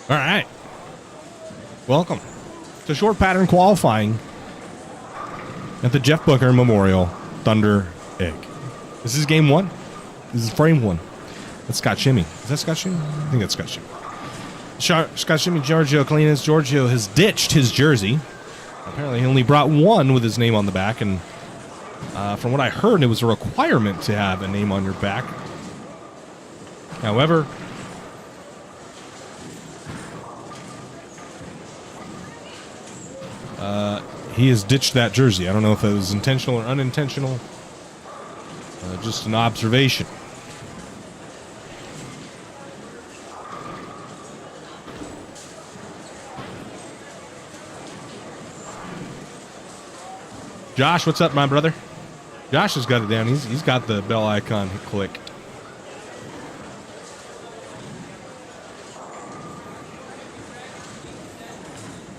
All right. Welcome to short pattern qualifying at the Jeff Bucher Memorial Thunder Egg. This is game one. This is frame one. That's Scott Shimmy. Is that Scott Shimmy? I think that's Scott Shimmy. Scott Shimmy, Giorgio Colinas. Giorgio has ditched his jersey. Apparently he only brought one with his name on the back, and from what I heard, it was a requirement to have a name on your back. However, he has ditched that jersey. I don't know if it was intentional or unintentional. Just an observation. Josh, what's up, my brother? Josh has got it down. He's got the bell icon clicked.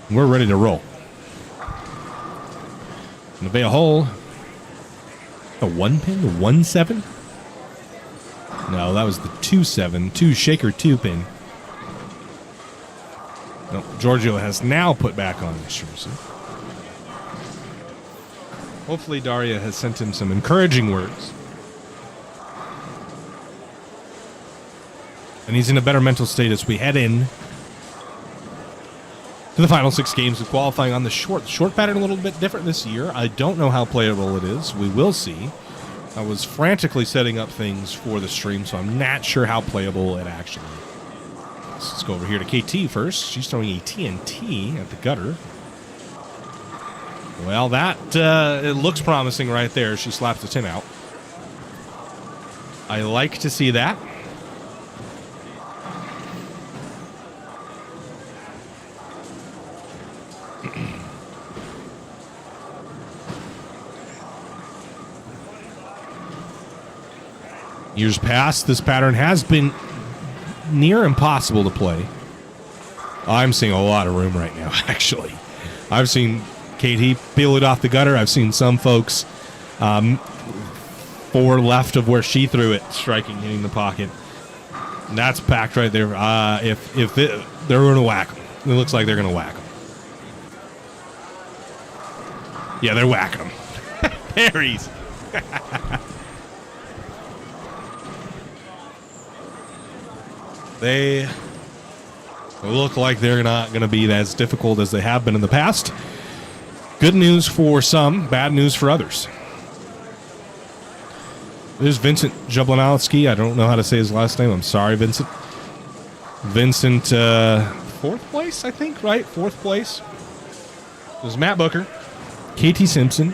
We're ready to roll. Gonna be a hole. A 1 pin? The 1-7? No, that was the 2-7. 2 shaker 2 pin. No, Giorgio has now put back on his jersey. Hopefully Daria has sent him some encouraging words. And he's in a better mental state as we head in to the final 6 games of qualifying on the short pattern. A little bit different this year. I don't know how playable it is. We will see. I was frantically setting up things for the stream, so I'm not sure how playable it actually is. Let's go over here to KT first. She's throwing a TNT at the gutter. Well, that it looks promising right there. She slaps the tin out. I like to see that. Years past, this pattern has been near impossible to play. I'm seeing a lot of room right now, actually. I've seen KT peel it off the gutter. I've seen some folks 4 left of where she threw it, striking, hitting the pocket. And that's packed right there. They're going to whack them. It looks like they're going to whack them. Yeah, they're whacking them. Parries. They look like they're not going to be as difficult as they have been in the past. Good news for some, bad news for others. There's Vincent Jablanowski. I don't know how to say his last name. I'm sorry, Vincent. Vincent, 4th place, I think, right? 4th place. There's Matt Booker, KT Simpson,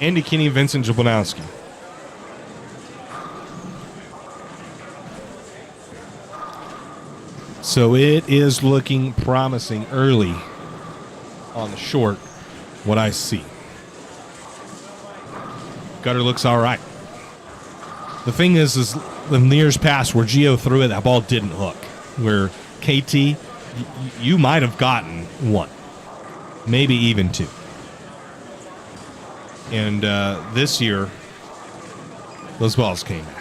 Andy Kinney, Vincent Jablanowski. So it is looking promising early on the short, what I see. Gutter looks all right. The thing is in the years past where Gio threw it, that ball didn't hook. Where KT, you might have gotten 1, maybe even 2. And this year, those balls came back.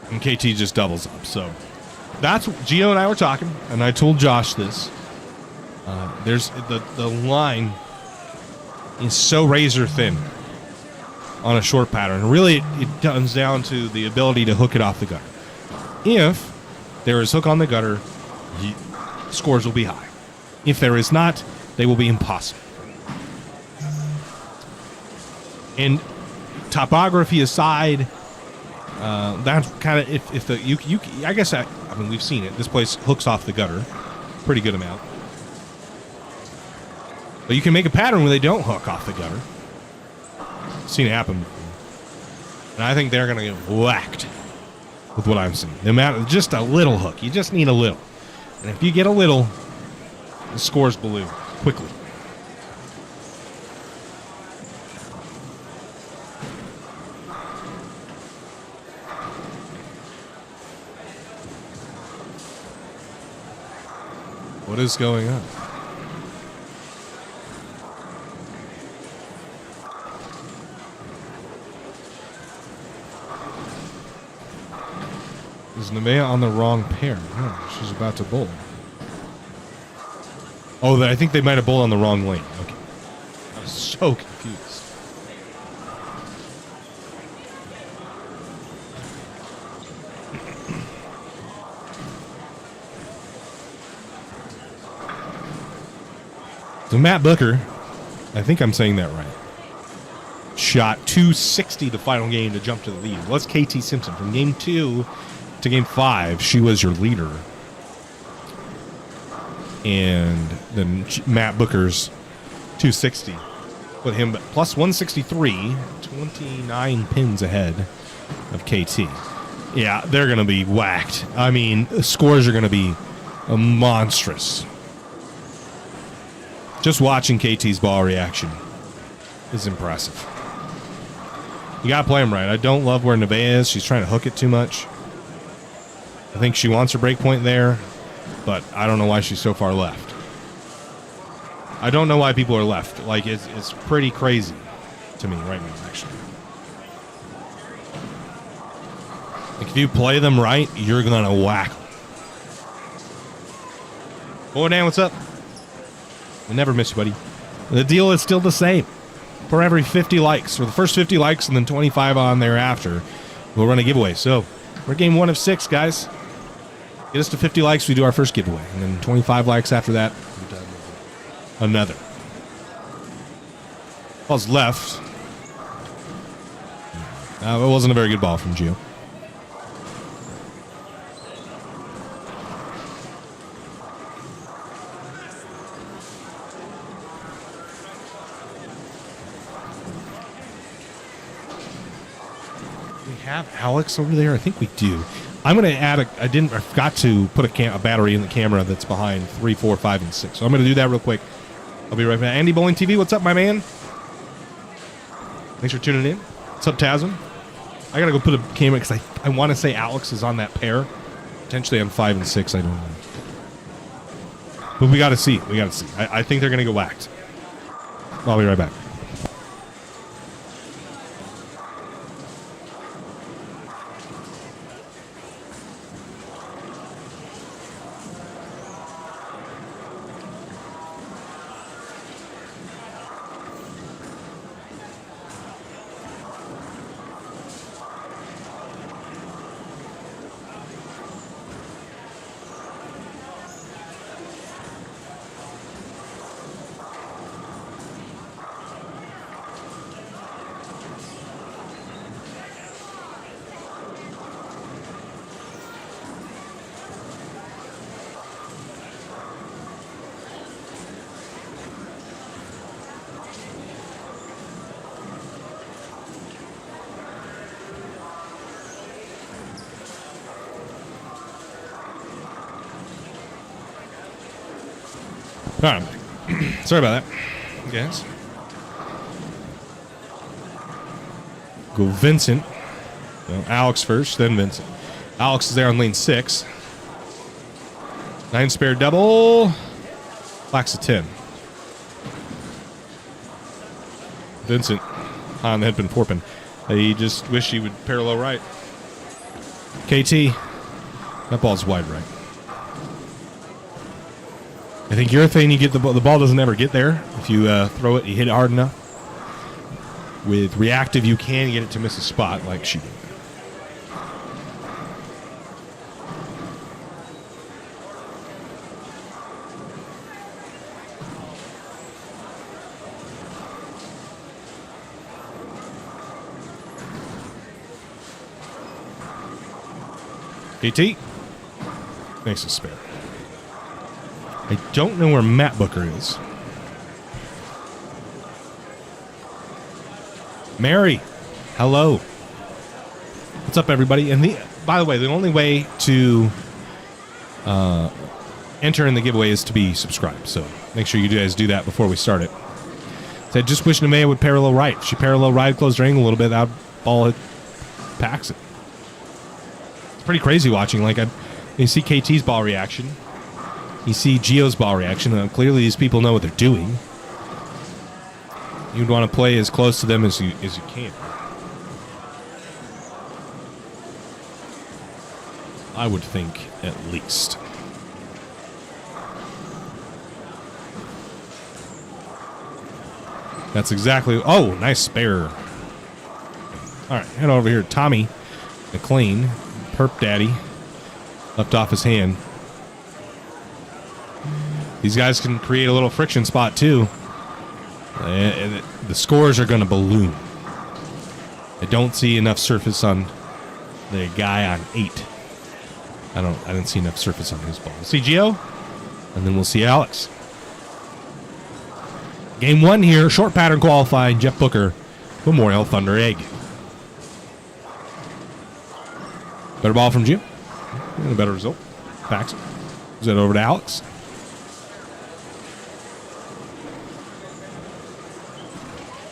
And KT just doubles up. So that's Gio and I were talking, and I told Josh this. There's the line is so razor thin on a short pattern. Really, it comes down to the ability to hook it off the gutter. If there is hook on the gutter, scores will be high. If there is not, they will be impossible. And topography aside, that's kind of if the you I guess I mean we've seen it. This place hooks off the gutter, pretty good amount. But you can make a pattern where they don't hook off the gutter. I've seen it happen before. And I think they're going to get whacked with what I'm seeing. The amount of just a little hook. You just need a little. And if you get a little, the scores balloon quickly. What is going on? Is Nevaeh on the wrong pair? No, she's about to bowl. Oh, I think they might have bowled on the wrong lane. Okay. I was so confused. So Matt Bucher, I think I'm saying that right, shot 260 the final game to jump to the lead. It was KT Simpson. From game 2 to game 5, she was your leader. And then Matt Booker's 260 put him plus 163, 29 pins ahead of KT. Yeah, they're going to be whacked. I mean, scores are going to be monstrous. Just watching KT's ball reaction is impressive. You got to play him right. I don't love where Nevaeh is. She's trying to hook it too much. I think she wants her break point there, but I don't know why she's so far left. I don't know why people are left. Like, it's pretty crazy to me right now, actually. Like, if you play them right, you're going to whack them. Boy, Dan, what's up? I never miss you, buddy. The deal is still the same. For every 50 likes, or the first 50 likes and then 25 on thereafter, we'll run a giveaway. So, we're game 1 of 6, guys. Get us to 50 likes, we do our first giveaway. And then 25 likes after that, we're done with another. Ball's left. It wasn't a very good ball from Gio. Have Alex over there? I think we do. I'm going to add I forgot to put a battery in the camera that's behind 3, 4, 5, and 6. So I'm going to do that real quick. I'll be right back. Andy Bowling TV, what's up, my man? Thanks for tuning in. What's up, Tasman? I got to go put a camera because I want to say Alex is on that pair. Potentially on 5 and 6. I don't know. But we got to see. I think they're going to get whacked. I'll be right back. All right. Sorry about that, guys. Go Vincent. No, Alex first, then Vincent. Alex is there on lane 6. 9 spare double. Black's a 10. Vincent on the headpin, 4-pin. He just wish he would parallel right. KT. That ball's wide right. I think urethane, you get the ball doesn't ever get there. If you throw it, you hit it hard enough. With reactive, you can get it to miss a spot like she did. KT makes a spare. I don't know where Matt Booker is. Mary, hello. What's up, everybody? And by the way, the only way to enter in the giveaway is to be subscribed. So make sure you guys do that before we start it. So I just wish Nevaeh would parallel right. If she parallel right, closed her angle a little bit, that ball packs it. It's pretty crazy watching. Like you see KT's ball reaction. You see Gio's ball reaction. Clearly, these people know what they're doing. You'd want to play as close to them as you can. I would think, at least. That's exactly... Oh, nice spare. All right, head over here. Tommy McLean, Perp Daddy, left off his hand. These guys can create a little friction spot, too. The scores are going to balloon. I don't see enough surface on the guy on 8. I didn't see enough surface on his ball. We'll see Gio, and then we'll see Alex. Game 1 here, short pattern qualifying, Jeff Booker, Memorial Thunder Egg. Better ball from Gio. And a better result. Fax. Is that over to Alex?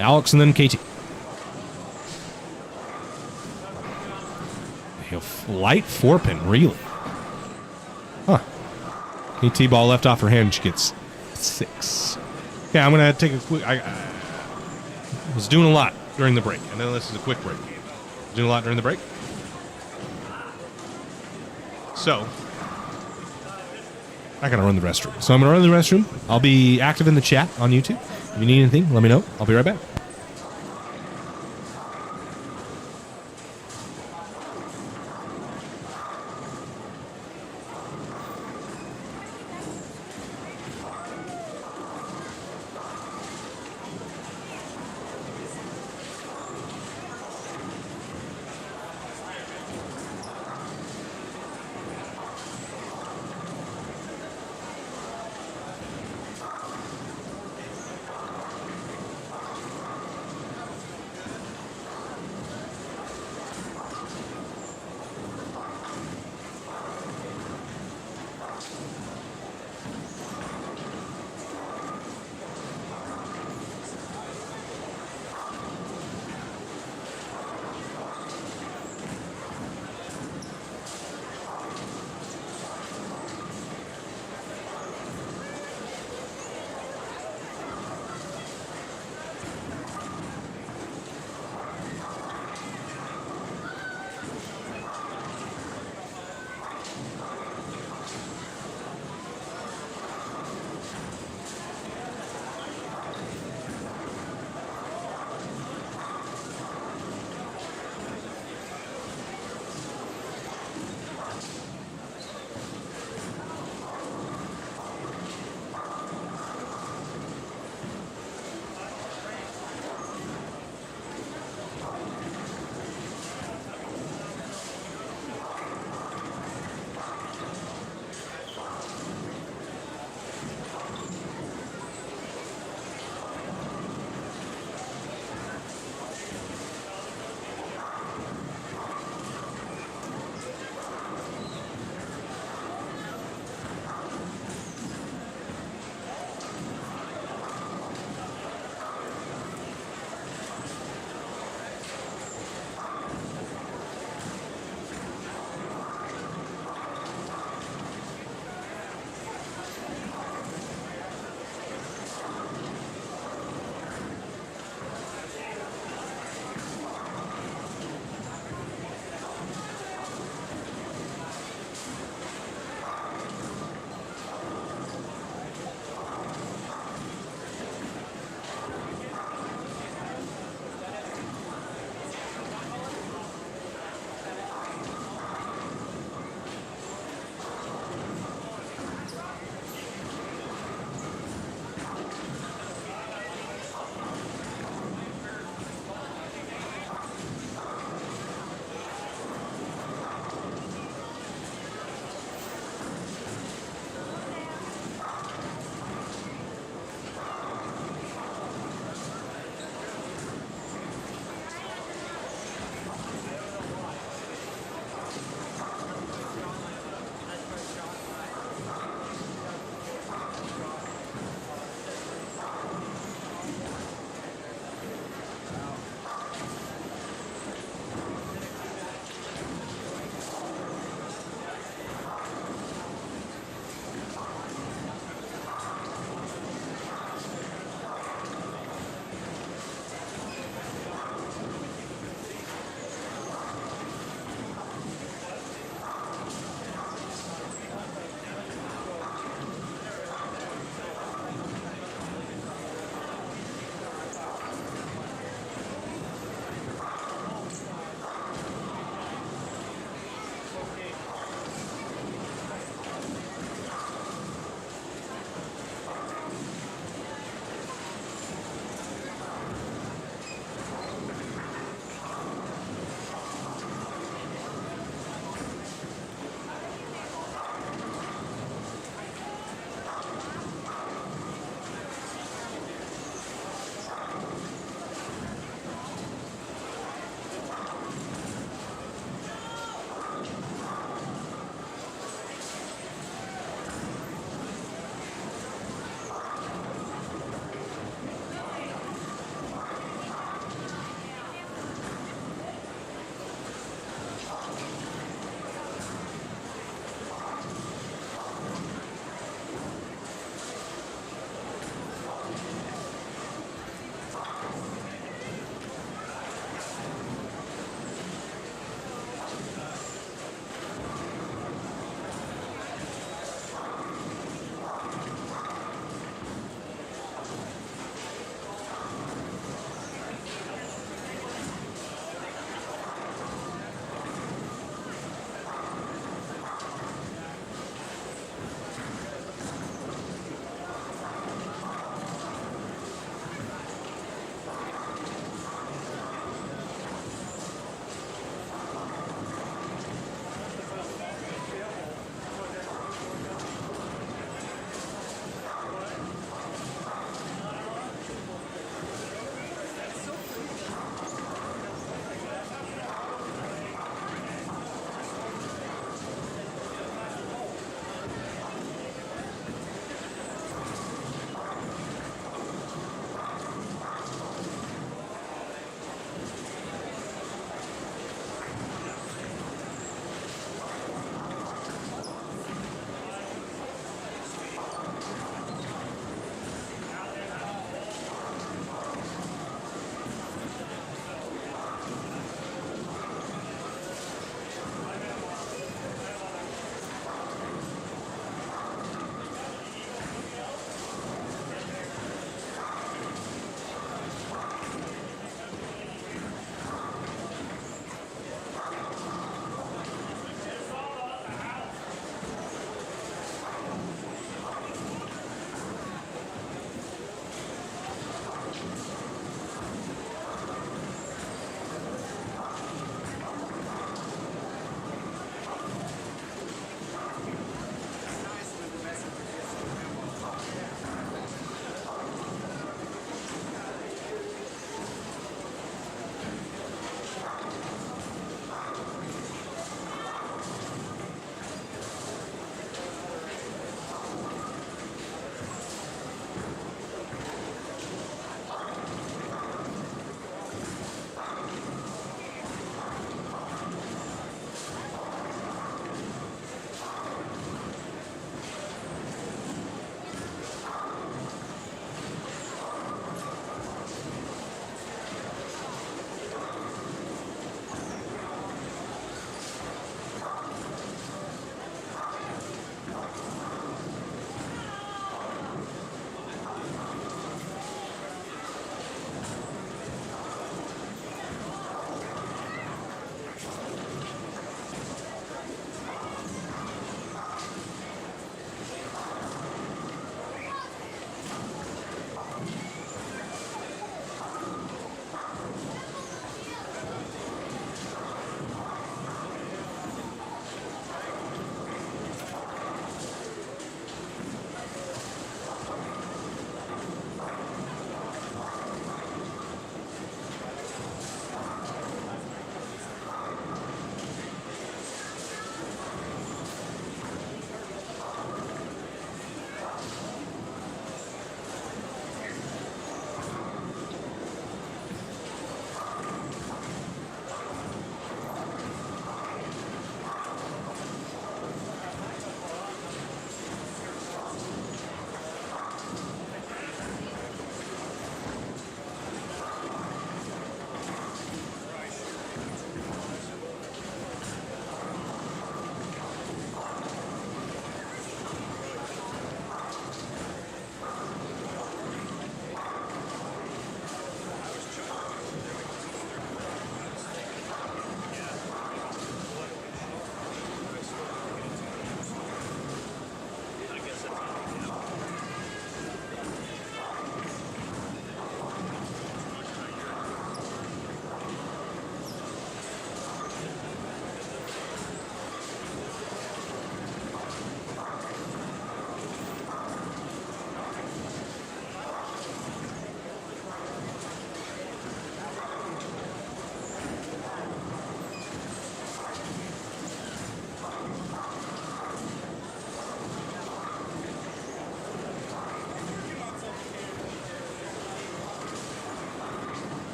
Alex and then KT. Light 4-pin, really? Huh. KT ball left off her hand. She gets 6. Okay, I'm going to take a quick... I was doing a lot during the break. I know this is a quick break. Doing a lot during the break. So, I gotta run the restroom. So I'm gonna run the restroom. I'll be active in the chat on YouTube. If you need anything, let me know. I'll be right back.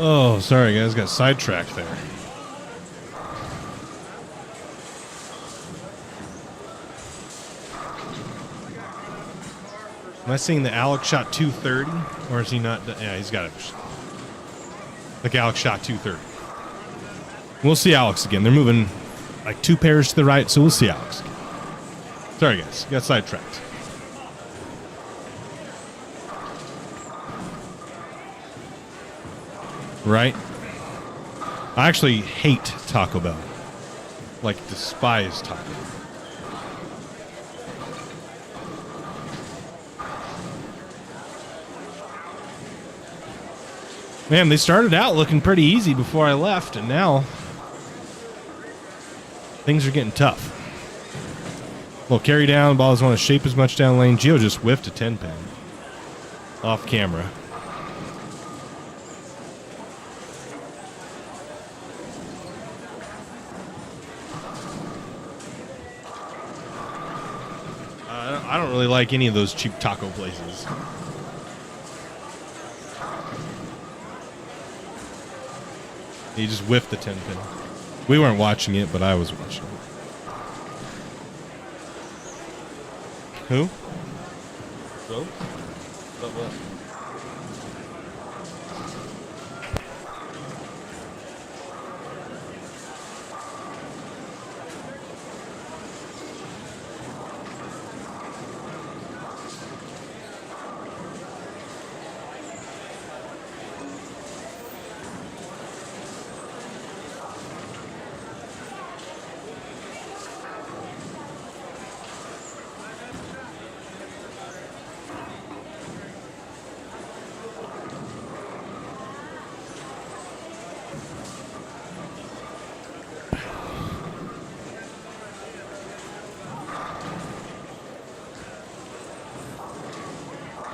Oh, sorry guys, got sidetracked there. Am I seeing that Alex shot 230? Or is he not? Yeah, he's got it. Like Alex shot 230. We'll see Alex again. They're moving like 2 pairs to the right, so we'll see Alex again. Sorry guys, got sidetracked. Right? I actually hate Taco Bell. Like, despise Taco Bell. Man, they started out looking pretty easy before I left, and now things are getting tough. Little carry down, ball doesn't want to shape as much down lane. Gio just whiffed a 10-pin off camera. I don't really like any of those cheap taco places. He just whiffed the 10-pin. We weren't watching it, but I was watching it. Who? Who? What?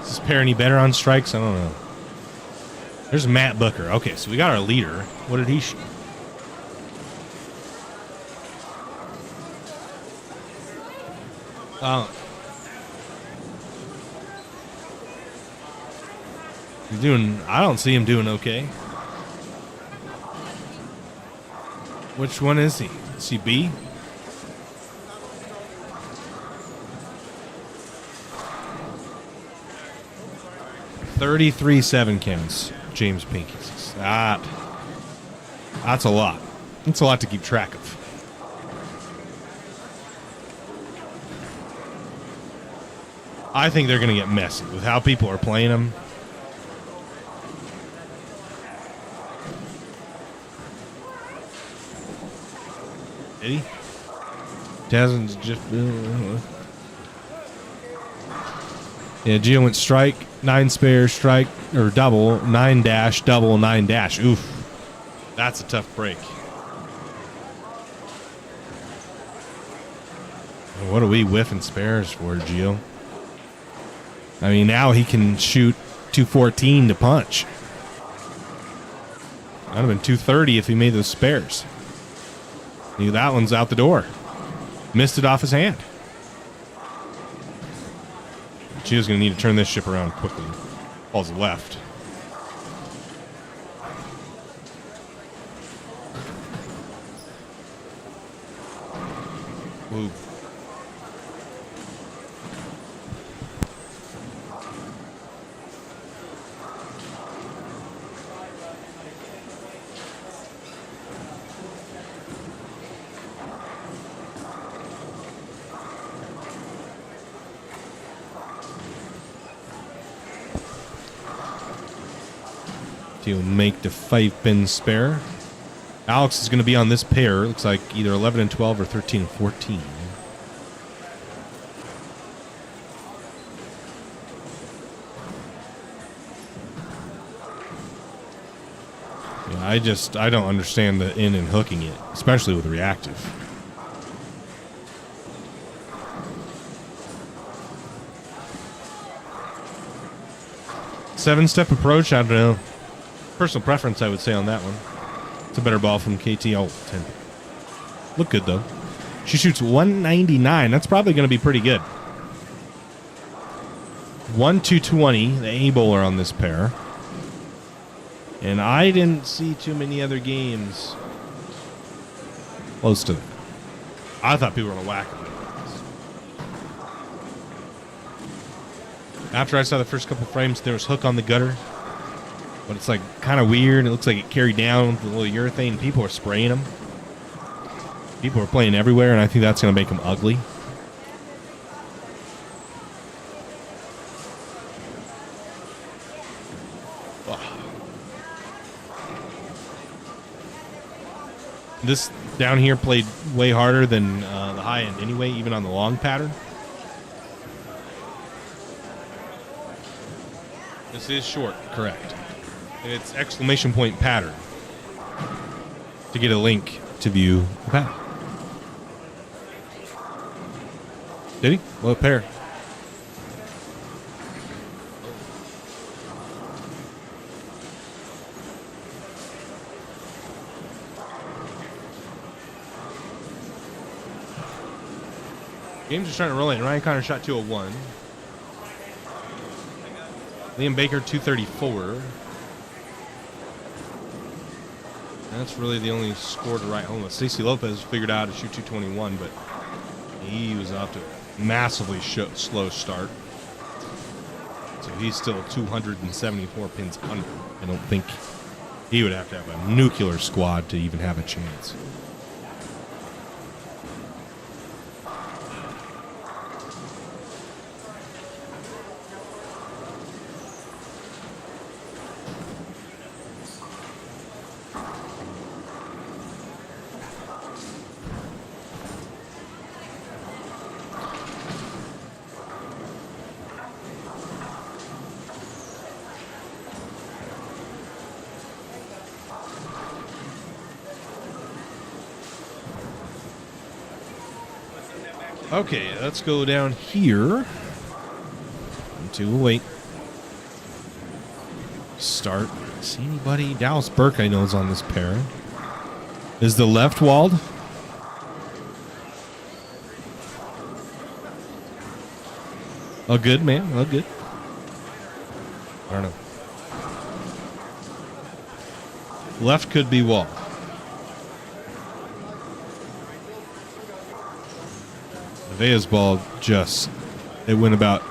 Is this pair any better on strikes? I don't know. There's Matt Bucher. Okay, so we got our leader. What did he shoot? He's doing, I don't see him doing okay. Which one is he? Is he B? $33.7 counts. James Pinky says that's a lot. That's a lot to keep track of. I think they're going to get messy with how people are playing them. Did he? Jasmine's just... Yeah, Gio went strike, 9 spare, strike, or double, 9 dash, double, 9 dash. Oof. That's a tough break. What are we whiffing spares for, Gio? I mean, now he can shoot 214 to punch. That would have been 230 if he made those spares. That one's out the door. Missed it off his hand. Gio's going to need to turn this ship around quickly. Ball's left. Ooh. To make the 5-pin spare. Alex is going to be on this pair. Looks like either 11 and 12 or 13 and 14. Yeah, I don't understand the in and hooking it, especially with reactive. Seven-step approach, I don't know. Personal preference, I would say, on that one. It's a better ball from KT. Oh, 10. Look good, though. She shoots 199. That's probably going to be pretty good. 1-2-20, the A bowler on this pair. And I didn't see too many other games close to that. I thought people were going to whack them. After I saw the first couple frames, there was hook on the gutter. But it's like kind of weird. It looks like it carried down with the little urethane. People are spraying them. People are playing everywhere, and I think that's going to make them ugly. This down here played way harder than the high end anyway, even on the long pattern. This is short, correct. And it's exclamation point pattern to get a link to view the pattern. Did he? What pair? Game's just trying to roll in. Ryan Connor shot 201. Liam Baker 234. That's really the only score to write home with. Stacey Lopez figured out to shoot 221, but he was off to a massively slow start. So he's still 274 pins under. I don't think he would have to have a nuclear squad to even have a chance. Okay, let's go down here. We'll wait. Start. See anybody? Dallas Burke, I know, is on this pair. Is the left walled? Oh, good, man. Oh, good. I don't know. Left could be walled. Nevaeh's ball just, it went about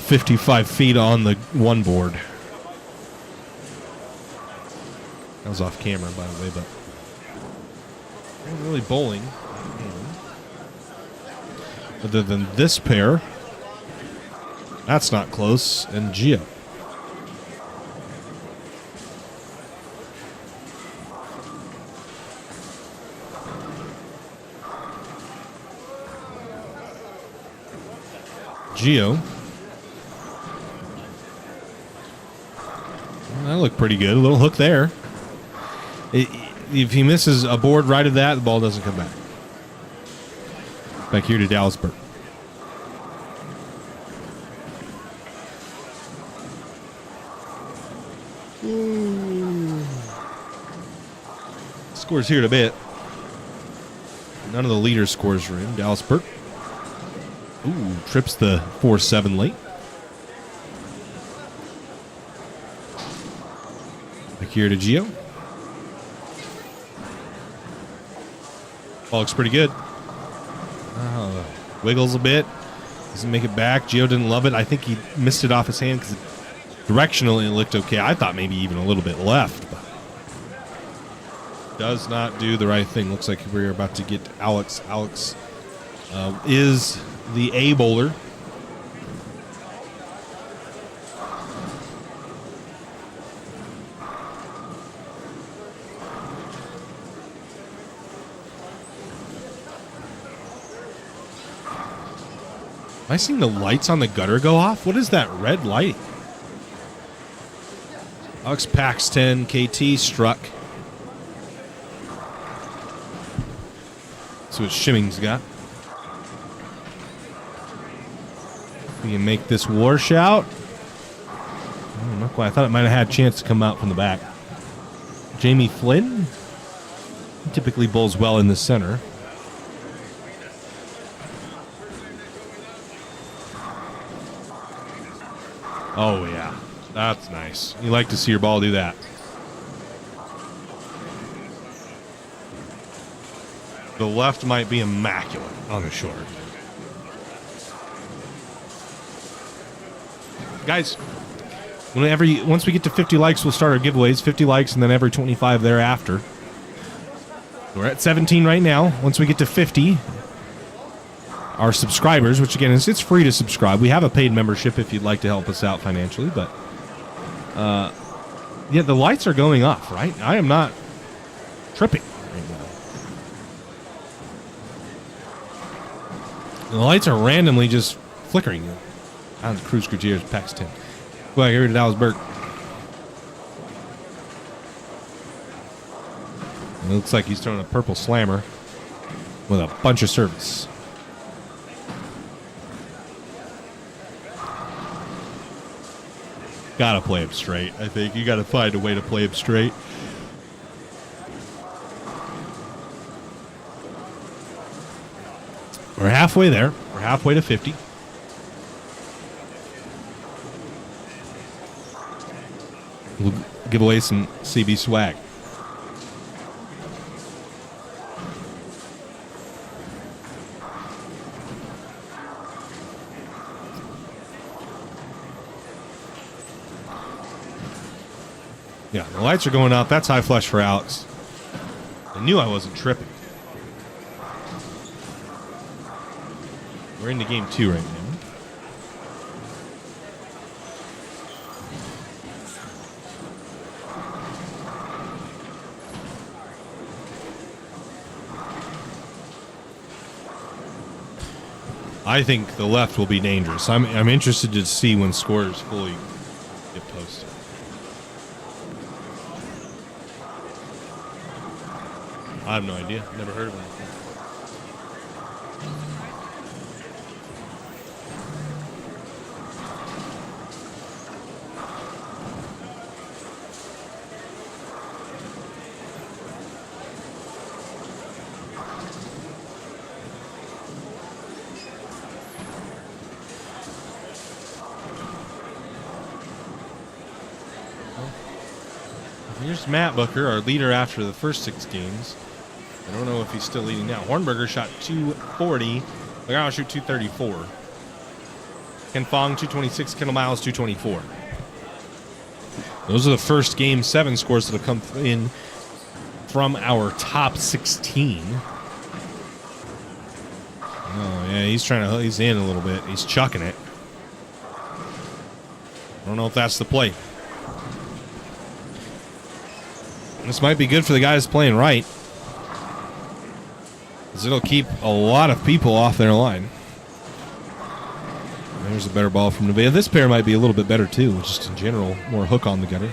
55 feet on the one board. That was off camera, by the way, but not really bowling. Other than this pair, that's not close, and Gio. Gio. Well, that looked pretty good. A little hook there. If he misses a board right of that, the ball doesn't come back. Back here to Dallas Burke. Scores here in a bit. None of the leader scores for him. Dallas Burke. Ooh, trips the 4-7 late. Back here to Gio. Ball looks pretty good. Wiggles a bit. Doesn't make it back. Gio didn't love it. I think he missed it off his hand because directionally it looked okay. I thought maybe even a little bit left, but does not do the right thing. Looks like we're about to get Alex. Alex is the A bowler. Am I seeing the lights on the gutter go off? What is that red light? Alex Paxton, KT struck. So what Shimming's got. We can make this washout. Oh, not quite. I thought it might have had a chance to come out from the back. Jamie Flynn. He typically bowls well in the center. Oh, yeah. That's nice. You like to see your ball do that. The left might be immaculate on the short. Guys, once we get to 50 likes, we'll start our giveaways. 50 likes and then every 25 thereafter. We're at 17 right now. Once we get to 50, our subscribers, which again is it's free to subscribe. We have a paid membership if you'd like to help us out financially, but yeah, the lights are going off, right? I am not tripping right now. The lights are randomly just flickering. On Cruz Gutierrez, PAX 10. Go back here to Dallas Burke. It looks like he's throwing a purple slammer with a bunch of service. Gotta play him straight, I think. You gotta find a way to play him straight. We're halfway there. We're halfway to 50. We'll give away some CB swag. Yeah, the lights are going out. That's high flush for Alex. I knew I wasn't tripping. We're into game 2 right now. I think the left will be dangerous. I'm interested to see when scores fully get posted. I have no idea. Never heard of it. Here's Matt Bucher, our leader after the first 6 games. I don't know if he's still leading now. Hornberger shot 240. Lagano shoot 234. Ken Fong 226. Kendall Miles 224. Those are the first game 7 scores that have come in from our top 16. Oh yeah, he's in a little bit. He's chucking it. I don't know if that's the play. This might be good for the guys playing right, because it'll keep a lot of people off their line. There's a better ball from Nevaeh. This pair might be a little bit better too, just in general, more hook on the gutter.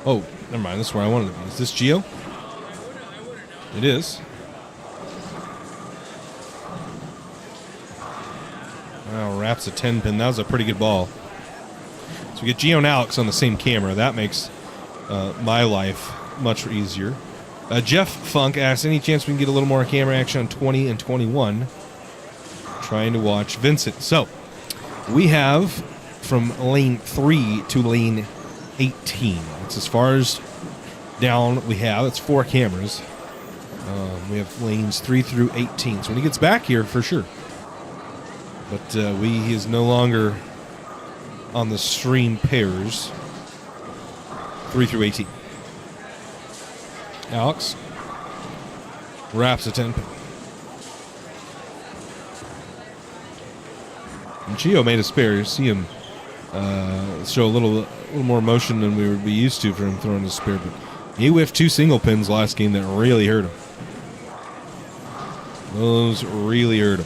Oh, never mind. This is where I wanted to be. Is this Geo? It is. Wow, wraps a 10-pin. That was a pretty good ball. So we get Geo and Alex on the same camera. That makes my life much easier. Jeff Funk asks, any chance we can get a little more camera action on 20 and 21? Trying to watch Vincent. So we have from lane 3 to lane 18. It's as far as down we have. It's 4 cameras. We have lanes 3 through 18. So when he gets back here, for sure. But he is no longer on the stream pairs 3 through 18. Alex wraps a 10-pin. And Gio made a spare. You see him show a little more motion than we would be used to for him throwing a spare. But he whiffed 2 single pins last game that really hurt him. Those really hurt him.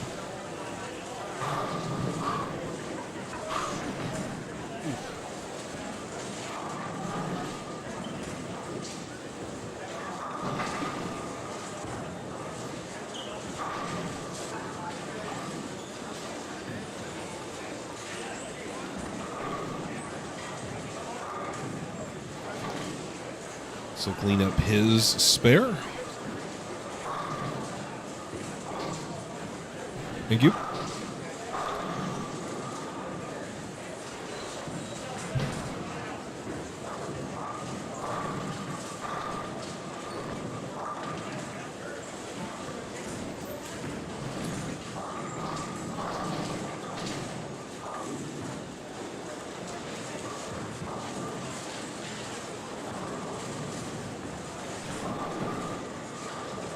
So clean up his spare. Thank you.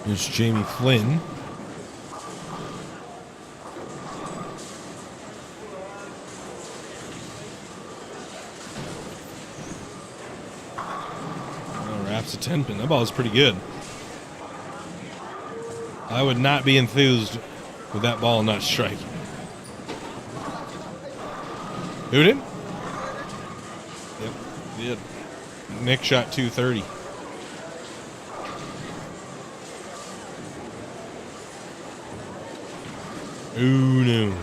Here's Jamie Flynn. Wraps a 10-pin. That ball is pretty good. I would not be enthused with that ball not striking. Who did? Yep, did. Nick shot 230. Ooh, no.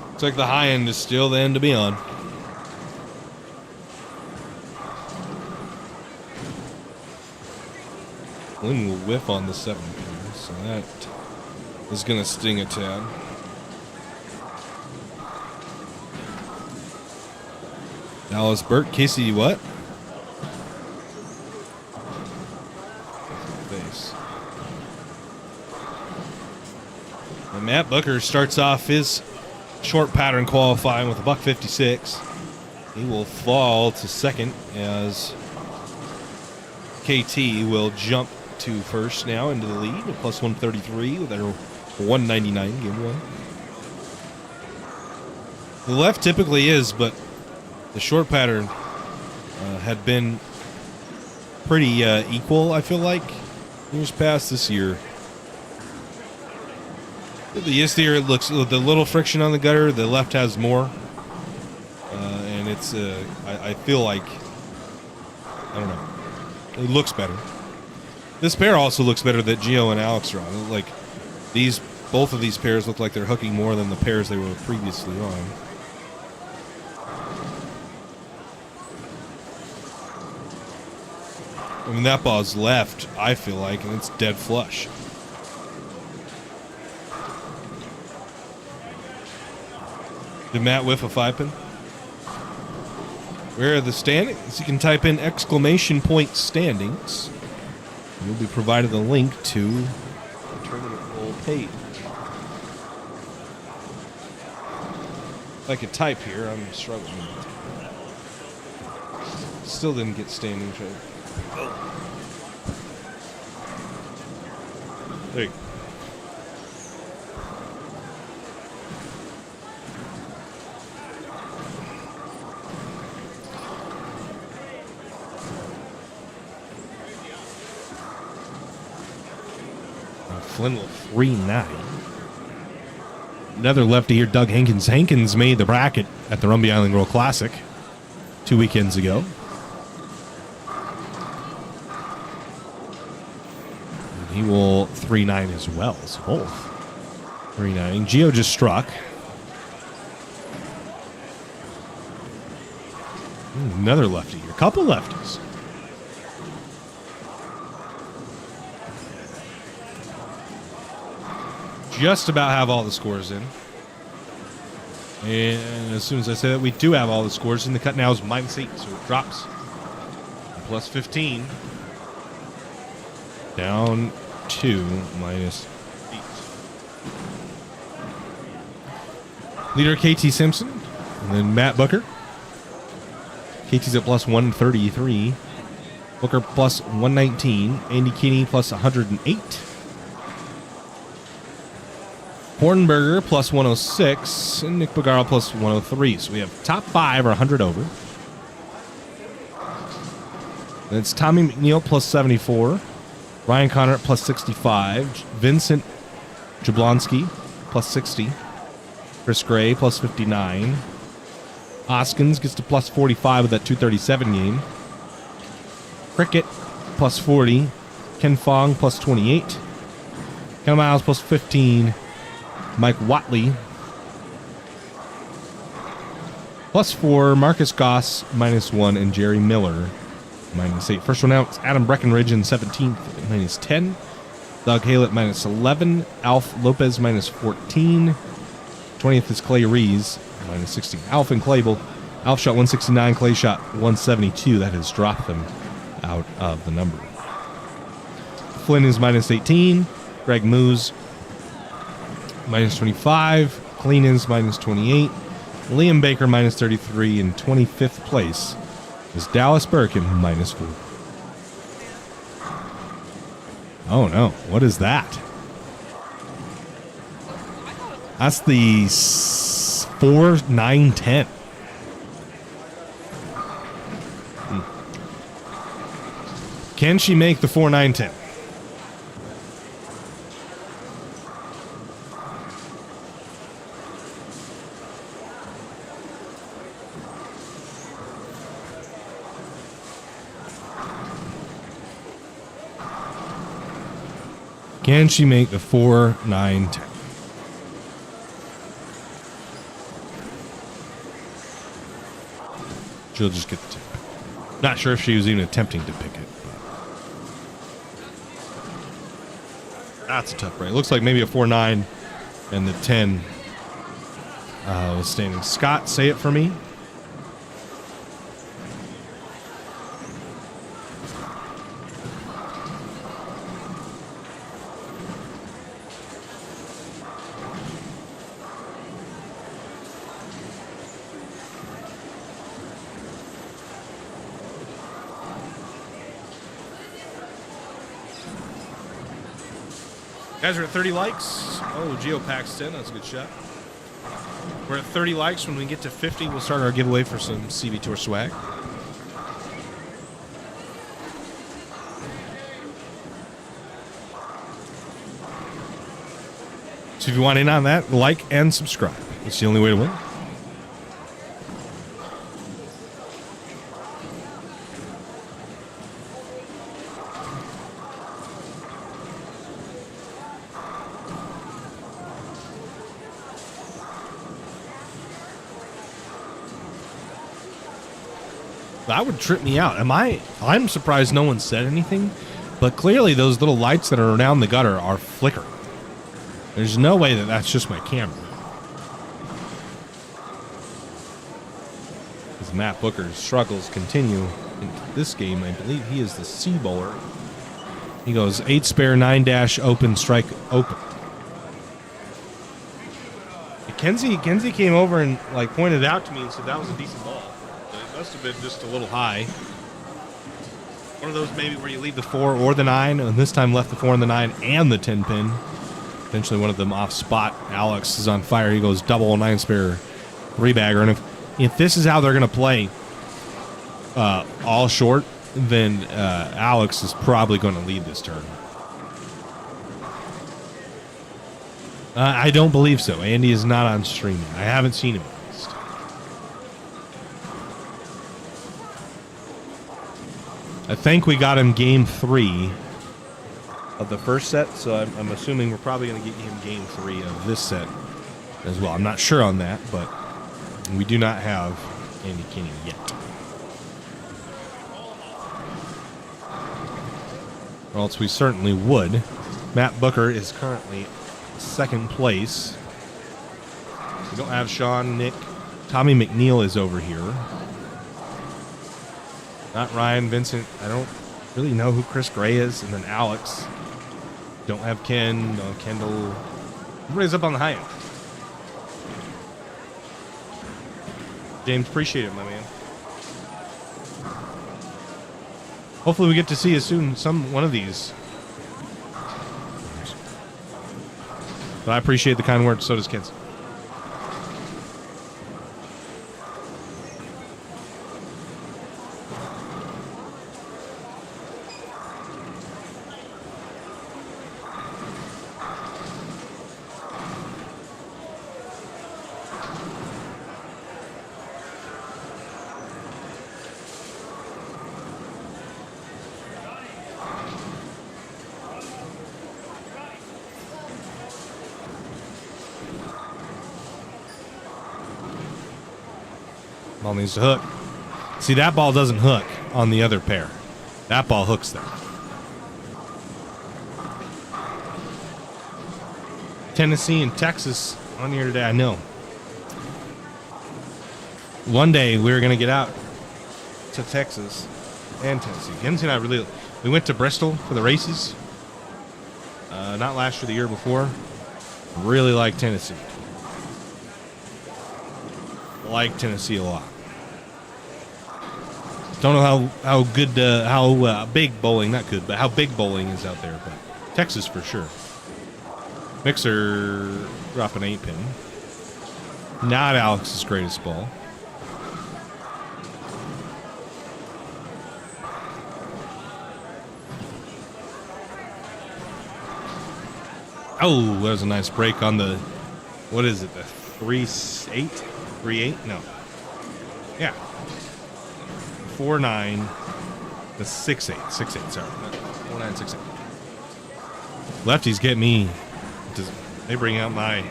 Looks like the high end is still the end to be on. Flynn will whiff on the 7-pin, so that is going to sting a tad. Dallas Burt, Casey, what? Face. And Matt Bucher starts off his short pattern qualifying with a $156. He will fall to second as KT will jump to first now into the lead at plus 133 with their 199 game one. The left typically is, but the short pattern had been pretty equal, I feel like, years past. This year. This year it looks, with the little friction on the gutter, the left has more. And it's, I feel like, I don't know, it looks better. This pair also looks better that Gio and Alex are on. Like, both of these pairs look like they're hooking more than the pairs they were previously on. I mean, that ball's left, I feel like, and it's dead flush. Did Matt whiff a 5-pin? Where are the standings? You can type in exclamation point standings. You'll be provided a link to the tournament poll page. If I could type here, I'm struggling. Still didn't get standings right. There you go. Flynn will 3-9. Another lefty here, Doug Hankins. Hankins made the bracket at the Rumby Island Girl Classic 2 weekends ago. And he will 3-9 as well. So both 3-9. Gio just struck. Another lefty here. Couple lefties. Just about have all the scores in. And as soon as I say that, we do have all the scores in. The cut now is -8, so it drops. Plus 15. Down to -8. Leader KT Simpson. And then Matt Bucher. KT's at plus 133. Booker plus 119. Andy Kinney plus 108. Hornberger plus 106, and Nick Bagaro plus 103. So we have top 5 or 100 over. Then it's Tommy McNeil plus 74, Ryan Connor plus 65, Vincent Jablonski plus 60, Chris Gray plus 59. Hoskins gets to plus 45 with that 237 game. Cricket plus 40, Ken Fong plus 28, Ken Miles plus 15. Mike Watley plus 4, Marcus Goss -1, and Jerry Miller -8. First one out is Adam Breckenridge in 17th at -10. Doug Hale at -11. Alf Lopez -14. 20th is Clay Rees, -16. Alf and Claybel. Alf shot 169, Clay shot 172. That has dropped them out of the number. Flynn is -18. Greg Moose, -25. Clean is -28. Liam Baker, -33. In 25th place is Dallas Birkin, -4. Oh no, what is that? That's the 4-9-10. Can she make the 4-9-10? Can she make the 4-9-10? She'll just get the tip. Not sure if she was even attempting to pick it. That's a tough break. Looks like maybe a 4-9 and the 10 was standing. Scott, say it for me. Guys, we're at 30 likes. Oh, Geopaxton, that's a good shot. We're at 30 likes. When we get to 50, we'll start our giveaway for some CV Tour swag. So if you want in on that, like and subscribe. It's the only way to win. That would trip me out. I'm surprised no one said anything, but clearly those little lights that are around the gutter are flickering. There's no way that that's just my camera. As Matt Booker's struggles continue into this game, I believe he is the C bowler. He goes 8 spare, 9 open, strike open. Kenzie came over and pointed it out to me and said that was a decent ball. Must have been just a little high. One of those maybe where you leave the 4 or the 9, and this time left the 4 and the 9 and the 10 pin. Eventually one of them off spot. Alex is on fire. He goes double 9 spare 3-bagger. And if this is how they're going to play all short, then Alex is probably going to lead this turn. I don't believe so. Andy is not on streaming. I haven't seen him. I think we got him game 3 of the first set, so I'm assuming we're probably going to get him game 3 of this set as well. I'm not sure on that, but we do not have Andy Kinney yet. Or else we certainly would. Matt Booker is currently second place. We don't have Sean, Nick. Tommy McNeil is over here. Not Ryan, Vincent. I don't really know who Chris Gray is. And then Alex. Don't have Ken, no Kendall. Everybody's up on the high end. James, appreciate it, my man. Hopefully we get to see you soon, one of these. But I appreciate the kind words, so does Kenzie. Ball needs to hook. See, that ball doesn't hook on the other pair. That ball hooks there. Tennessee and Texas on here today. I know. One day we were going to get out to Texas and Tennessee. Kenzie and I we went to Bristol for the races. Not last year, the year before. Really like Tennessee. Like Tennessee a lot. Don't know how good, how big bowling, not good, but how big bowling is out there. But Texas for sure. Mixer dropping 8-pin. Not Alex's greatest ball. Oh, that was a nice break on the, what is it, the 3-8? 3-8? No. Yeah. 4-9. The 6-8. 6-8, sorry. 4-9, 6-8. Lefties get me. They bring out my,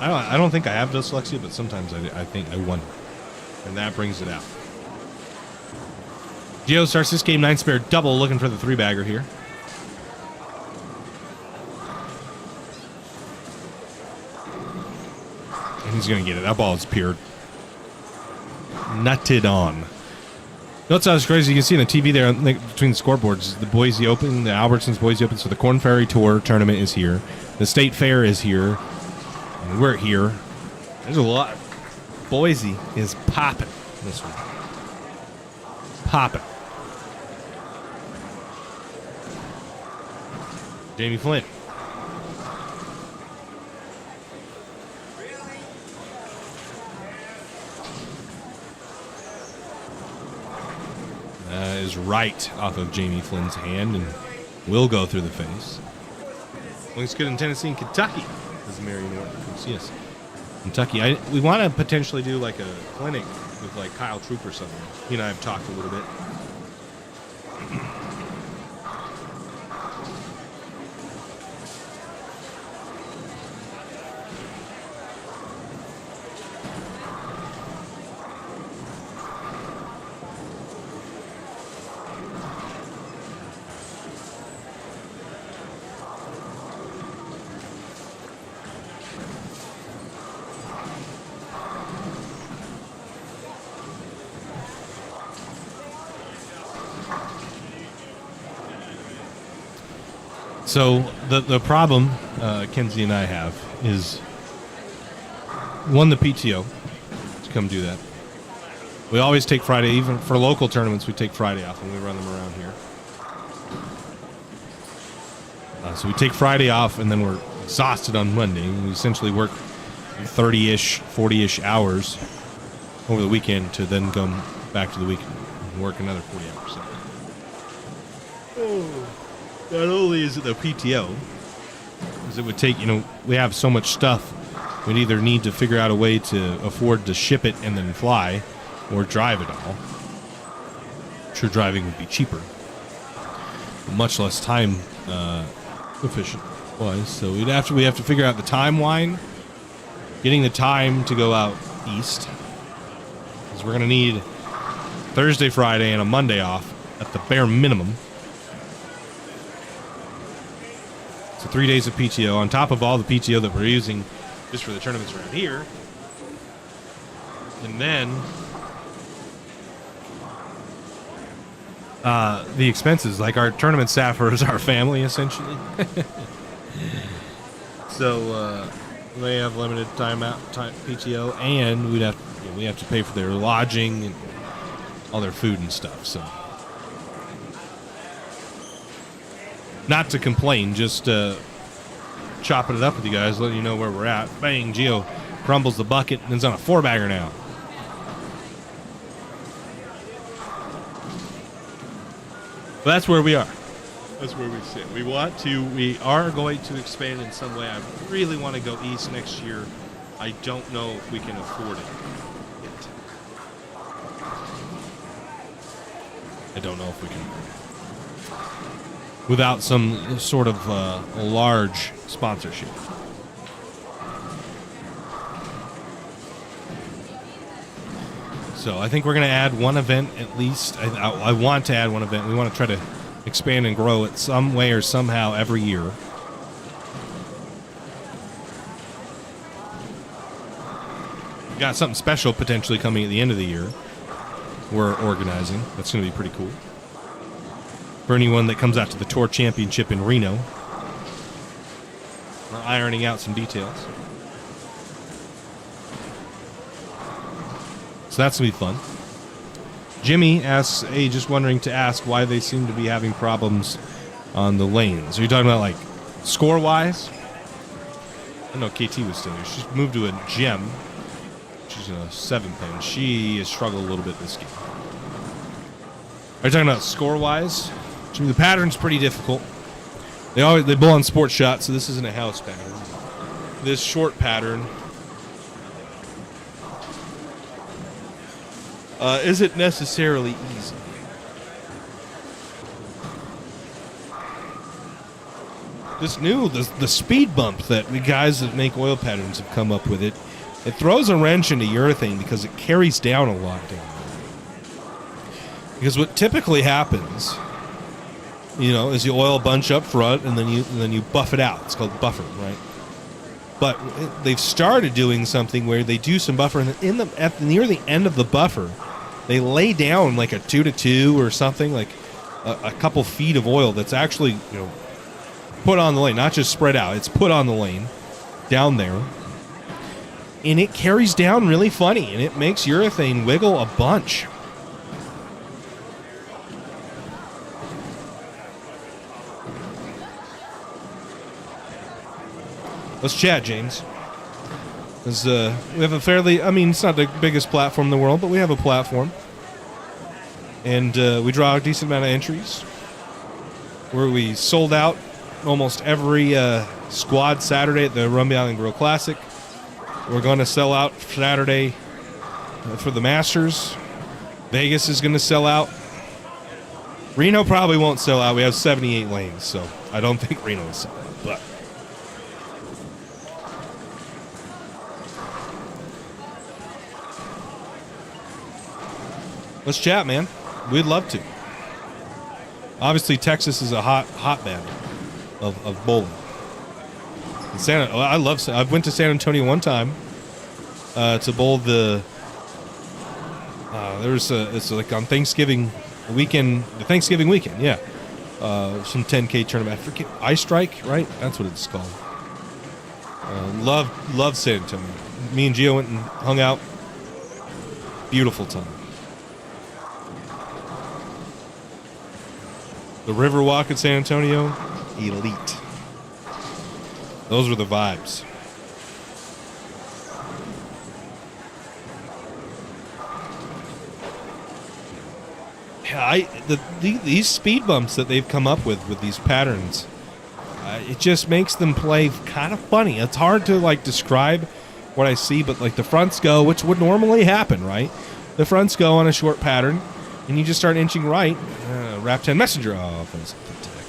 I don't think I have dyslexia, but sometimes I think I wonder. And that brings it out. Gio starts this game 9-spare double, looking for the 3-bagger here. He's going to get it. That ball is pure. Nutted on. Notice how it's crazy. You can see on the TV there between the scoreboards, the Boise Open, the Albertsons Boise Open. So the Corn Ferry Tour tournament is here. The State Fair is here. And we're here. There's a lot. Boise is popping this week. Popping. Jamie Flynn. Is right off of Jamie Flynn's hand and will go through the face. Looks good in Tennessee and Kentucky. This is Mary Norton from CS. Kentucky. We want to potentially do like a clinic with like Kyle Troop or something. He and I have talked a little bit. So the problem Kenzie and I have is, one, the PTO to come do that. We always take Friday, even for local tournaments, we take Friday off when we run them around here. So we take Friday off, and then we're exhausted on Monday. We essentially work 30-ish, 40-ish hours over the weekend to then come back to the weekend and work another 40 hours. So. Not only is it the PTO, because it would take, we have so much stuff, we'd either need to figure out a way to afford to ship it and then fly, or drive it all. Sure, driving would be cheaper, much less time efficient wise. So we have to figure out the timeline, getting the time to go out east, because we're gonna need Thursday, Friday, and a Monday off at the bare minimum. So 3 days of PTO on top of all the PTO that we're using just for the tournaments around here. And then the expenses, like our tournament staffers, our family essentially. So they have limited time PTO, and we have to pay for their lodging and all their food and stuff. So not to complain, just chopping it up with you guys, letting you know where we're at. Bang, Gio crumbles the bucket and is on a 4-bagger now. But that's where we are. That's where we sit. We are going to expand in some way. I really want to go east next year. I don't know if we can afford it yet. I don't know if we can. Without some sort of large sponsorship. So I think we're going to add one event at least. I want to add one event. We want to try to expand and grow it some way or somehow every year. We've got something special potentially coming at the end of the year. We're organizing. That's going to be pretty cool. For anyone that comes out to the Tour Championship in Reno, we're ironing out some details. So that's going to be fun. Jimmy asks, hey, just wondering to ask why they seem to be having problems on the lanes. Are you talking about, like, score-wise? I know KT was still here. She's moved to a gem. She's in a 7-pin. She has struggled a little bit this game. Are you talking about score-wise? Jimmy, the pattern's pretty difficult. They bowl on sports shot, so this isn't a house pattern. This short pattern isn't necessarily easy. The speed bump that the guys that make oil patterns have come up with, it throws a wrench into urethane because it carries down a lot down there. Because what typically happens, is you oil a bunch up front and then you buff it out. It's called buffering, right? But they've started doing something where they do some buffer, and near the end of the buffer, they lay down like a 2-to-2 or something, like a couple feet of oil that's actually put on the lane, not just spread out. It's put on the lane down there, and it carries down really funny, and it makes urethane wiggle a bunch. Let's chat, James. Because we have a fairly, it's not the biggest platform in the world, but we have a platform. And we draw a decent amount of entries. Where we sold out almost every squad Saturday at the Rumby Island Grill Classic. We're going to sell out Saturday for the Masters. Vegas is going to sell out. Reno probably won't sell out. We have 78 lanes, so I don't think Reno will sell out. But let's chat, man. We'd love to. Obviously, Texas is a hotbed of bowling. I went to San Antonio one time to bowl the. It's like on Thanksgiving weekend. The Thanksgiving weekend, yeah. Some 10K tournament. I forget, Ice Strike, right? That's what it's called. Love San Antonio. Me and Gio went and hung out. Beautiful time. The Riverwalk at San Antonio, elite. Those were the vibes. These speed bumps that they've come up with these patterns, it just makes them play kind of funny. It's hard to describe what I see, but the fronts go, which would normally happen, right? The fronts go on a short pattern, and you just start inching right. Wrap 10 messenger offensive attack.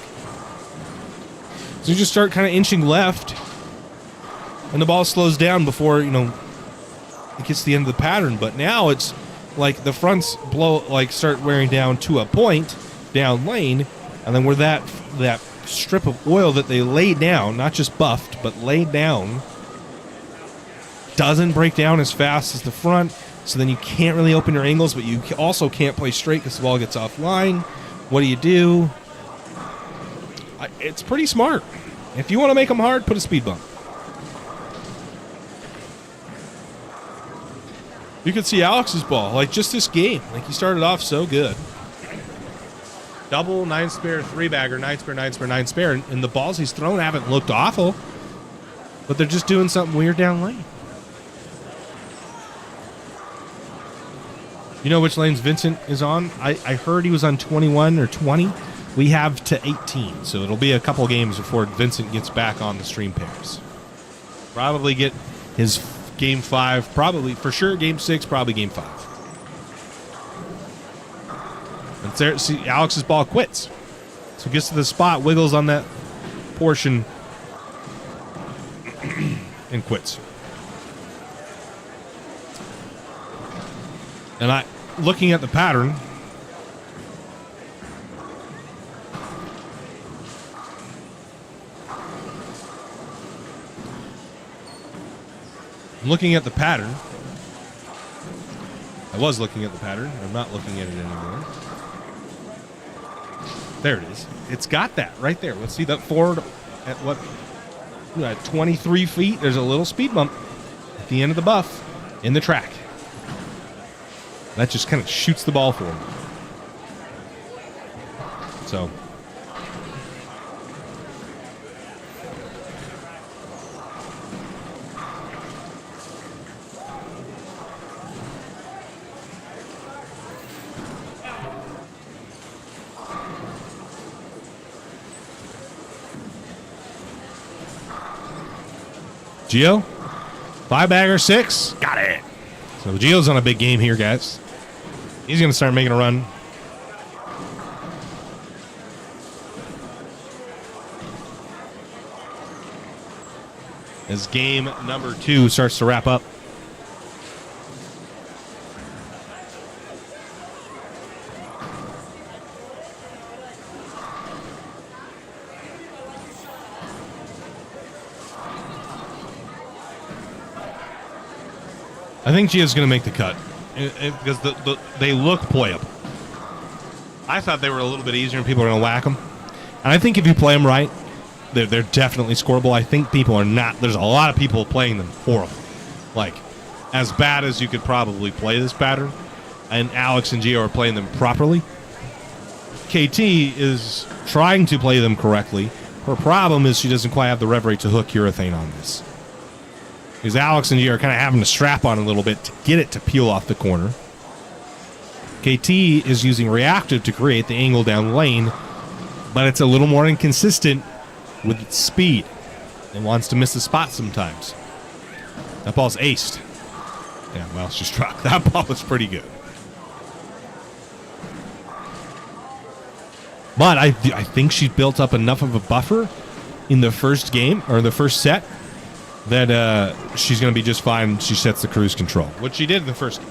So you just start kind of inching left, and the ball slows down before it gets to the end of the pattern. But now it's like the fronts start wearing down to a point down lane, and then where that strip of oil that they laid down, not just buffed but laid down, doesn't break down as fast as the front. So then you can't really open your angles, but you also can't play straight because the ball gets offline. What do? It's pretty smart. If you want to make them hard, put a speed bump. You could see Alex's ball, just this game. He started off so good. Double, 9-spare, 3-bagger, 9-spare, 9-spare, 9-spare, and the balls he's thrown haven't looked awful, but they're just doing something weird down lane. You know which lanes Vincent is on? I heard he was on 21 or 20. We have to 18, so it'll be a couple games before Vincent gets back on the stream pairs. Probably get his game 5, probably, for sure, game 6, probably game 5. And there, see, Alex's ball quits. So gets to the spot, wiggles on that portion, and quits. And looking at the pattern, I was looking at the pattern. I'm not looking at it anymore. There it is. It's got that right there. Let's see that forward at what? At 23 feet. There's a little speed bump at the end of the buff in the track. That just kind of shoots the ball forward. So. Geo, 5-bagger 6, got it. So Geo's on a big game here, guys. He's going to start making a run. As game number 2 starts to wrap up. I think Gia's going to make the cut because they look playable. I thought they were a little bit easier and people are going to whack them. And I think if you play them right, they're definitely scoreable. I think people are not. There's a lot of people playing them horrible. Like, as bad as you could probably play this pattern. And Alex and Gia are playing them properly. KT is trying to play them correctly. Her problem is she doesn't quite have the rev rate to hook urethane on this. Because Alex and Gia are kind of having to strap on a little bit to get it to peel off the corner. KT is using reactive to create the angle down lane, but it's a little more inconsistent with its speed. It wants to miss the spot sometimes. That ball's aced. Yeah, well, she struck. That ball was pretty good. But I think she built up enough of a buffer in the first game, or the first set, that she's going to be just fine. She sets the cruise control, which she did in the first game.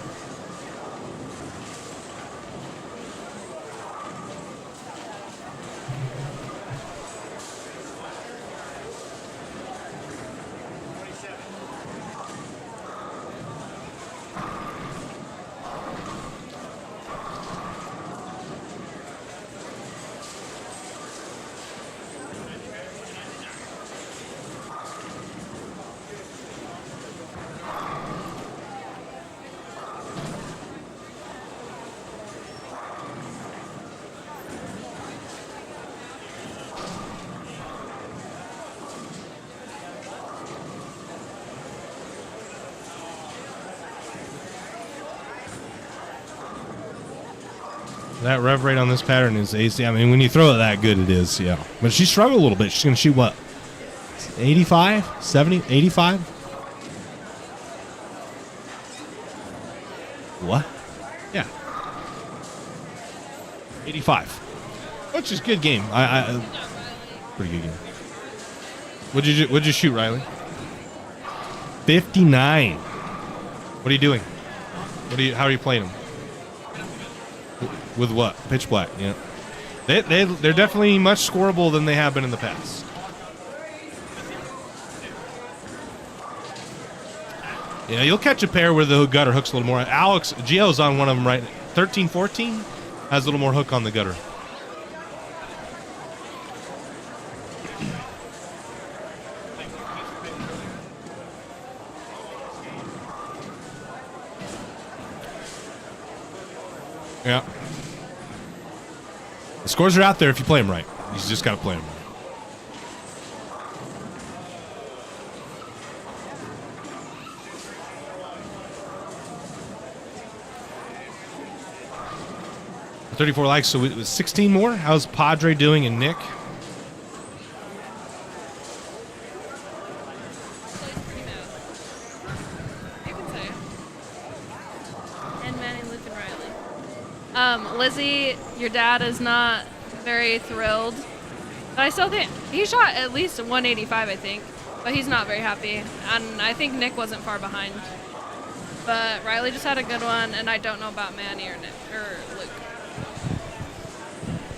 That rev rate on this pattern is AC. I mean, when you throw it that good, it is, yeah. But she struggled a little bit. She's going to shoot what? 85? 70? 85? What? Yeah. 85. Which is good game. Pretty good game. What'd you shoot, Riley? 59. What are you doing? How are you playing them? With what? Pitch black, yeah. They're definitely much scoreable than they have been in the past. Yeah, you'll catch a pair where the gutter hooks a little more. Alex, Gio's on one of them right. 13, 14 has a little more hook on the gutter. Yeah. The scores are out there if you play them right. You just got to play them right. The 34 likes, so it was 16 more. How's Padre doing and Nick? Lizzie, your dad is not very thrilled. But I still think he shot at least 185, I think. But he's not very happy. And I think Nick wasn't far behind. But Riley just had a good one, and I don't know about Manny or Nick or Luke.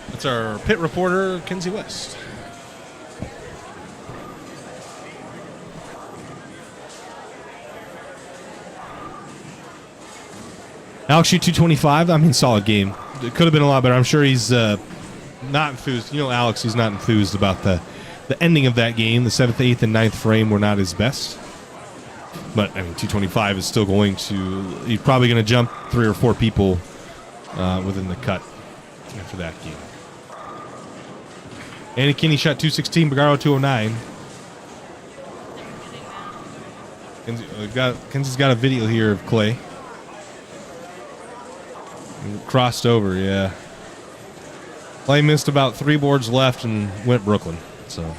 That's our pit reporter, Kenzie West. Alex shoot 225. I mean, solid game. It could have been a lot better. I'm sure he's not enthused. You know, Alex, he's not enthused about the ending of that game. The 7th, 8th, and 9th frame were not his best. But, I mean, 225 is still going to... He's probably going to jump 3 or 4 people within the cut after that game. Andy Kinney shot 216, Bagaro 209. Kenzie's got a video here of Clay. Crossed over, yeah. Clay missed about 3 boards left and went Brooklyn. So,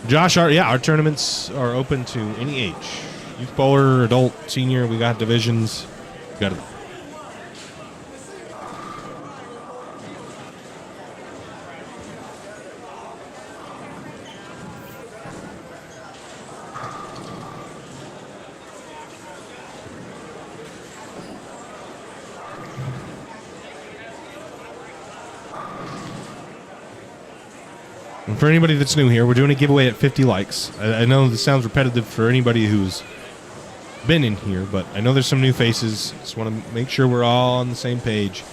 Josh, our tournaments are open to any age. Youth bowler, adult, senior. We got divisions. We got it. And for anybody that's new here, we're doing a giveaway at 50 likes. I know this sounds repetitive for anybody who's been in here, but I know there's some new faces. Just want to make sure we're all on the same page.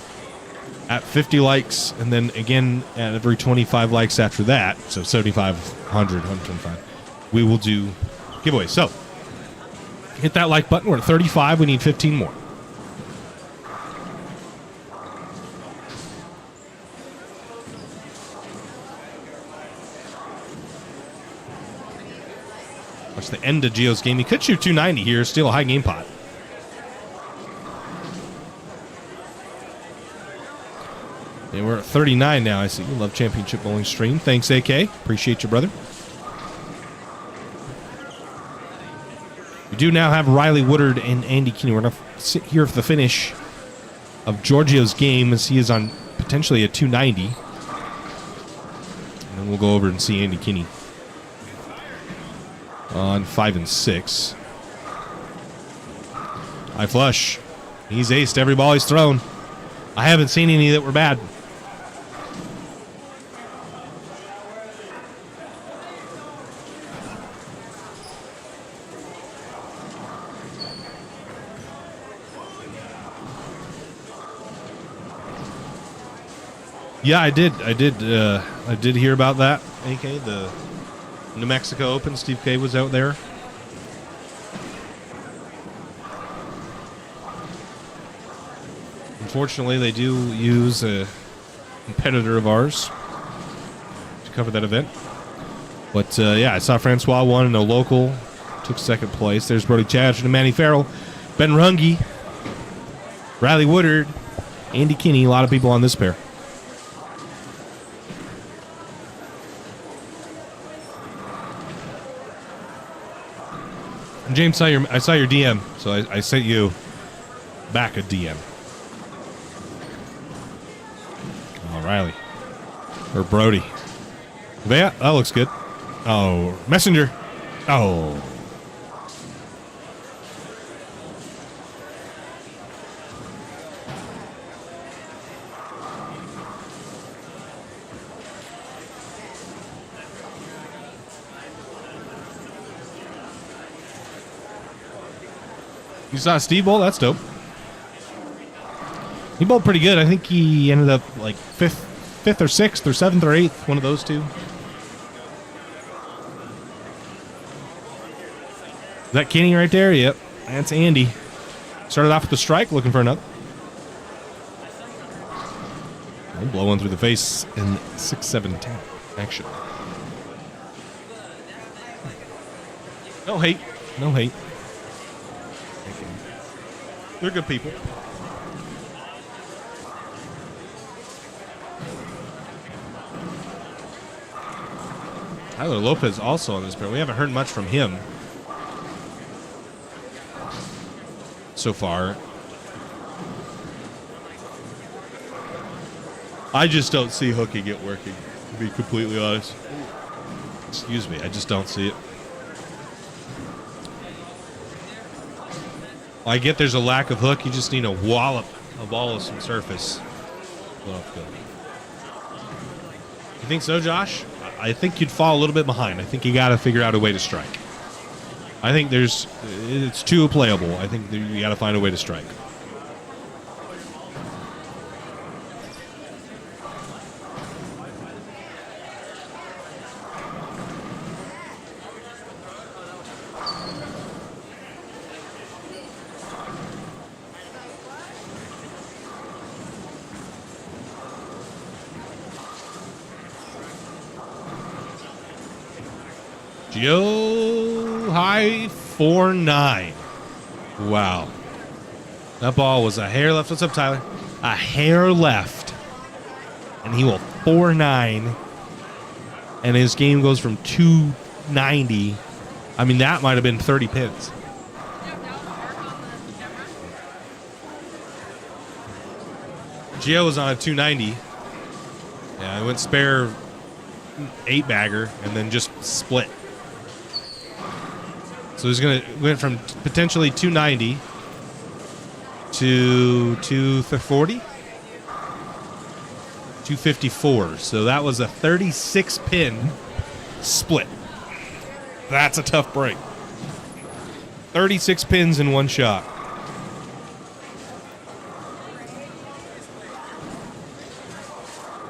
At 50 likes, and then again at every 25 likes after that, so 75, 100, 125, we will do giveaways. So, hit that like button. We're at 35. We need 15 more. Watch the end of Gio's game. He could shoot 290 here, steal a high game pot. And we're at 39 now. I see you love Championship Bowling Stream. Thanks, AK. Appreciate you, brother. We do now have Riley Woodard and Andy Kinney. We're going to sit here for the finish of Giorgio's game as he is on potentially a 290. And then we'll go over and see Andy Kinney on 5 and 6. High flush. He's aced every ball he's thrown. I haven't seen any that were bad. Yeah, I did hear about that. AK, the New Mexico Open. Steve K was out there. Unfortunately, they do use a competitor of ours to cover that event. But yeah, I saw Francois won in a local, took second place. There's Brody Chadge and Manny Farrell, Ben Runge, Riley Woodard, Andy Kinney. A lot of people on this pair. James, I saw your DM, so I sent you back a DM. Oh, Riley. Or Brody. Yeah, that looks good. Oh, Messenger. Oh. You saw Steve bowl? That's dope. He bowled pretty good. I think he ended up like fifth or sixth or 7th or 8th, one of those two. Is that Kenny right there? Yep. That's Andy. Started off with the strike, looking for another. I'll blow one through the face in 6, 7, 10. Action. No hate. No hate. They're good people. Tyler Lopez also on this pair. We haven't heard much from him so far. I just don't see hooking it working, to be completely honest. Excuse me, I just don't see it. I get there's a lack of hook. You just need a wallop of all of some surface. Well, good. You think so, Josh? I think you'd fall a little bit behind. I think you got to figure out a way to strike. I think it's too playable. I think you got to find a way to strike. Joe high 4.9. Wow. That ball was a hair left. What's up, Tyler? A hair left. And he will 4.9. And his game goes from 290. I mean, that might have been 30 pins. Gio was on a 290. Yeah, I went spare 8-bagger and then just split. So he's went from potentially 290 to 240, 254. So that was a 36 pin split. That's a tough break. 36 pins in one shot.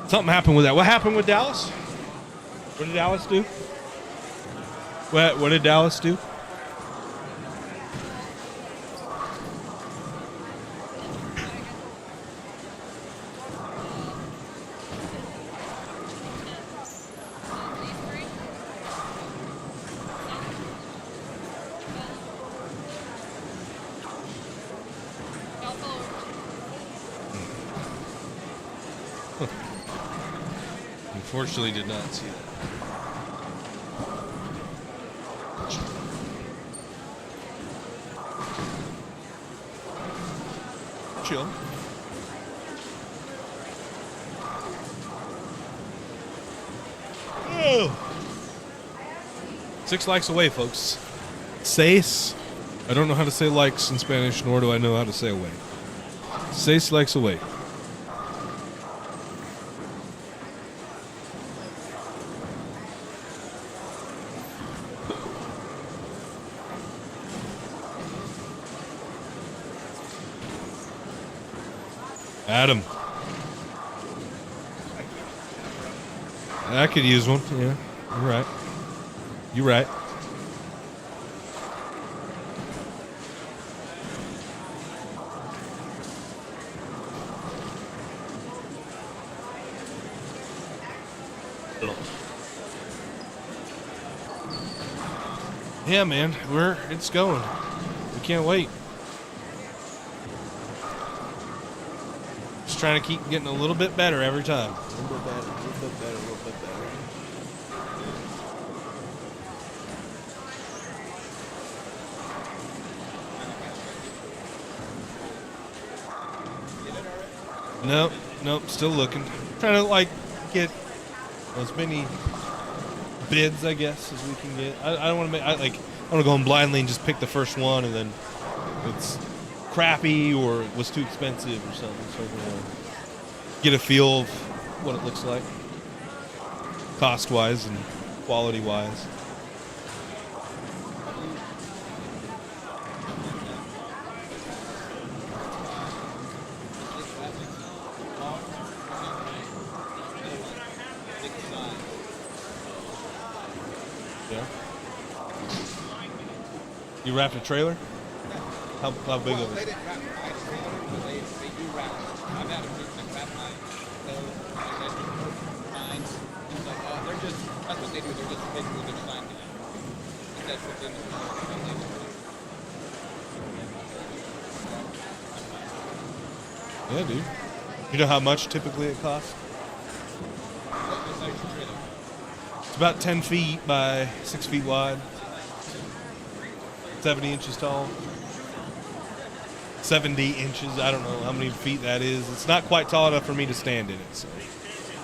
Something happened with that. What happened with Dallas? What did Dallas do? What did Dallas do? Unfortunately, did not see that. Chill. Oh. 6 likes away, folks. Seis. I don't know how to say likes in Spanish, nor do I know how to say away. 6 likes away. Adam. I could use one. Yeah, you're right. You're right. Yeah, man, it's going. We can't wait. Just trying to keep getting a little bit better every time. A little bit better, a little bit better, a little bit better. Nope, still looking. Trying to like get as many bids, I guess, as we can get. I don't want to I want to go in blindly and just pick the first one, and then it's crappy or it was too expensive or something. So I'm gonna get a feel of what it looks like, cost-wise and quality-wise. Yeah. You wrapped a trailer? How big of it? They didn't wrap it. They do wrap it. I've had a group that wrap mine. Mines. It's like, they're just, that's what they do. They're just basically they're signed in. That's within the Yeah, dude. You know how much typically it costs? It's about 10 feet by 6 feet wide. 70 inches tall. 70 inches. I don't know how many feet that is. It's not quite tall enough for me to stand in it. So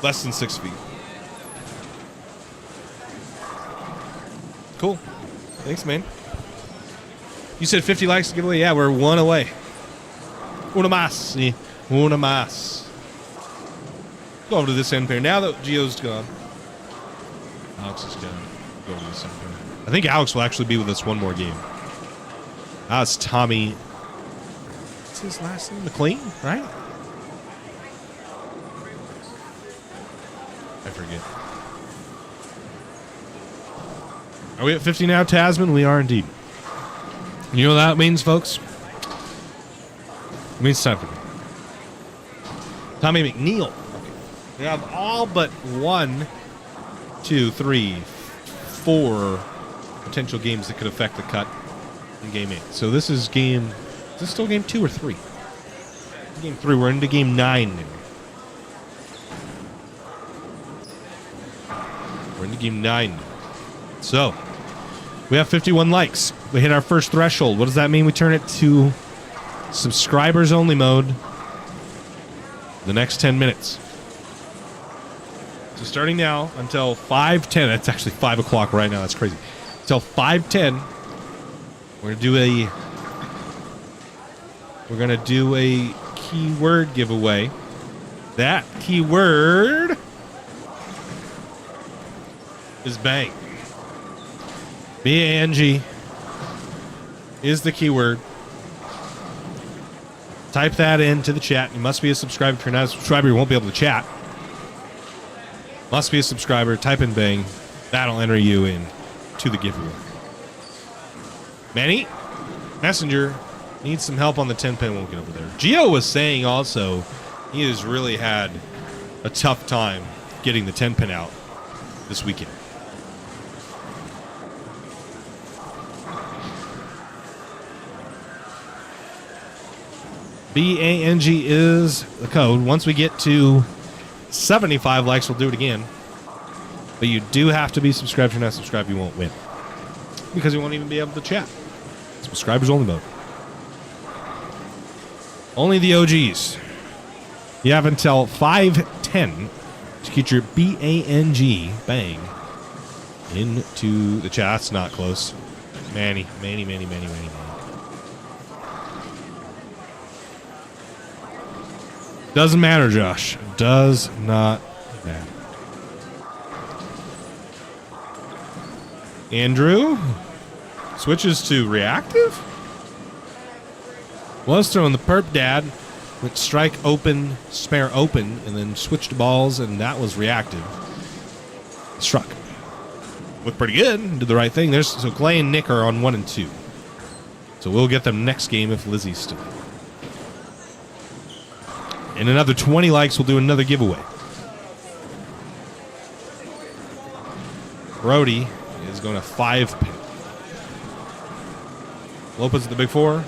less than 6 feet. Cool. Thanks, man. You said 50 likes to give away. Yeah, we're one away. Una más. Yeah. Una más. Go over to this end pair. Now that Gio's gone, Alex is gone. Go over to this end pair. I think Alex will actually be with us one more game. It's Tommy. What's his last name? McLean, right? I forget. Are we at 50 now, Tasman? We are indeed. You know what that means, folks? It means it's time for me. Tommy McNeil. We have all but 1, 2, 3, 4 potential games that could affect the cut in game 8. So this is game... Is this still game 2 or 3? Game 3. We're into game 9 now. We're into game 9. So, we have 51 likes. We hit our first threshold. What does that mean? We turn it to subscribers only mode the next 10 minutes. So starting now until 5:10, that's actually 5 o'clock right now. That's crazy. Until 5:10, we're gonna do a keyword giveaway. That keyword is bang. BANG is the keyword. Type that into the chat. You must be a subscriber. If you're not a subscriber, you won't be able to chat. Must be a subscriber. Type in bang. That'll enter you in to the giveaway. Manny, Messenger, needs some help on the 10-pin. Won't get over there. Gio was saying also he has really had a tough time getting the 10-pin out this weekend. BANG is the code. Once we get to 75 likes, we'll do it again. But you do have to be subscribed. If you're not subscribed, you won't win. Because you won't even be able to chat. Subscribers only mode. Only the OGs. You have until 5:10 to get your BANG bang into the chat. That's not close. Manny. Doesn't matter, Josh. Does not matter. Andrew switches to reactive. Was throwing the perp dad. Went strike open, spare open, and then switched balls, and that was reactive. Struck. Looked pretty good. Did the right thing. So Clay and Nick are on 1 and 2. So we'll get them next game if Lizzie's still. And another 20 likes, we'll do another giveaway. Brody is going to 5-pin. Lopez at the big 4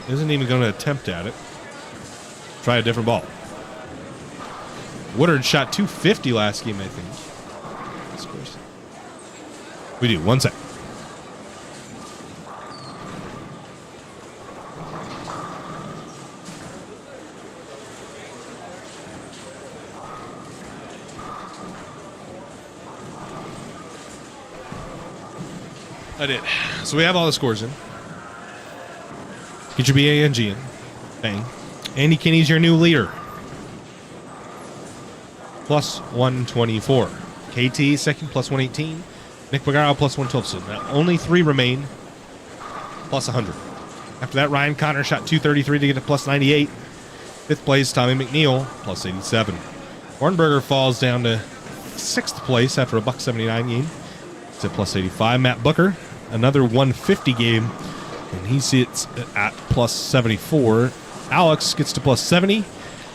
isn't even going to attempt at it. Try a different ball. Woodard shot 250 last game, I think. We do. 1 sec. I did. So we have all the scores in. Get your BANG in. Bang. Andy Kinney's your new leader. Plus 124. KT second, plus 118. Nick Bagaro, plus 112. So now only 3 remain. Plus 100. After that, Ryan Connor shot 233 to get to plus 98. 5th place, Tommy McNeil, plus 87. Hornberger falls down to 6th place after a $1.79 game. It's at plus 85. Matt Bucher, another 150 game, and he sits at plus 74. Alex gets to plus 70.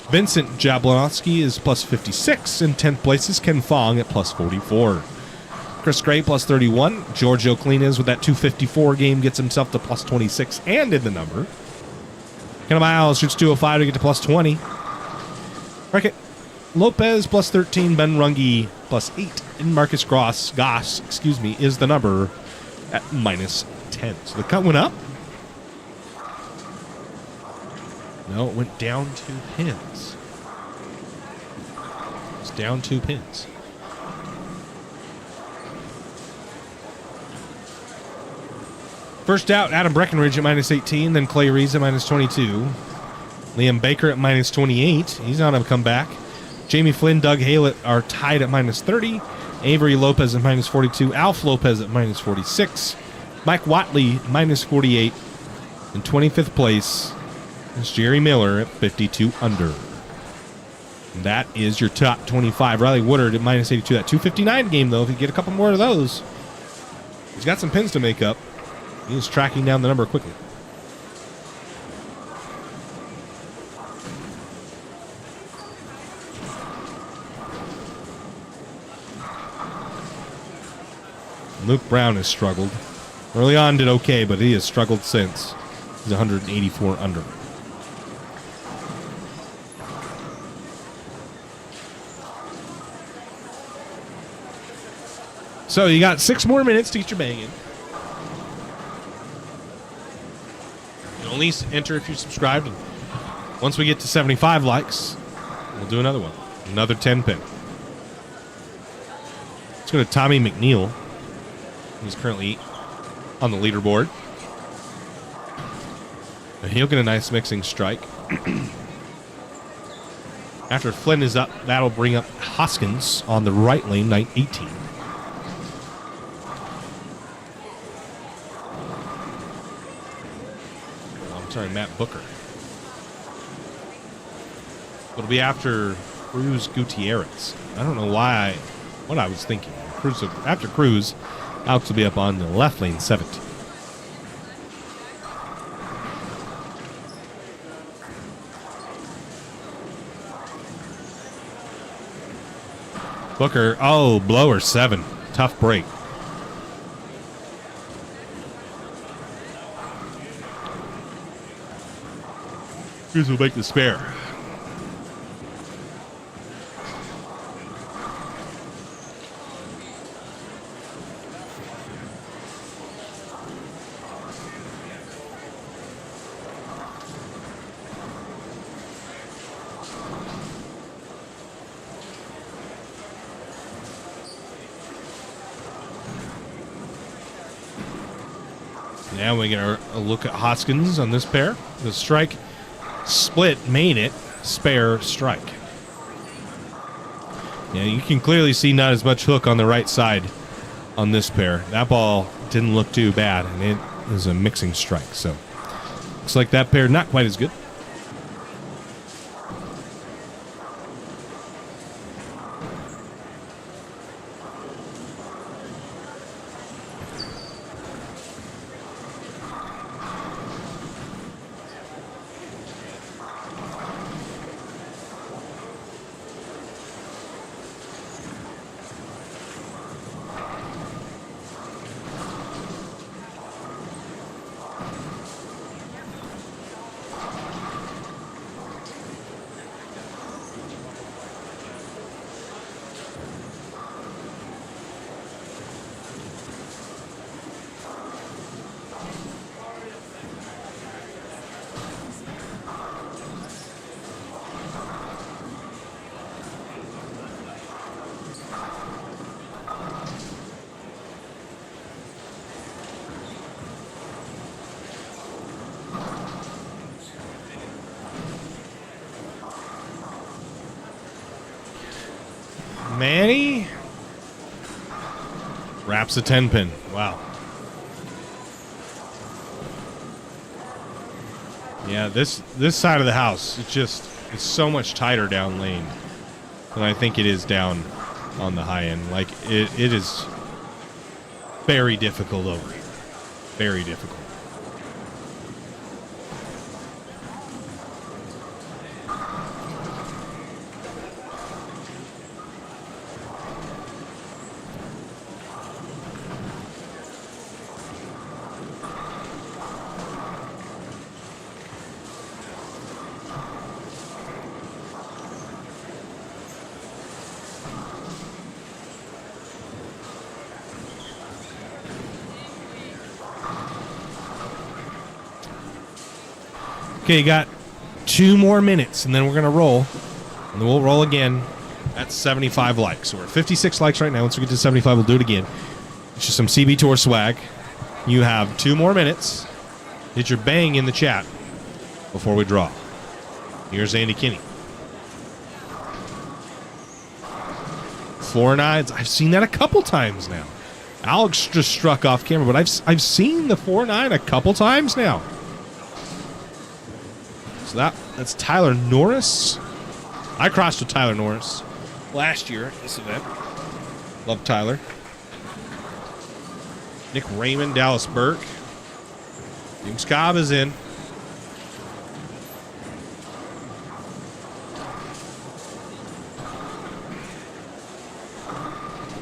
Vincent Jablonowski is plus 56. In 10th place is Ken Fong at plus 44. Chris Gray plus 31. Giorgio Cleanes with that 254 game gets himself to plus 26 and in the number. Ken Miles shoots 205 to get to plus 20. Rickett Lopez plus 13. Ben Runge plus 8. And Marcus Goss, is the number at minus 10. So the cut went up. No, it went down 2 pins. It's down 2 pins. First out, Adam Breckenridge at minus 18, then Clay Reese at minus 22. Liam Baker at minus 28. He's on a comeback. Jamie Flynn, Doug Haylett are tied at minus 30. Avery Lopez at minus 42. Alf Lopez at minus 46. Mike Watley, minus 48. In 25th place is Jerry Miller at 52 under. And that is your top 25. Riley Woodard at minus 82. That 259 game, though, if you get a couple more of those, he's got some pins to make up. He's tracking down the number quickly. Luke Brown has struggled. Early on did okay, but he has struggled since. He's 184 under. So you got 6 more minutes to get your bang in. You can only enter if you're subscribed. And once we get to 75 likes, we'll do another one. Another 10 pin. Let's go to Tommy McNeil. He's currently on the leaderboard. And he'll get a nice mixing strike. After Flynn is up, that'll bring up Hoskins on the right lane, 918. Sorry, Matt Booker. It'll be after Cruz Gutierrez. I don't know what I was thinking. After Cruz, Alex will be up on the left lane, 17. Booker, blower 7. Tough break. Cruz will make the spare. Now we get a look at Hoskins on this pair. The strike split made it spare strike. Yeah, you can clearly see not as much hook on the right side on this pair. That ball didn't look too bad, and it is a mixing strike. So looks like that pair not quite as good. Manny wraps a 10 pin. Wow. Yeah, this side of the house, it's so much tighter down lane than I think it is down on the high end. Like it is very difficult over here. Very difficult. Okay, you got 2 more minutes, and then we're going to roll. And then we'll roll again at 75 likes. So we're at 56 likes right now. Once we get to 75, we'll do it again. It's just some CB Tour swag. You have 2 more minutes. Hit your bang in the chat before we draw. Here's Andy Kinney. 4 9s. I've seen that a couple times now. Alex just struck off camera, but I've seen the 4-9 a couple times now. So that's Tyler Norris. I crossed with Tyler Norris last year at this event. Love Tyler. Nick Raymond, Dallas Burke. James Cobb is in.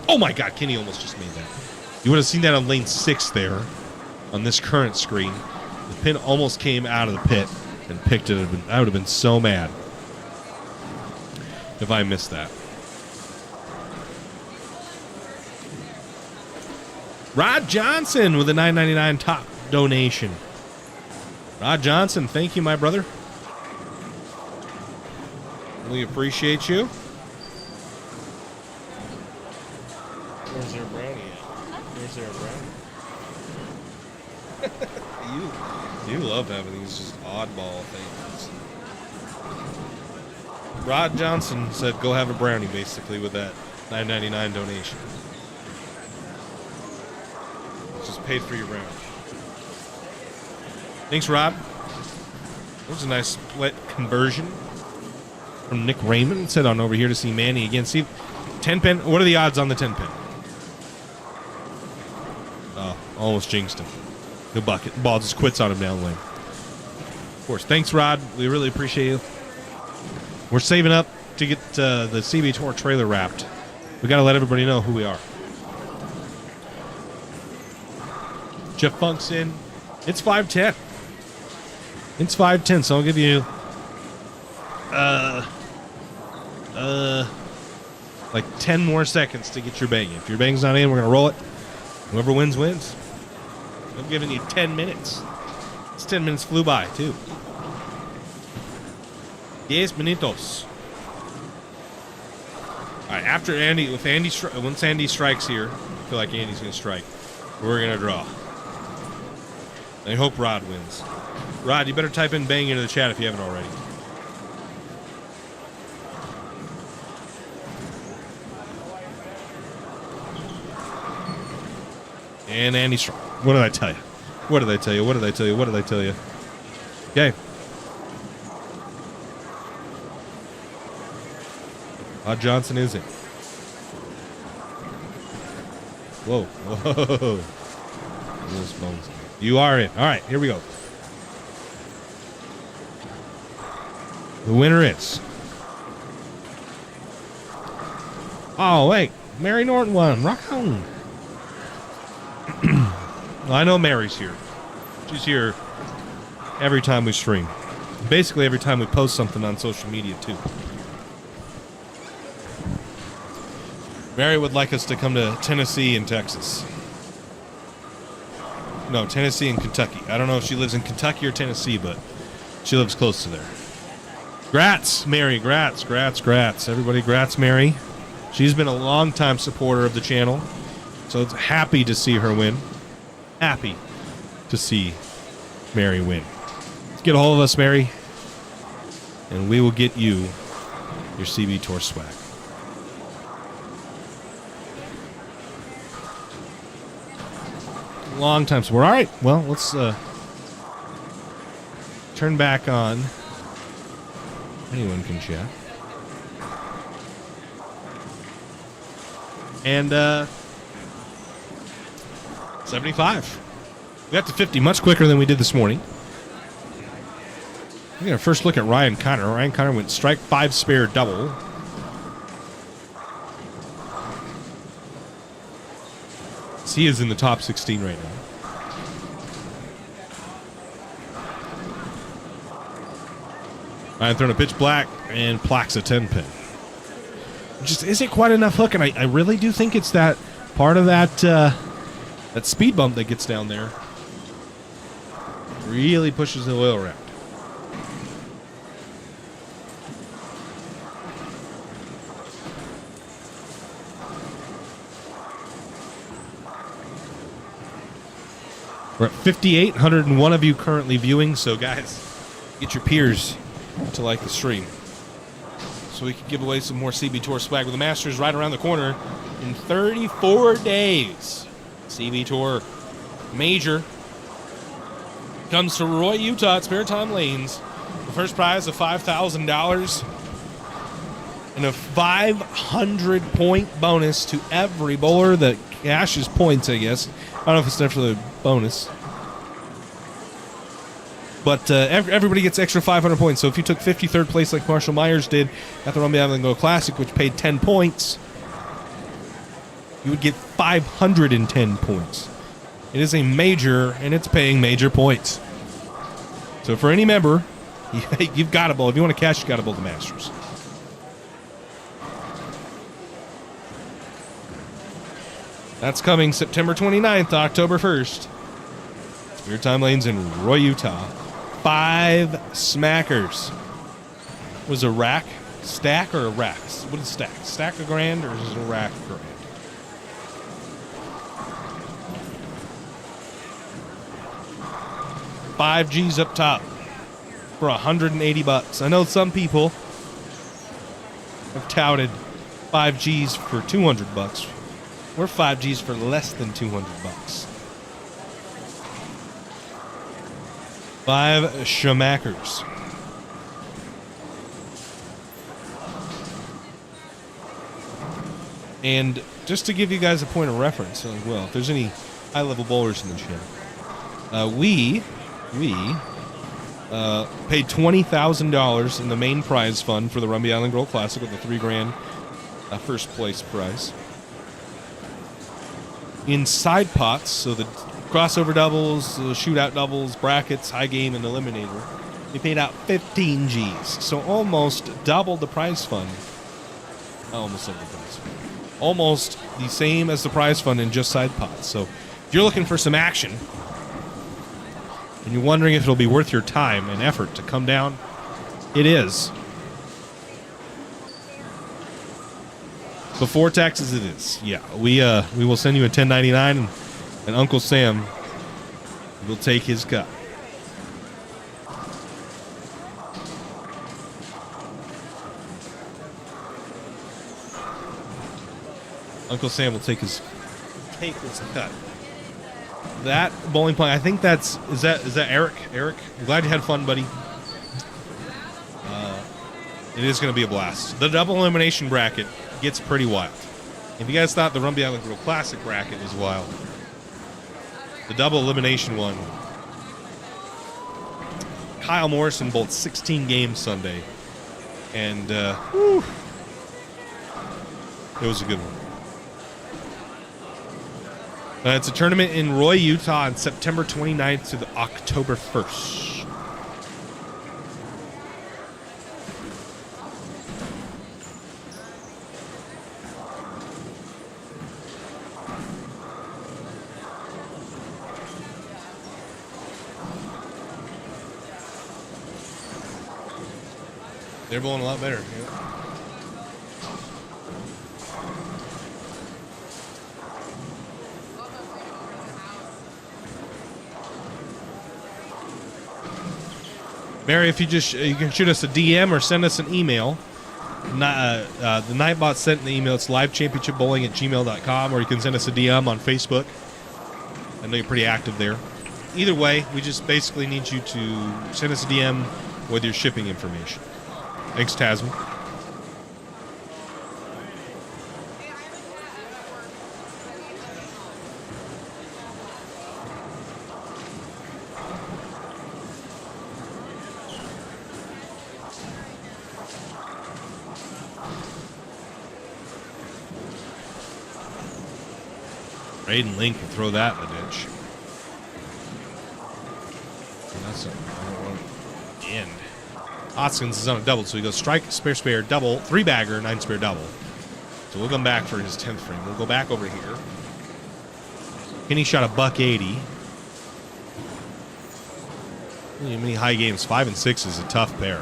Oh my God, Kenny almost just made that. You would have seen that on lane 6 there on this current screen. The pin almost came out of the pit and picked it. I would have been so mad if I missed that. Rod Johnson with a $9.99 top donation. Rod Johnson, thank you, my brother. We appreciate you. Where's their brownie at? Where's their brownie? You love having these just oddball things. Rod Johnson said go have a brownie basically with that $9.99 donation. Just paid for your brownie. Thanks, Rob. That was a nice split conversion from Nick Raymond. Let's head on over here to see Manny again. See, 10 pin. What are the odds on the 10 pin? Oh, almost jinxed him. No bucket. Ball just quits on him down the lane. Of course. Thanks, Rod. We really appreciate you. We're saving up to get the CB Tour trailer wrapped. We got to let everybody know who we are. Jeff Funk's in. It's 5:10. It's 5:10, so I'll give you like 10 more seconds to get your bang. If your bang's not in, we're going to roll it. Whoever wins, wins. I'm giving you 10 minutes. This 10 minutes flew by, too. 10 minutos. All right, after Andy, once Andy strikes here, I feel like Andy's going to strike. We're going to draw. I hope Rod wins. Rod, you better type in bang into the chat if you haven't already. And Andy strike. What did I tell you? What did I tell you? What did I tell you? What did I tell you? Okay. Rod Johnson is in. Whoa. Whoa. Those bones. You are in. All right, here we go. The winner is... Oh, wait. Mary Norton won. Rock on. Well, I know Mary's here. She's here every time we stream. Basically, every time we post something on social media, too. Mary would like us to come to Tennessee and Texas. No, Tennessee and Kentucky. I don't know if she lives in Kentucky or Tennessee, but she lives close to there. Grats, Mary. Grats. Everybody, grats, Mary. She's been a long-time supporter of the channel, so it's happy to see her win. Happy to see Mary win. Let's get a hold of us, Mary, and we will get you your CB Tour swag. Long time support. All right, well, let's turn back on. Anyone can chat. And 75. We got to 50 much quicker than we did this morning. We're going to first look at Ryan Connor. Ryan Connor went strike 5 spare double. He is in the top 16 right now. Ryan throwing a pitch black and Plax a 10 pin. Just isn't quite enough hook, and I really do think it's that part of that that speed bump that gets down there. Really pushes the oil around. We're at 58, 101 of you currently viewing. So, guys, get your peers to like the stream, so we can give away some more CB Tour swag with the Masters right around the corner in 34 days. CB Tour Major comes to Roy, Utah at Spare Time Lanes. The first prize of $5,000 and a 500-point bonus to every bowler that cashes points, I guess. I don't know if it's necessarily a bonus. But everybody gets extra 500 points. So if you took 53rd place like Marshall Myers did at the Rumby Island Go Classic, which paid 10 points, you would get 510 points. It is a major, and it's paying major points. So for any member, you've got to bowl. If you want to cash, you got to bowl the Masters. That's coming September 29th to October 1st. Spare Time Lanes in Roy, Utah. 5 smackers. Was a rack? Stack or a rack? What is stack? Stack a grand or is it a rack grand? $5 up top for $180. I know some people have touted $5 for $200. We're $5 for less than $200. 5 shamackers. And just to give you guys a point of reference, well, if there's any high-level bowlers in the channel, we paid $20,000 in the main prize fund for the Rumby Island Girl Classic with a $3,000 first place prize. In side pots, so the crossover doubles, shootout doubles, brackets, high game, and eliminator, we paid out 15 Gs. So almost double the prize fund. Almost double the prize fund. Almost the same as the prize fund in just side pots. So if you're looking for some action, and you're wondering if it'll be worth your time and effort to come down, it is. Before taxes, it is. Yeah, we will send you a 1099, and Uncle Sam will take his cut. Uncle Sam will take his cut. That bowling point, I think is that Eric? Eric, I'm glad you had fun, buddy. It is going to be a blast. The double elimination bracket gets pretty wild. If you guys thought the Rumby Island Girl Classic bracket was wild, the double elimination one, Kyle Morrison bowled 16 games Sunday, and it was a good one. It's a tournament in Roy, Utah on September 29th to the October 1st. They're bowling a lot better. Yeah. Mary, if you can shoot us a DM or send us an email. The Nightbot sent the email. It's livechampionshipbowling@gmail.com, or you can send us a DM on Facebook. I know you're pretty active there. Either way, we just basically need you to send us a DM with your shipping information. Thanks, Tasman. Aiden Link will throw that in the ditch. And that's I don't want to end. Hoskins is on a double, so he goes strike, spare, double, 3-bagger, 9-spare double. So we'll come back for his 10th frame. We'll go back over here. Kenny shot a $180. Many high games. 5 and 6 is a tough pair.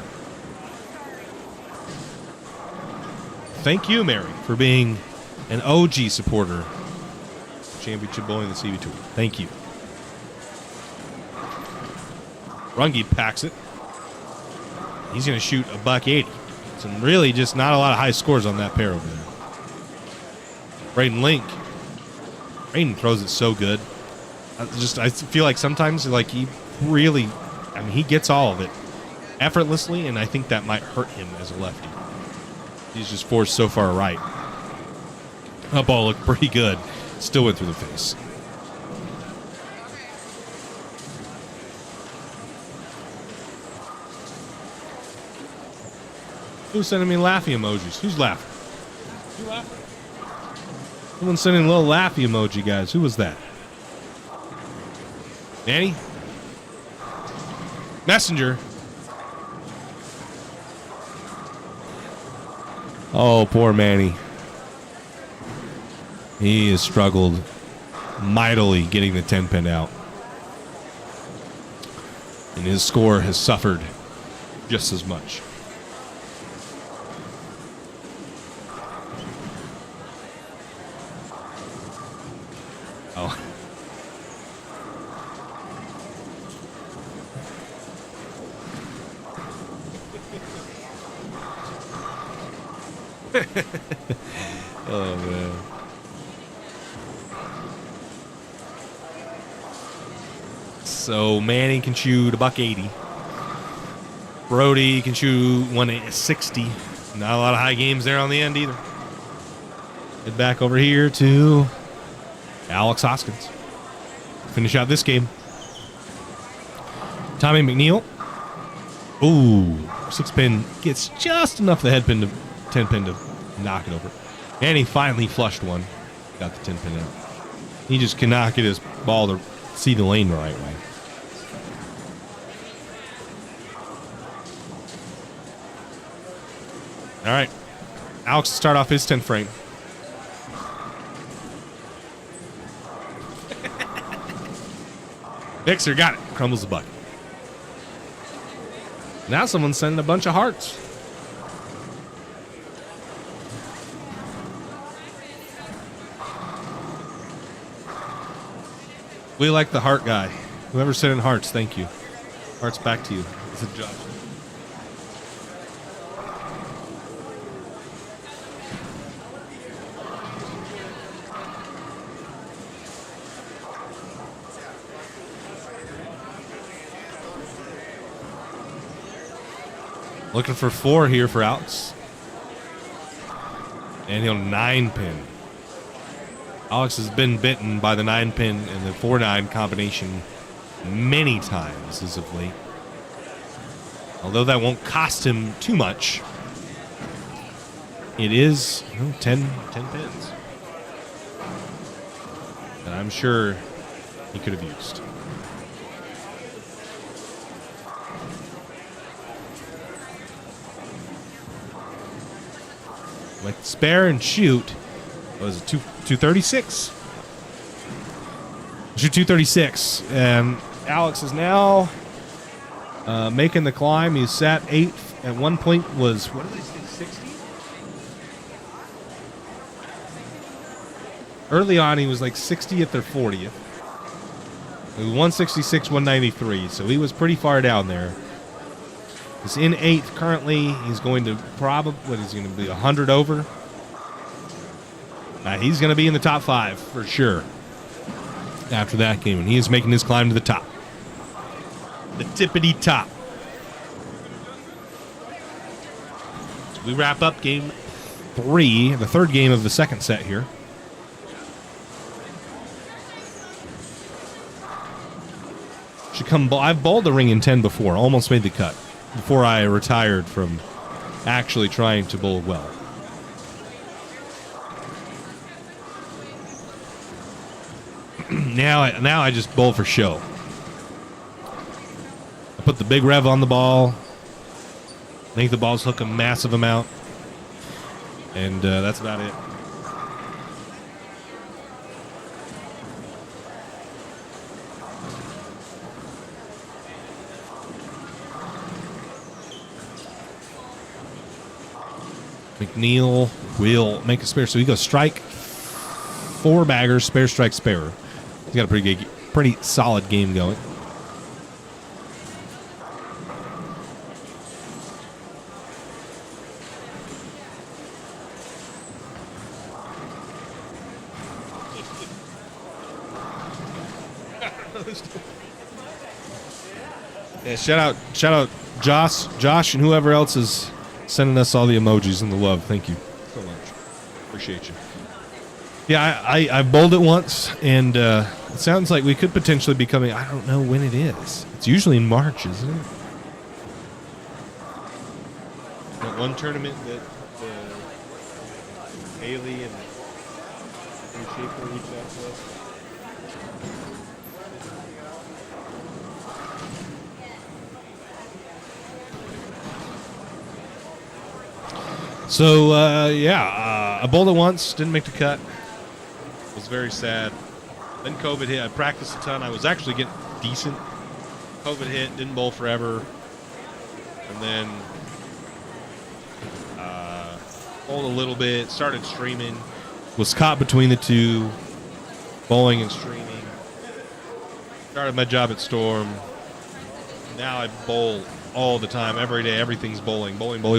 Thank you, Mary, for being an OG supporter. Championship Bowling the CB Tour. Thank you. Runge packs it. He's going to shoot a $180. So really just not a lot of high scores on that pair over there. Braden Link. Braden throws it so good. I feel like sometimes like he really, I mean, he gets all of it effortlessly, and I think that might hurt him as a lefty. He's just forced so far right. That ball looked pretty good. Still went through the face. Who's sending me laughy emojis? Who's laughing? Who laughing? Someone's sending a little laughy emoji, guys. Who was that? Manny? Messenger. Oh, poor Manny. He has struggled mightily getting the 10 pin out. And his score has suffered just as much. Oh. Oh, man. So Manny can shoot a $180. Brody can shoot 160. Not a lot of high games there on the end either. Head back over here to Alex Hoskins. Finish out this game. Tommy McNeil. Ooh, 6-pin gets just enough of the head pin to 10 pin to knock it over. And he finally flushed one. Got the 10 pin out. He just cannot get his ball to see the lane the right way. All right. Alex to start off his 10th frame. Mixer got it. Crumbles the bucket. Now someone's sending a bunch of hearts. We like the heart guy. Whoever sent in hearts, thank you. Hearts back to you. It's a job. Looking for 4 here for Alex. And he'll 9-pin. Alex has been bitten by the 9-pin and the 4-9 combination many times as of late. Although that won't cost him too much, it is 10 pins that I'm sure he could have used. Like spare and shoot. What was it? 236. Shoot 236. And Alex is now making the climb. He's sat 8th. At one point was, what did they say, 60? Early on, he was like 60th or 40th. It was 166, 193. So he was pretty far down there. He's in 8th currently. He's going to probably, what is he going to be, 100 over? He's going to be in the top 5 for sure after that game. And he is making his climb to the top. The tippity top. So we wrap up game 3, the third game of the second set here. Should come, I've bowled the ring in 10 before, almost made the cut. Before I retired from actually trying to bowl well. Now I just bowl for show. I put the big rev on the ball. Make the balls hook a massive amount. And that's about it. McNeil will make a spare. So he goes strike, 4 baggers, spare, strike, spare. He's got a pretty solid game going. Yeah, shout out Josh and whoever else is sending us all the emojis and the love. Thank you so much. Appreciate you. Yeah, I bowled it once, and it sounds like we could potentially be coming. I don't know when it is. It's usually in March, isn't it? That one tournament that Haley and Schaefer reached out to us. So, I bowled it once, didn't make the cut. Was very sad. Then COVID hit. I practiced a ton. I was actually getting decent. COVID hit, didn't bowl forever. And then bowled a little bit, started streaming. Was caught between the two, bowling and streaming. Started my job at Storm. Now I bowl all the time, every day. Everything's bowling. Bowling. I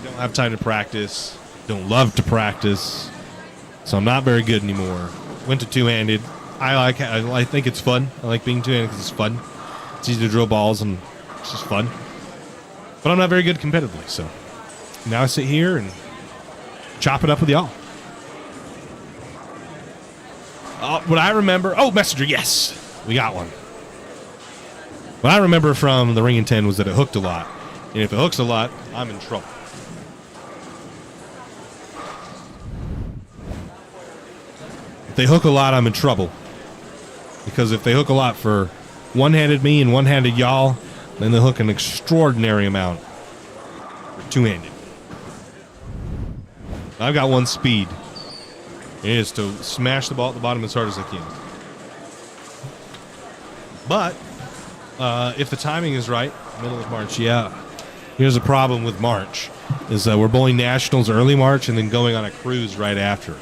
don't have time to practice. Don't love to practice. So I'm not very good anymore. Went to two-handed. I think it's fun. I like being two-handed because it's fun. It's easy to drill balls and it's just fun. But I'm not very good competitively, so now I sit here and chop it up with y'all. What I remember... Oh, Messenger, yes! We got one. What I remember from the Ring and 10 was that it hooked a lot. And if it hooks a lot, I'm in trouble. If they hook a lot, I'm in trouble. Because if they hook a lot for one-handed me and one-handed y'all, then they hook an extraordinary amount for two-handed. I've got one speed. It is to smash the ball at the bottom as hard as I can. But if the timing is right, middle of March, yeah. Here's a problem with March, is we're bowling nationals early March and then going on a cruise right after.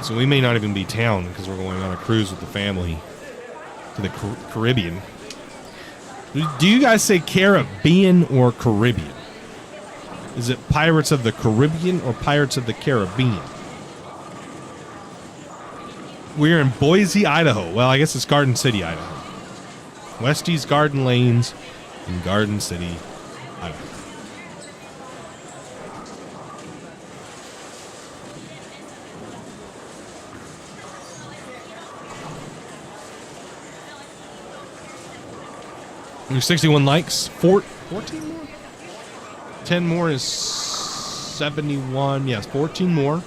So we may not even be town because we're going on a cruise with the family to the Caribbean. Do you guys say Caribbean or Caribbean? Is it Pirates of the Caribbean or Pirates of the Caribbean? We're in Boise, Idaho. Well, I guess it's Garden City, Idaho. Westies, Garden Lanes, in Garden City, Idaho. There's 61 likes. 14 more? 10 more is 71. Yes, 14 more.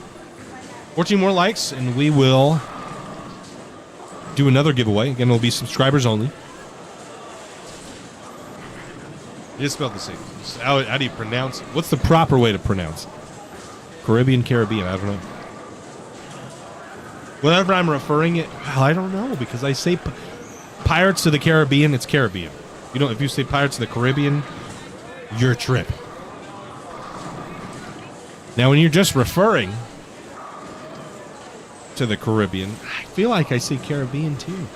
14 more likes, and we will do another giveaway. Again, it'll be subscribers only. It is spelled the same. How do you pronounce it? What's the proper way to pronounce it? Caribbean, I don't know. Whenever I'm referring it, well, I don't know, because I say Pirates of the Caribbean, it's Caribbean. If you say Pirates of the Caribbean, you're a trip. Now, when you're just referring to the Caribbean, I feel like I say Caribbean too.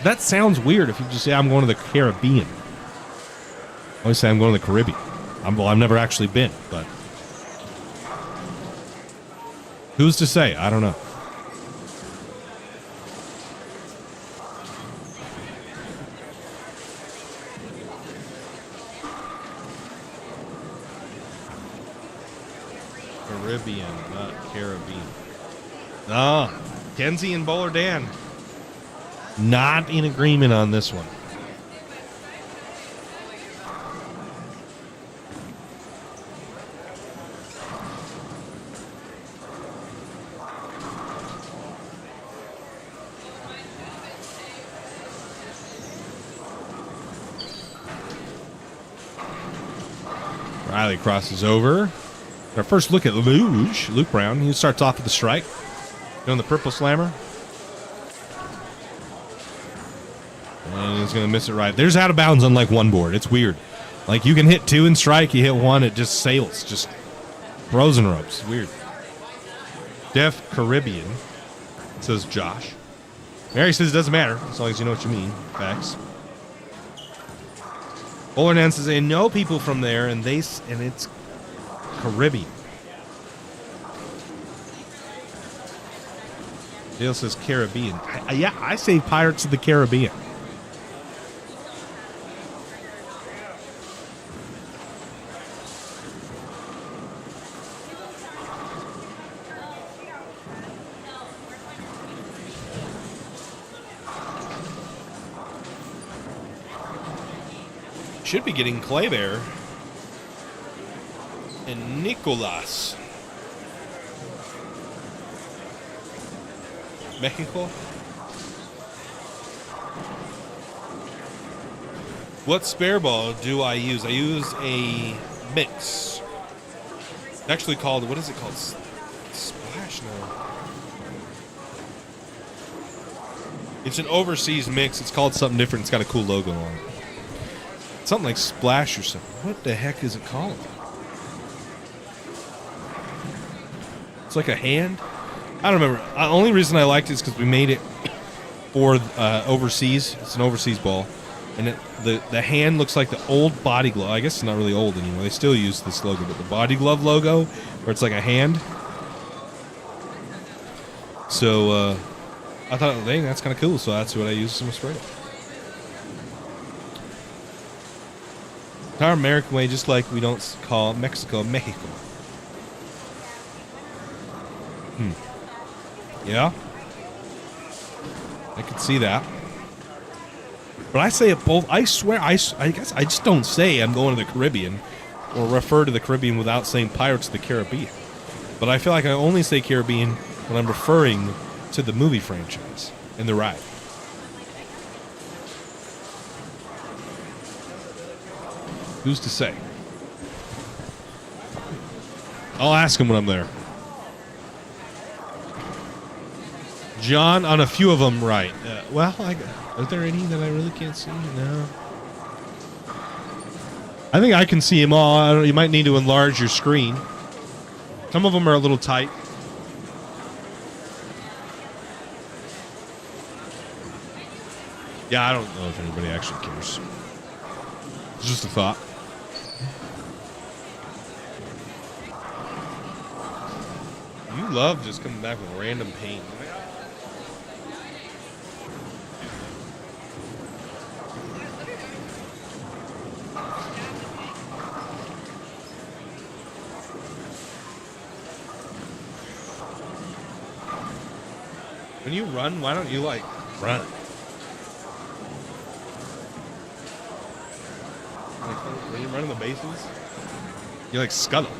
That sounds weird if you just say I'm going to the Caribbean. I always say I'm going to the Caribbean. I've never actually been, but who's to say? I don't know. Caribbean, not Caribbean. Ah, Kenzie and Bowler Dan. Not in agreement on this one. Riley crosses over. Our first look at Luke Brown. He starts off with the strike. Doing the purple slammer. And he's going to miss it right. There's out of bounds on like one board. It's weird. Like you can hit two and strike. You hit one, it just sails. Just throws and ropes. Weird. Def Caribbean, says Josh. Mary says it doesn't matter as long as you know what you mean. Facts. Bowler Dan says they know people from there and it's Caribbean. Dale says Caribbean. Yeah, I say Pirates of the Caribbean. Should be getting Clay there. And Nicolas. Mexico? What spare ball do I use? I use a mix. It's actually called, what is it called? Splash? No. It's an overseas mix. It's called something different. It's got a cool logo on it. Something like Splash or something. What the heck is it called? It's like a hand? I don't remember. The only reason I liked it is because we made it for overseas. It's an overseas ball. And the hand looks like the old Body Glove. I guess it's not really old anymore. They still use this logo. But the Body Glove logo, where it's like a hand. So I thought, dang, that's kind of cool. So that's what I use as my spray. Our American way, just like we don't call Mexico, Mexico. Yeah. I could see that. But I say it both. I swear, I guess I just don't say I'm going to the Caribbean or refer to the Caribbean without saying Pirates of the Caribbean. But I feel like I only say Caribbean when I'm referring to the movie franchise and the ride. Who's to say? I'll ask him when I'm there. John, on a few of them, right. Well, are there any that I really can't see? No. I think I can see them all. You might need to enlarge your screen. Some of them are a little tight. Yeah, I don't know if anybody actually cares. It's just a thought. You love just coming back with random paint. When you run, why don't you like run? Like when you're running the bases, you like scuttle.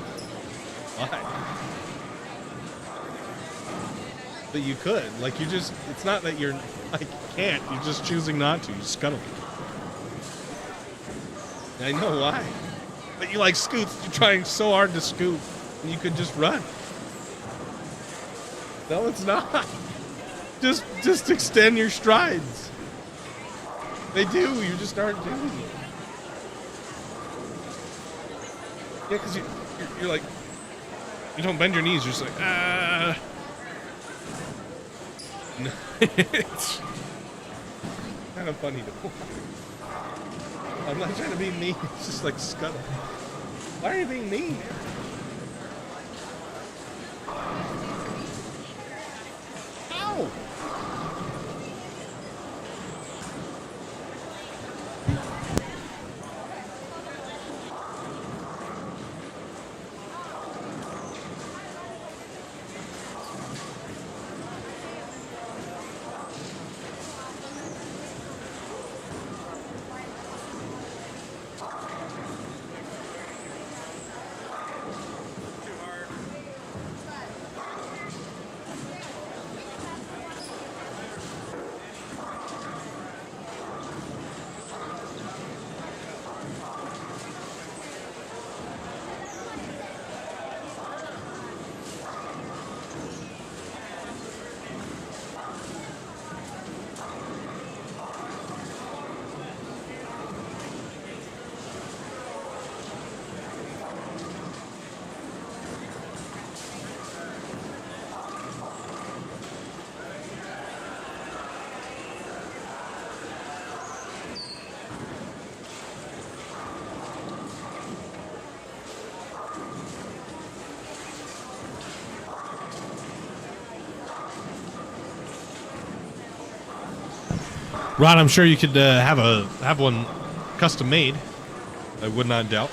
Why? But you could. Like you just, it's not that you're like you can't, you're just choosing not to. You scuttle. I know why. But you like scoots, you're trying so hard to scoot, and you could just run. No, it's not. Just extend your strides. They do. You just aren't doing it. Yeah, because you're like, you don't bend your knees. You're just like, ah. No, it's kind of funny to. I'm not trying to be mean. It's just like scuttle. Why are you being mean? Ow! Rod, I'm sure you could have one custom made. I would not doubt.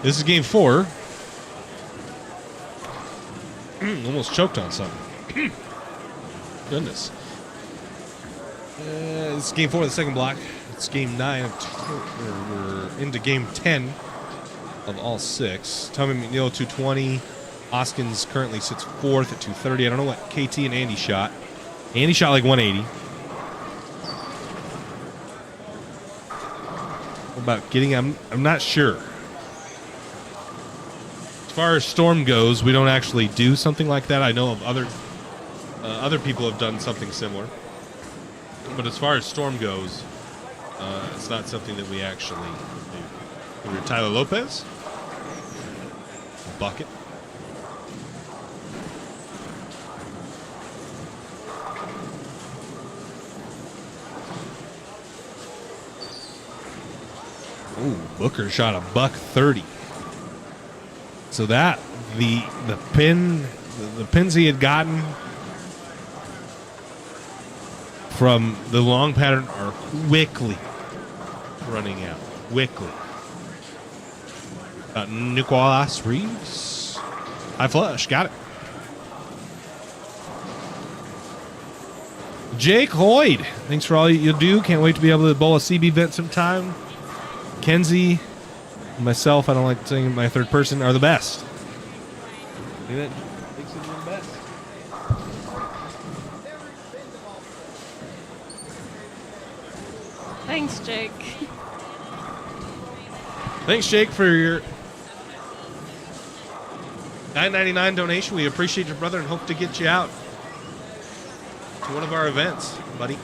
This is game 4. Almost choked on something. Goodness. This is game 4 of the second block. It's game 9 of we're into game 10 of all 6. Tommy McNeil 220. Hoskins currently sits 4th at 230. I don't know what KT and Andy shot. Andy shot like 180. About getting, I'm not sure. As far as Storm goes, we don't actually do something like that. I know of other people have done something similar, but as far as Storm goes, it's not something that we actually do. We're Tyler Lopez, bucket. Ooh, Booker shot a $130. So that the pins he had gotten from the long pattern are quickly running out. Quickly. Nicolas Reeves. High flush. Got it. Jake Hoyd. Thanks for all you do. Can't wait to be able to bowl a CB vent sometime. Kenzie, myself, I don't like saying my third person, are the best. Look at that. Thinks he's the best. Thanks, Jake. Thanks, Jake, for your $9.99 donation. We appreciate your brother and hope to get you out to one of our events, buddy.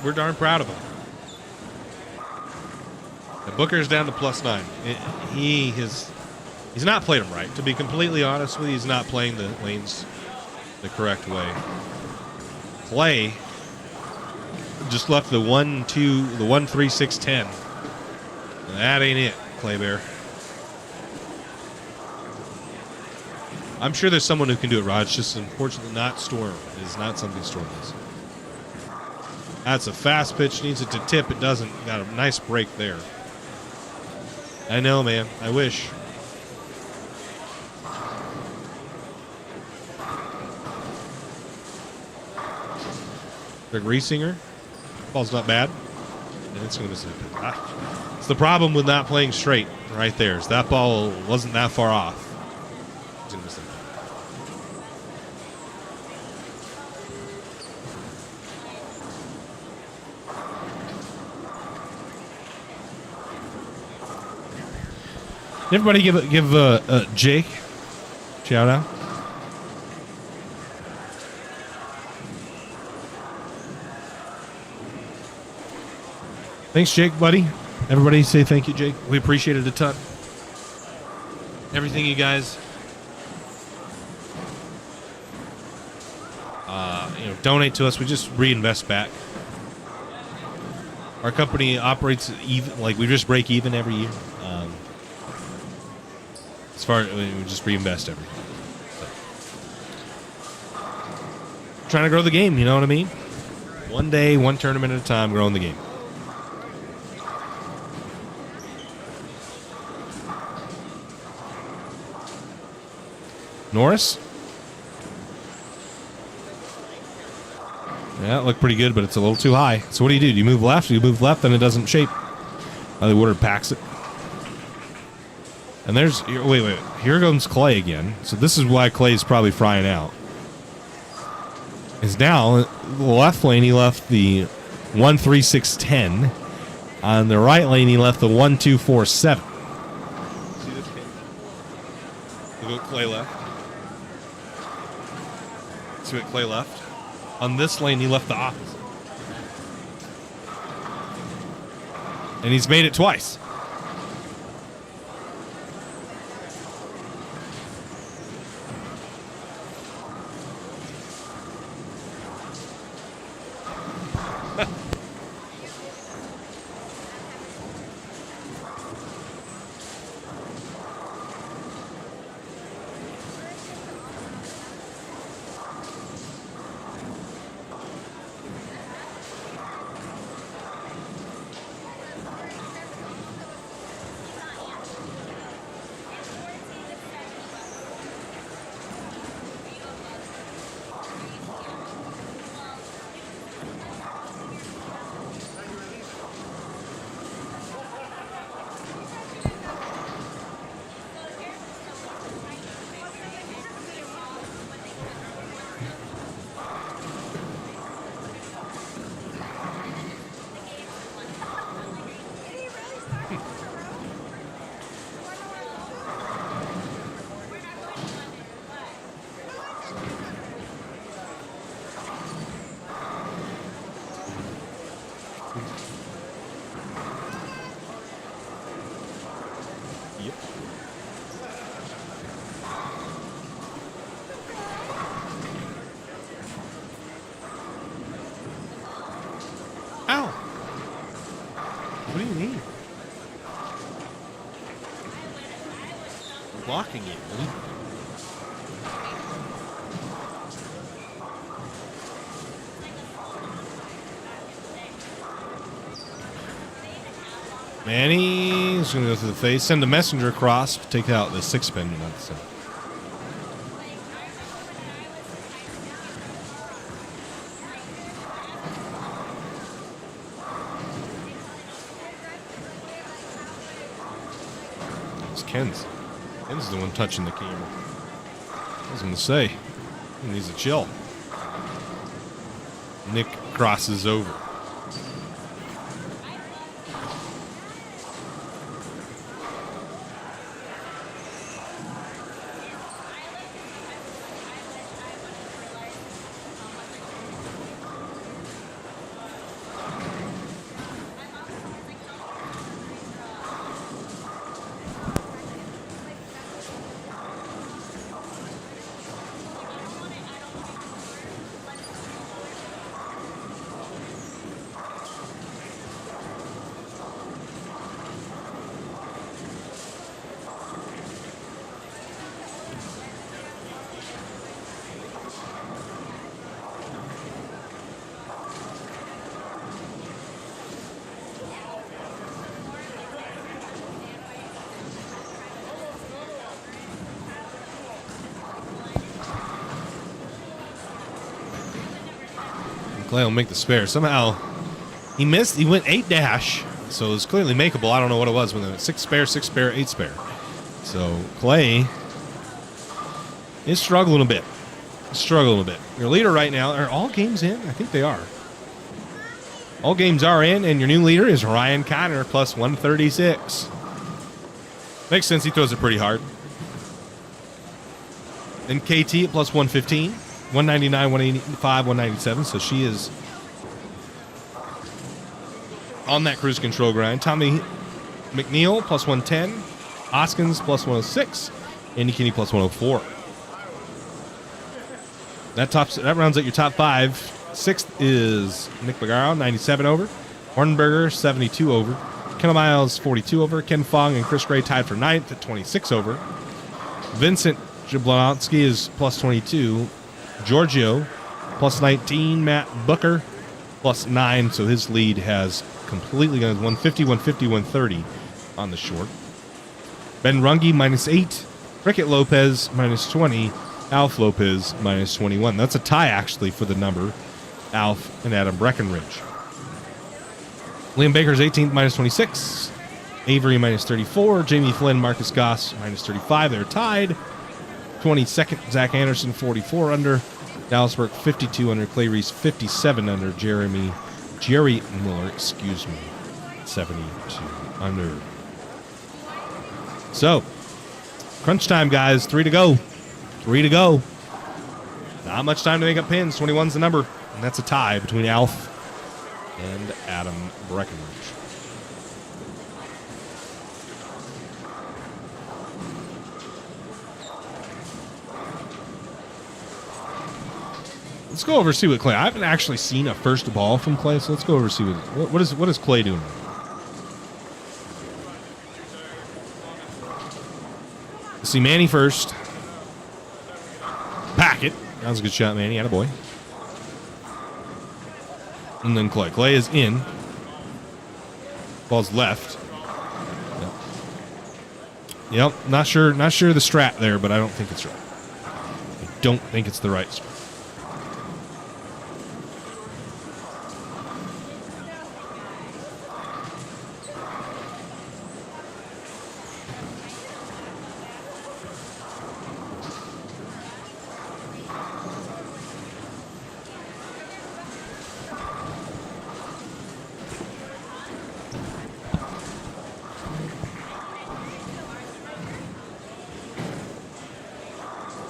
We're darn proud of him. And Booker's down to +9. He's not played him right. To be completely honest with you, he's not playing the lanes the correct way. Clay just left the 1-2, the 1-3-6-10. That ain't it, Clay Bear. I'm sure there's someone who can do it, Rod. It's just unfortunately not Storm. It is not something Storm does. That's a fast pitch. Needs it to tip. It doesn't. Got a nice break there. I know, man. I wish. Greg Riesinger. Ball's not bad. And it's going to miss it. It's the problem with not playing straight right there. Is that ball wasn't that far off. It's going to miss it. Everybody give Jake a shout out. Thanks, Jake, buddy. Everybody say thank you, Jake. We appreciate it a ton. Everything you guys donate to us, we just reinvest back. Our company operates even, like we just break even every year. far as we just reinvest everything. So. Trying to grow the game, you know what I mean? One day, one tournament at a time, growing the game. Norris? Yeah, it looked pretty good, but it's a little too high. So what do? Do you move left? You move left, and it doesn't shape. The Woodard packs it. And there's... Wait. Here comes Clay again. So this is why Clay's probably frying out. Is now, the left lane, he left the 1-3-6-10. On the right lane, he left the 1-2-4-7. See this game? Look what Clay left. See what Clay left? On this lane, he left the opposite. And he's made it twice. Ow! What do you mean? Blocking it. Manny's going to go through the face. Send a messenger across. Take out the 6-pin. It's Ken's. Ken's the one touching the camera. I was going to say. He needs to chill. Nick crosses over. Clay will make the spare. Somehow he missed. He went 8-dash, so it was clearly makeable. I don't know what it was when they went 6 spare, 6 spare, 8 spare. So Clay is struggling a bit. Your leader right now, are all games in? I think they are. All games are in, and your new leader is Ryan Connor plus 136. Makes sense. He throws it pretty hard. Then KT at plus 115. 199, 185, 197. So she is on that cruise control grind. Tommy McNeil plus 110. Hoskins plus 106. Andy Kinney plus 104. That rounds out your top 5. Sixth is Nick Bagaro, 97 over. Hornberger, 72 over. Kendall Miles, 42 over. Ken Fong and Chris Gray tied for 9th at 26 over. Vincent Jablonski is plus 22. Giorgio, plus 19. Matt Bucher, plus 9. So his lead has completely gone 150, 150, 130 on the short. Ben Runge, minus 8. Cricket Lopez, minus 20. Alf Lopez, minus 21. That's a tie, actually, for the number. Alf and Adam Breckenridge. Liam Baker's 18th, minus 26. Avery, minus 34. Jamie Flynn, Marcus Goss, minus 35. They're tied. 22nd, Zach Anderson, 44 under. Dallas Burke, 52 under. Clay Reese, 57 under. Jerry Miller, 72 under. So, crunch time, guys. 3 to go. 3 to go. Not much time to make up pins. 21's the number. And that's a tie between Alf and Adam Breckenridge. Let's go over and see what Clay. I haven't actually seen a first ball from Clay, so let's go over and see what is Clay doing. Let's see Manny first. Packet. That was a good shot, Manny. Attaboy. And then Clay. Clay is in. Ball's left. Yep. Not sure the strat there, but I don't think it's right. I don't think it's the right strat.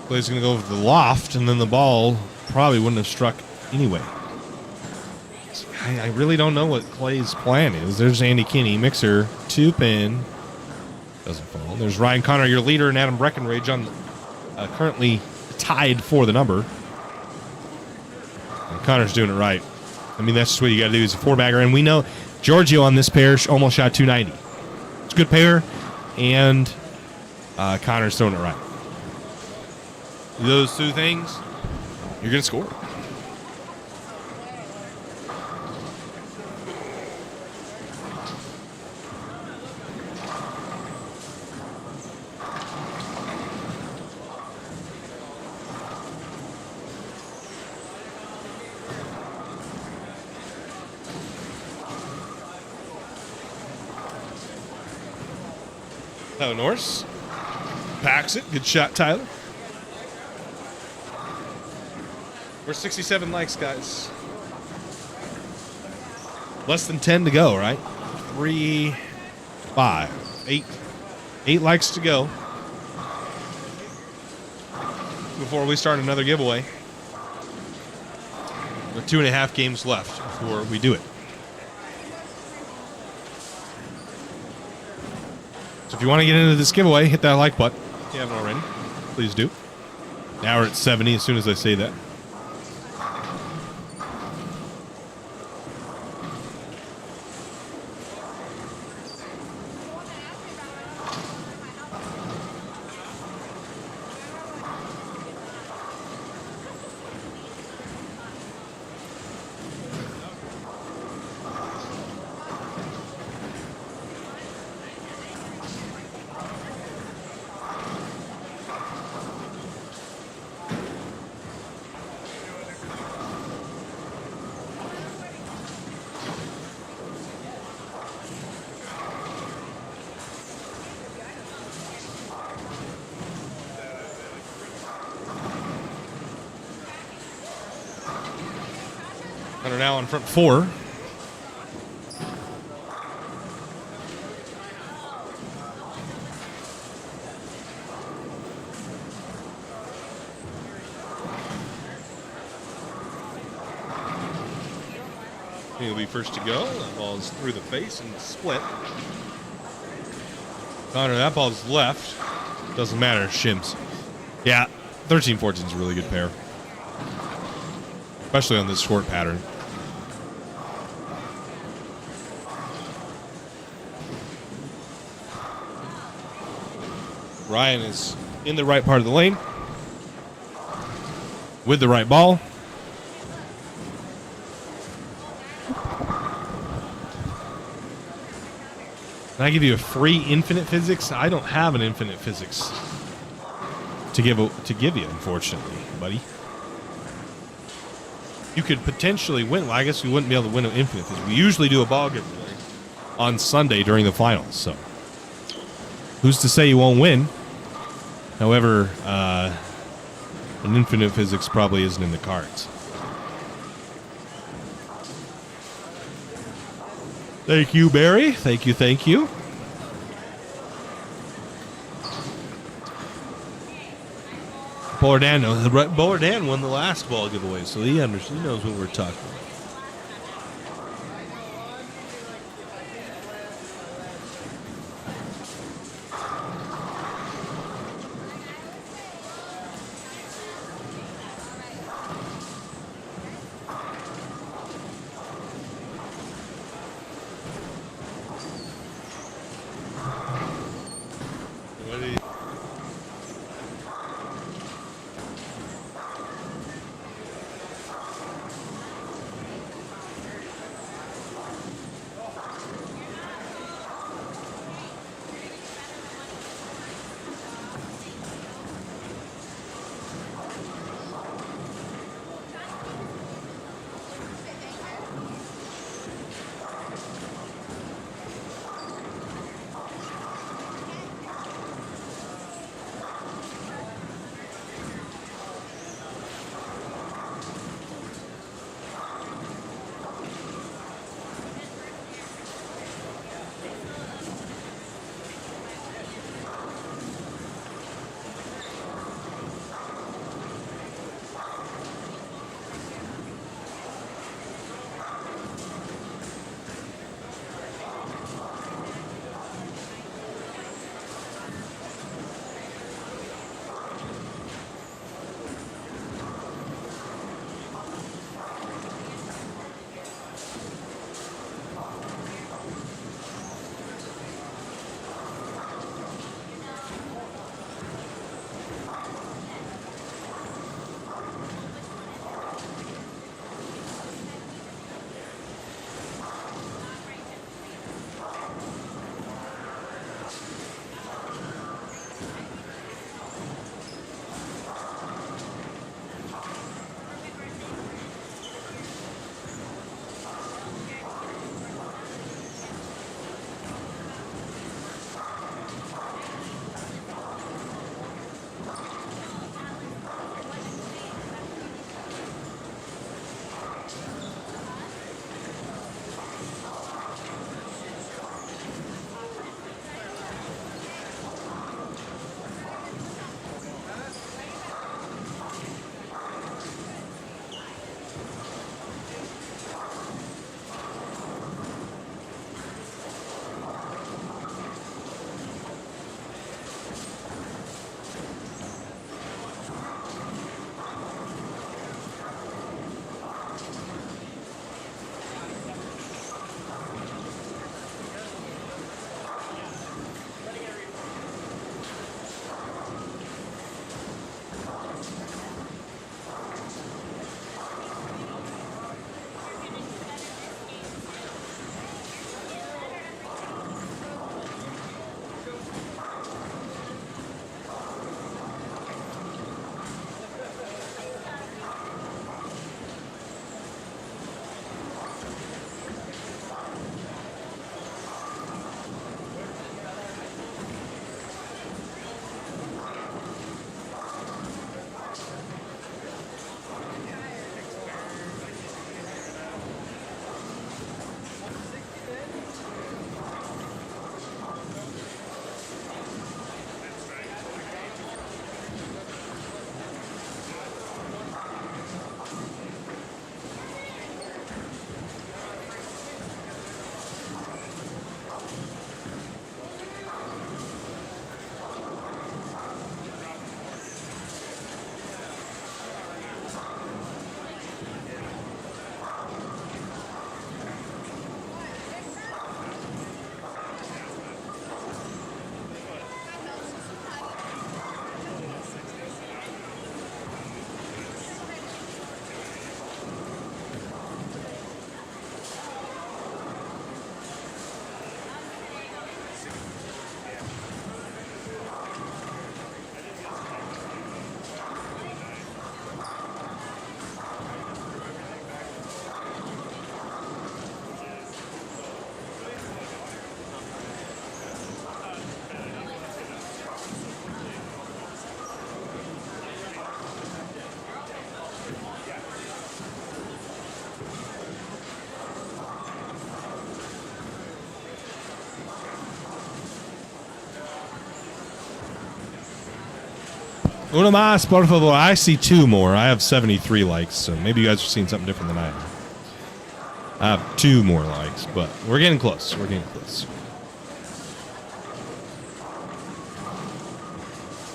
Clay's going to go over the loft, and then the ball probably wouldn't have struck anyway. I really don't know what Clay's plan is. There's Andy Kinney, mixer, 2 pin. Doesn't fall. There's Ryan Connor, your leader, and Adam Breckenridge on currently tied for the number. And Connor's doing it right. I mean, that's just what you got to do. He's a 4-bagger, and we know Giorgio on this pair almost shot 290. It's a good pair, and Connor's throwing it right. Those two things, you're going to score. Tyler Norris packs it. Good shot, Tyler. We're 67 likes, guys. Less than 10 to go, right? 3, 5, 8. 8 likes to go before we start another giveaway. There are 2.5 games left before we do it. So if you want to get into this giveaway, hit that like button if you haven't already. Please do. Now we're at 70 as soon as I say that. Hunter now on front 4. He'll be first to go. That ball's through the face and split. Connor, that ball's left. Doesn't matter. Shims. Yeah, 13-14 is a really good pair. Especially on this short pattern. Ryan is in the right part of the lane with the right ball. Can I give you a free infinite physics? I don't have an infinite physics to give you, unfortunately, buddy. You could potentially win. Well, I guess we wouldn't be able to win an infinite physics. We usually do a ball giveaway on Sunday during the finals, so who's to say you won't win? However, an infinite physics probably isn't in the cards. Thank you, Barry. Thank you, thank you. Bowler Dan knows. Bowler Dan won the last ball giveaway, so he knows what we're talking about. Una más, por favor. I see 2 more. I have 73 likes, so maybe you guys are seeing something different than I am. I have 2 more likes, but we're getting close. We're getting close.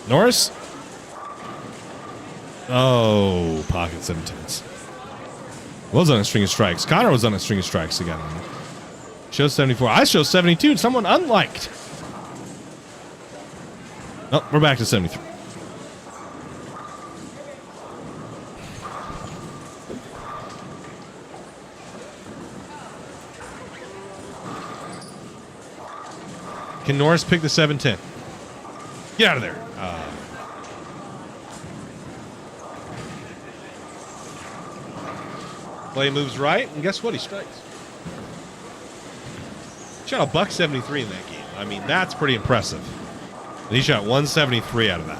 Norris? Oh, pocket 710s. Was on a string of strikes. Connor was on a string of strikes again. Show 74. I show 72. Someone unliked. Oh, we're back to 73. Can Norris pick the 710? Get out of there. Play moves right, and guess what? He strikes. Shot a $173 in that game. I mean, that's pretty impressive. And he shot 173 out of that.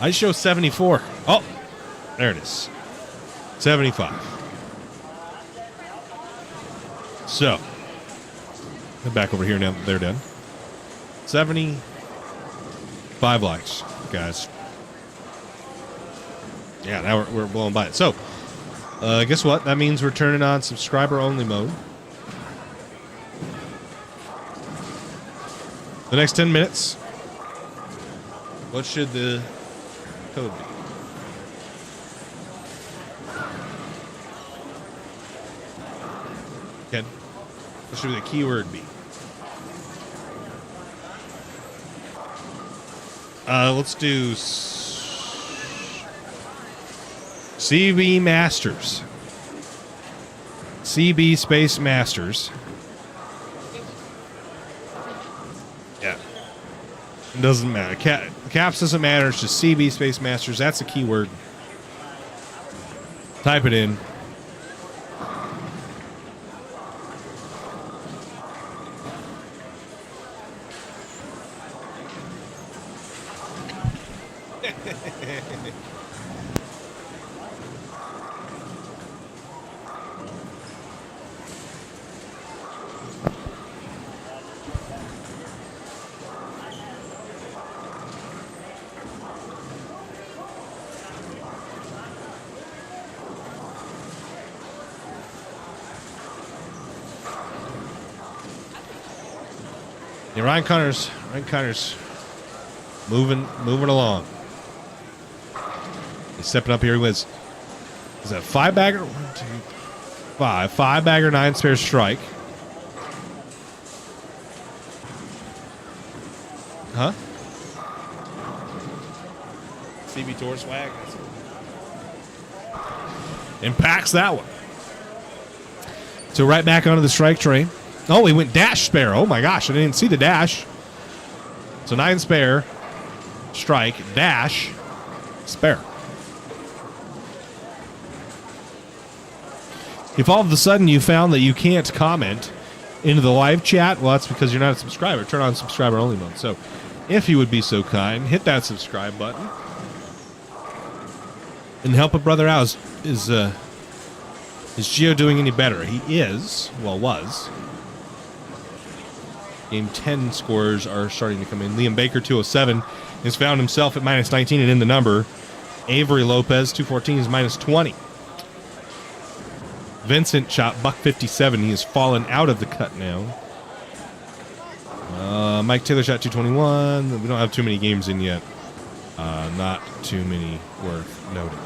I show 74. Oh, there it is. 75. So, head back over here now. They're done. 75 likes, guys. Yeah, now we're blowing by it. So, guess what? That means we're turning on subscriber-only mode. The next 10 minutes. What should the code be? Ken, what should the keyword be? Let's do CB Masters. CB Space Masters. Yeah. It doesn't matter. Caps doesn't matter. It's just CB Space Masters. That's the keyword. Type it in. Yeah, Ryan Connor's moving along. He's stepping up here. He wins. Is that 5 bagger? 1, 2, 5. 5 bagger, 9 spare strike. Huh? CB Tour swag. Impacts that one. So right back onto the strike train. Oh, he went dash spare. Oh my gosh, I didn't see the dash. So 9 spare, strike, dash, spare. If all of a sudden you found that you can't comment into the live chat, well, that's because you're not a subscriber. Turn on subscriber only mode. So if you would be so kind, hit that subscribe button and help a brother out. Is Gio doing any better? He is, well, was. Game 10 scores are starting to come in. Liam Baker, 207, has found himself at minus 19 and in the number. Avery Lopez, 214, is minus 20. Vincent shot $157. He has fallen out of the cut now. Mike Taylor shot 221. We don't have too many games in yet. Not too many worth noting.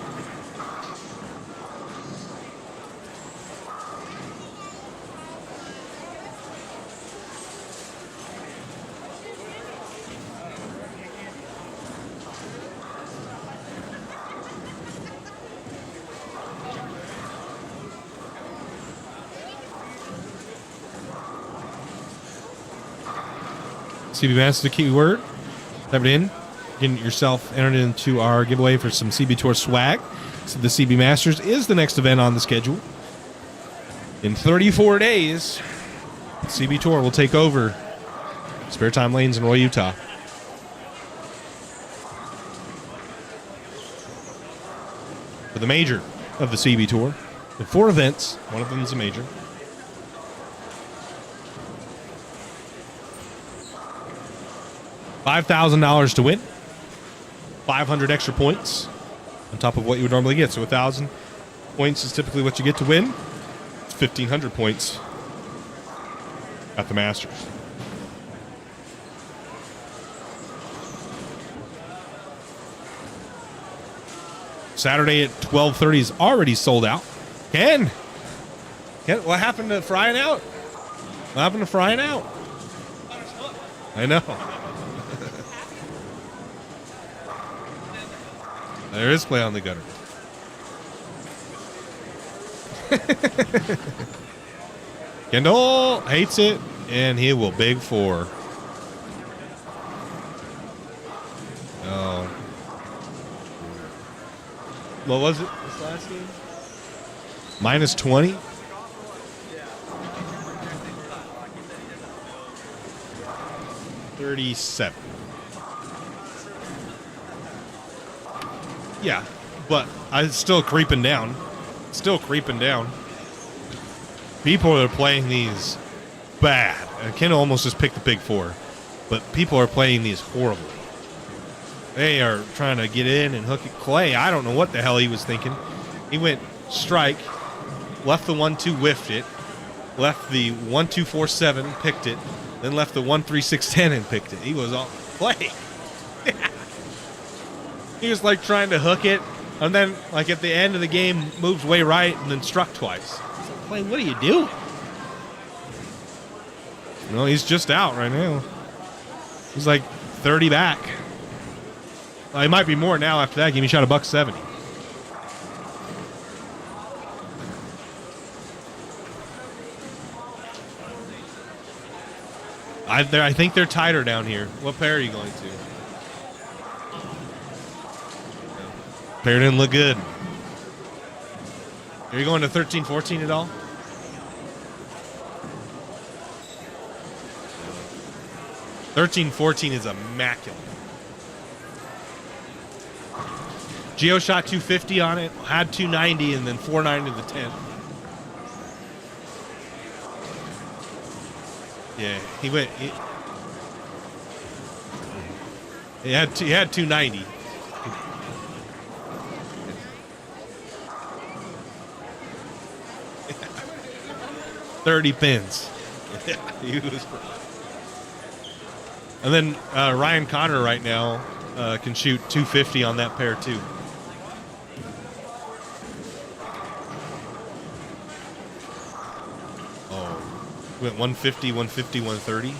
CB Masters, the keyword. Type it in. Get yourself entered into our giveaway for some CB Tour swag. So the CB Masters is the next event on the schedule. In 34 days, CB Tour will take over Spare Time Lanes in Roy, Utah. For the major of the CB Tour. There are 4 events. One of them is a major. $5,000 to win. 500 extra points on top of what you would normally get. So 1,000 points is typically what you get to win. It's 1,500 points at the Masters. Saturday at 12:30 is already sold out. Ken, what happened to frying out? What happened to frying out? I know. There is play on the gutter. Kendall hates it, and he will big four. Oh. What was it this last game? Minus 20? $37. Yeah, but it's still creeping down. Still creeping down. People are playing these bad. Kendall almost just picked the big four, but people are playing these horribly. They are trying to get in and hook it. Clay, I don't know what the hell he was thinking. He went strike, left the 1-2, whiffed it, left the 1-2-4-7, picked it, then left the 1-3-6-10 and picked it. He was all play. He was like trying to hook it, and then like at the end of the game moves way right and then struck twice. So play, what are you doing? No, he's just out right now. He's like 30 back. It might be more now after that game. He shot $170. I think they're tighter down here. What pair are you going to? Pair didn't look good. Are you going to 13-14 at all? $13-14 is immaculate. Gio shot 250 on it, had 290, and then 490 to the 10. Yeah, he went. He had 290. 30 pins. He was. And then Ryan Connor right now can shoot 250 on that pair too. Went 150, 150, 130.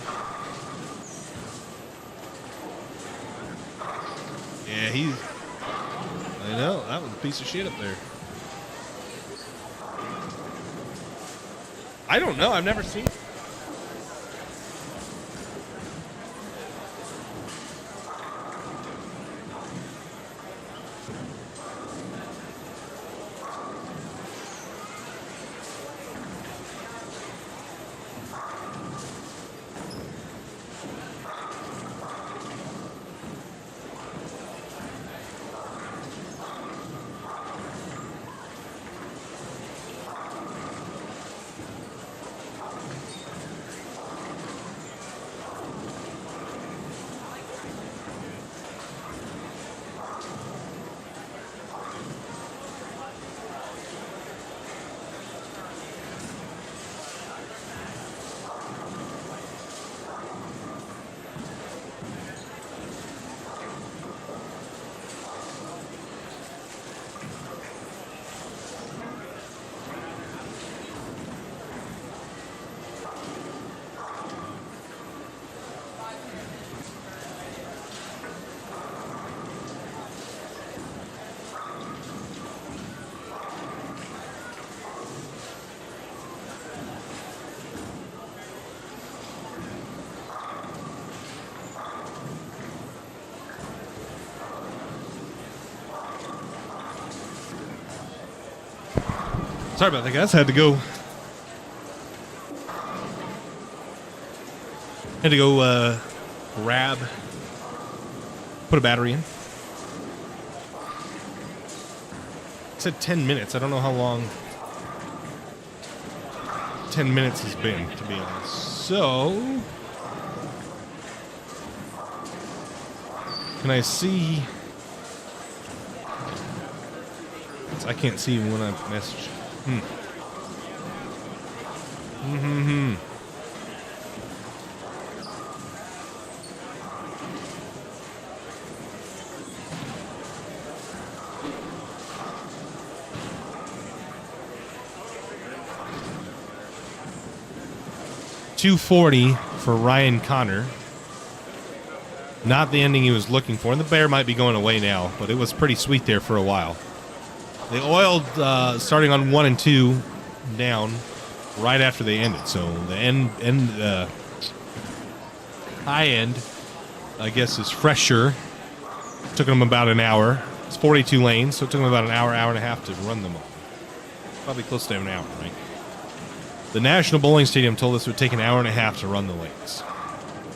Yeah, I know, that was a piece of shit up there. I don't know, I've never seen it. Sorry about that, guys. Had to go grab, put a battery in. It said 10 minutes. I don't know how long 10 minutes has been, to be honest. So Can I see? I can't see when I message. Mm-hmm. 240 for Ryan Connor. Not the ending he was looking for. And the bear might be going away now, but it was pretty sweet there for a while. They oiled starting on 1 and 2 down right after they ended. So the high end, I guess, is fresher. Took them about an hour. It's 42 lanes, so it took them about an hour and a half to run them all. Probably close to an hour, right? The National Bowling Stadium told us it would take an hour and a half to run the lanes.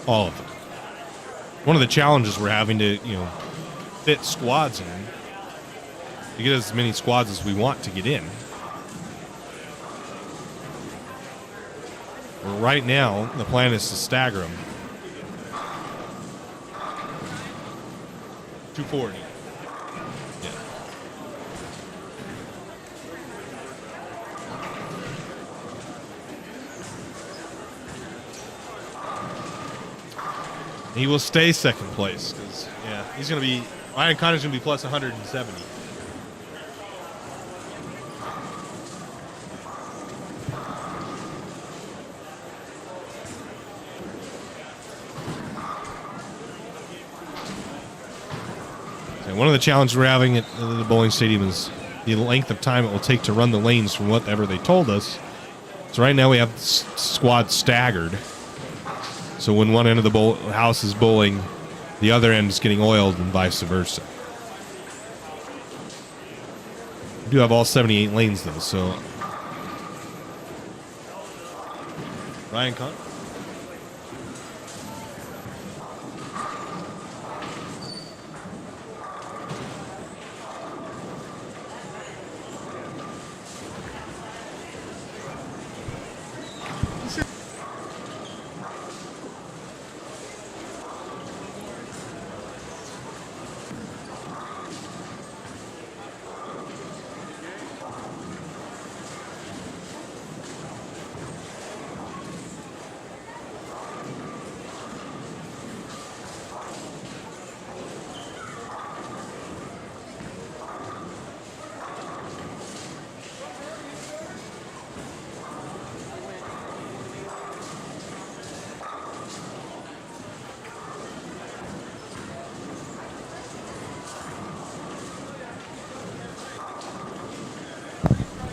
All of them. One of the challenges we're having to, fit squads in, to get as many squads as we want to get in. Well, right now, the plan is to stagger them. 240. Yeah. He will stay second place because, he's going to be, Ryan Connor's going to be plus 170. And one of the challenges we're having at the bowling stadium is the length of time it will take to run the lanes from whatever they told us. So right now we have squads staggered. So when one end of the house is bowling, the other end is getting oiled and vice versa. We do have all 78 lanes though, so. Ryan Conn?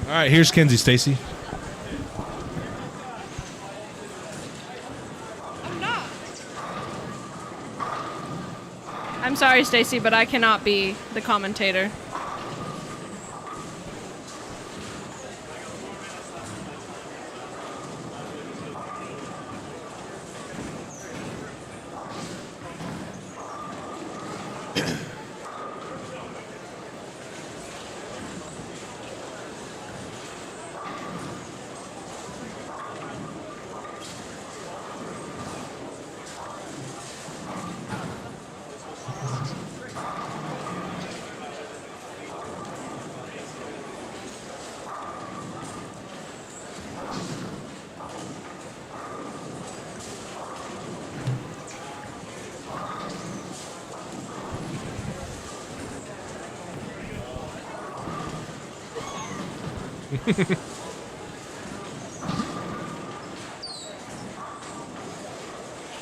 All right, here's Kenzie Stacy. I'm sorry, Stacy, but I cannot be the commentator.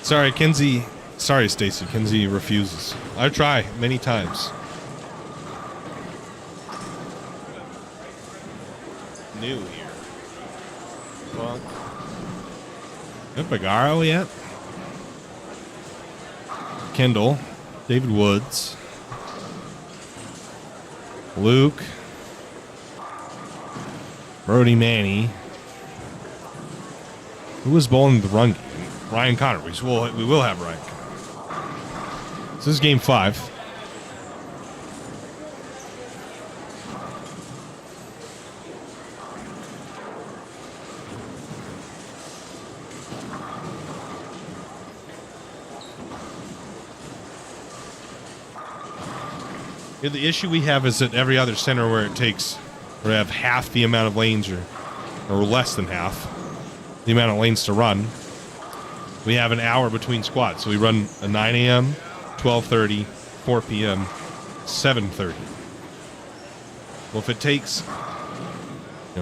Sorry, Kenzie. Sorry, Stacy. Kenzie refuses. I try many times. New here. Well, Bagaro yet? Kendall, David Woods, Luke, Brody Manny. Who was bowling the run game? Ryan Connor. We will have Ryan Connor. This is game 5. The issue we have is at every other center where it takes, we have half the amount of lanes or less than half the amount of lanes to run. We have an hour between squads. So we run a 9 a.m., 12:30, 4 p.m., 7:30. Well, if it takes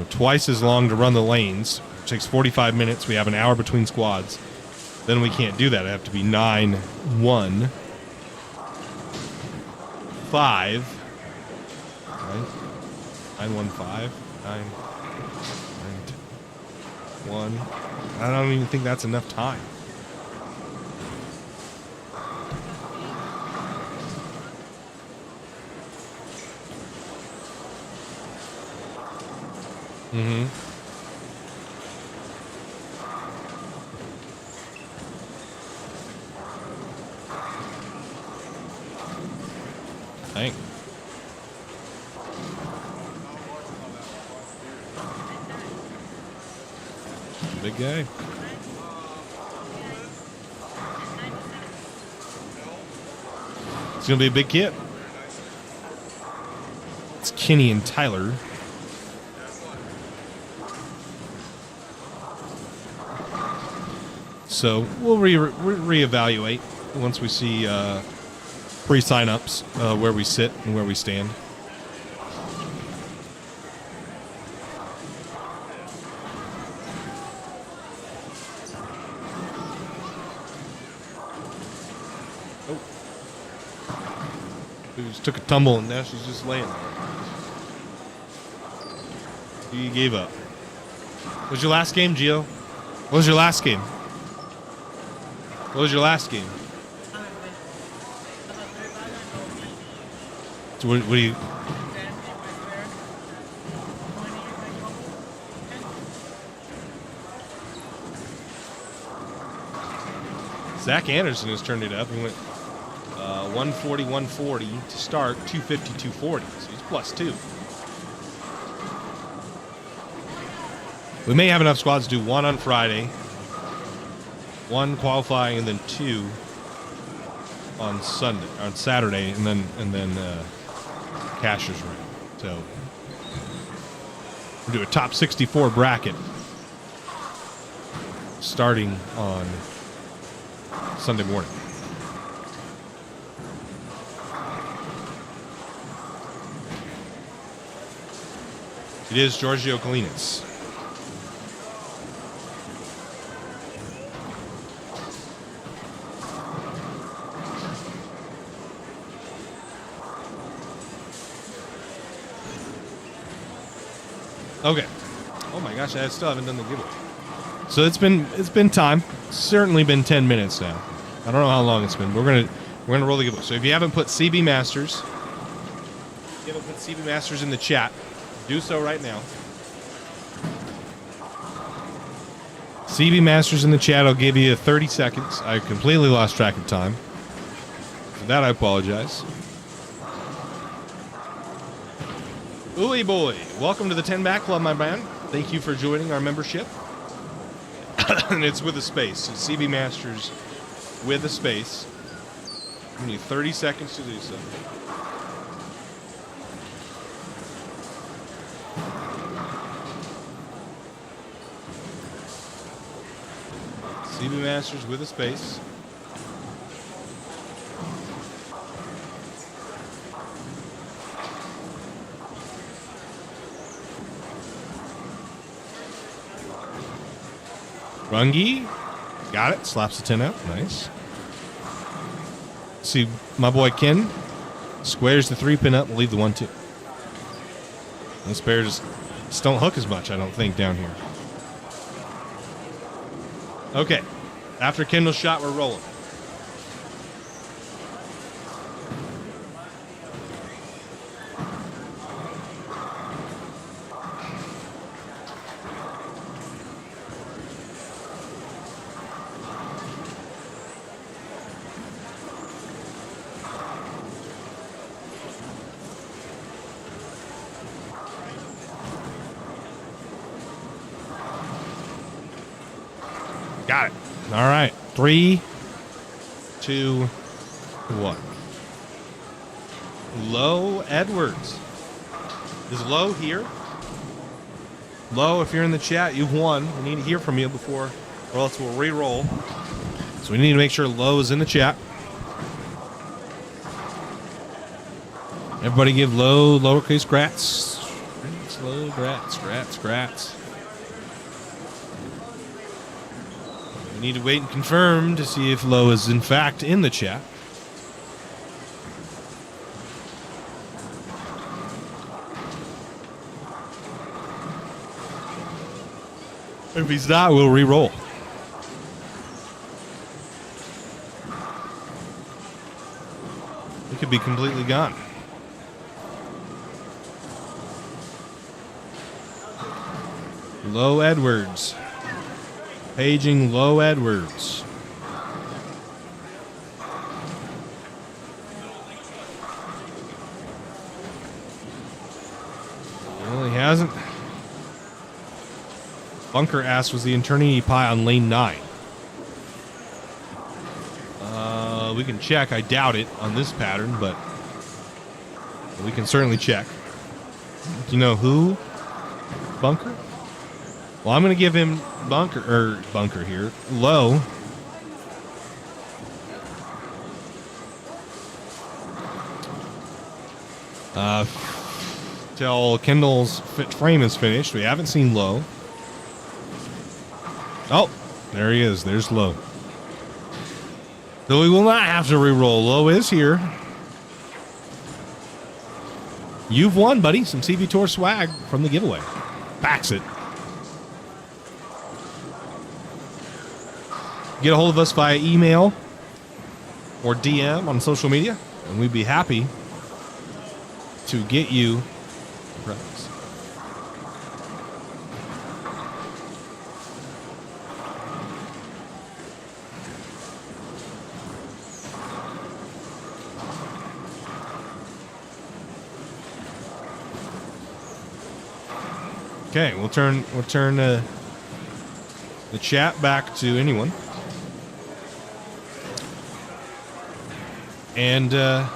twice as long to run the lanes, it takes 45 minutes, we have an hour between squads, then we can't do that. It have to be 9, 1, 5, right? 9, 1, 5, 9, 1. I don't even think that's enough time. Mm-hmm. Dang. Big guy. It's gonna be a big kid. It's Kenny and Tyler. So we'll reevaluate once we see pre-sign-ups where we sit and where we stand. Oh, we just took a tumble and now she's just laying there. You gave up. What was your last game, Gio? What was your last game? What was your last game? So what do you... Zach Anderson has turned it up. He went 140, 140 to start, 250, 240. So he's +2. We may have enough squads to do one on Friday, one qualifying, and then two on Saturday, and then Cashers round. So we'll do a top 64 bracket starting on Sunday morning. It is Giorgio Kalinas. Okay. Oh my gosh, I still haven't done the giveaway. So it's been time. It's certainly been 10 minutes now. I don't know how long it's been. We're gonna roll the giveaway. So if you haven't put CB Masters, in the chat, do so right now. CB Masters in the chat. I'll give you 30 seconds. I completely lost track of time. For that, I apologize. Ooey boy, welcome to the 10 Back Club, my man. Thank you for joining our membership. And it's with a space. It's CB Masters with a space. You need 30 seconds to do so. CB Masters with a space. Rungi, got it. Slaps the 10 out. Nice. See, my boy Ken squares the 3-pin up and leave the 1-2. Those pairs just don't hook as much, I don't think, down here. Okay. After Kendall's shot, we're rolling. Got it. All right. 3, 2, 1. Low Edwards. Is Low here? Low, if you're in the chat, you've won. We need to hear from you before, or else we'll re-roll. So we need to make sure Low is in the chat. Everybody give Low lowercase grats. Low grats. We need to wait and confirm to see if Low is in fact in the chat. If he's not, we'll re-roll. He could be completely gone. Low Edwards. Paging Low Edwards. Well, he hasn't. Bunker asks, was the eternity pie on lane 9? We can check. I doubt it on this pattern, but we can certainly check. Do you know who? Bunker? Well, I'm going to give him Bunker here. Low. Till Kendall's frame is finished. We haven't seen Low. Oh, there he is. There's Low. So we will not have to re-roll. Low is here. You've won, buddy. Some CB Tour swag from the giveaway. Packs it. Get a hold of us via email or DM on social media, and we'd be happy to get you a prize. Okay, we'll turn the chat back to anyone. And we're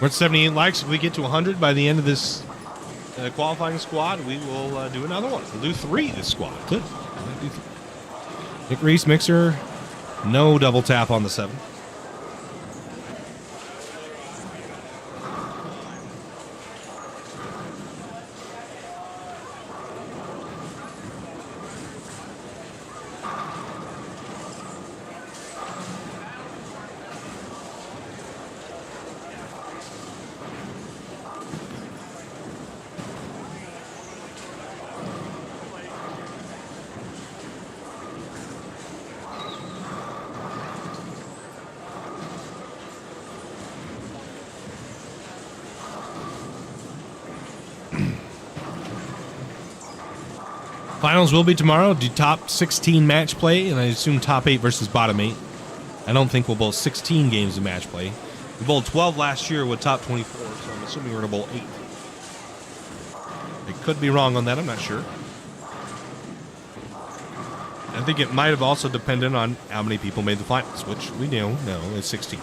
at 78 likes. If we get to 100 by the end of this qualifying squad, we will do another one. We'll do 3 this squad. Good. Nick Reese, Mixer, no double tap on the 7. Finals will be tomorrow. Do top 16 match play, and I assume top 8 versus bottom 8. I don't think we'll bowl 16 games of match play. We bowled 12 last year with top 24, so I'm assuming we're going to bowl 8. I could be wrong on that. I'm not sure. I think it might have also depended on how many people made the finals, which we know is 16.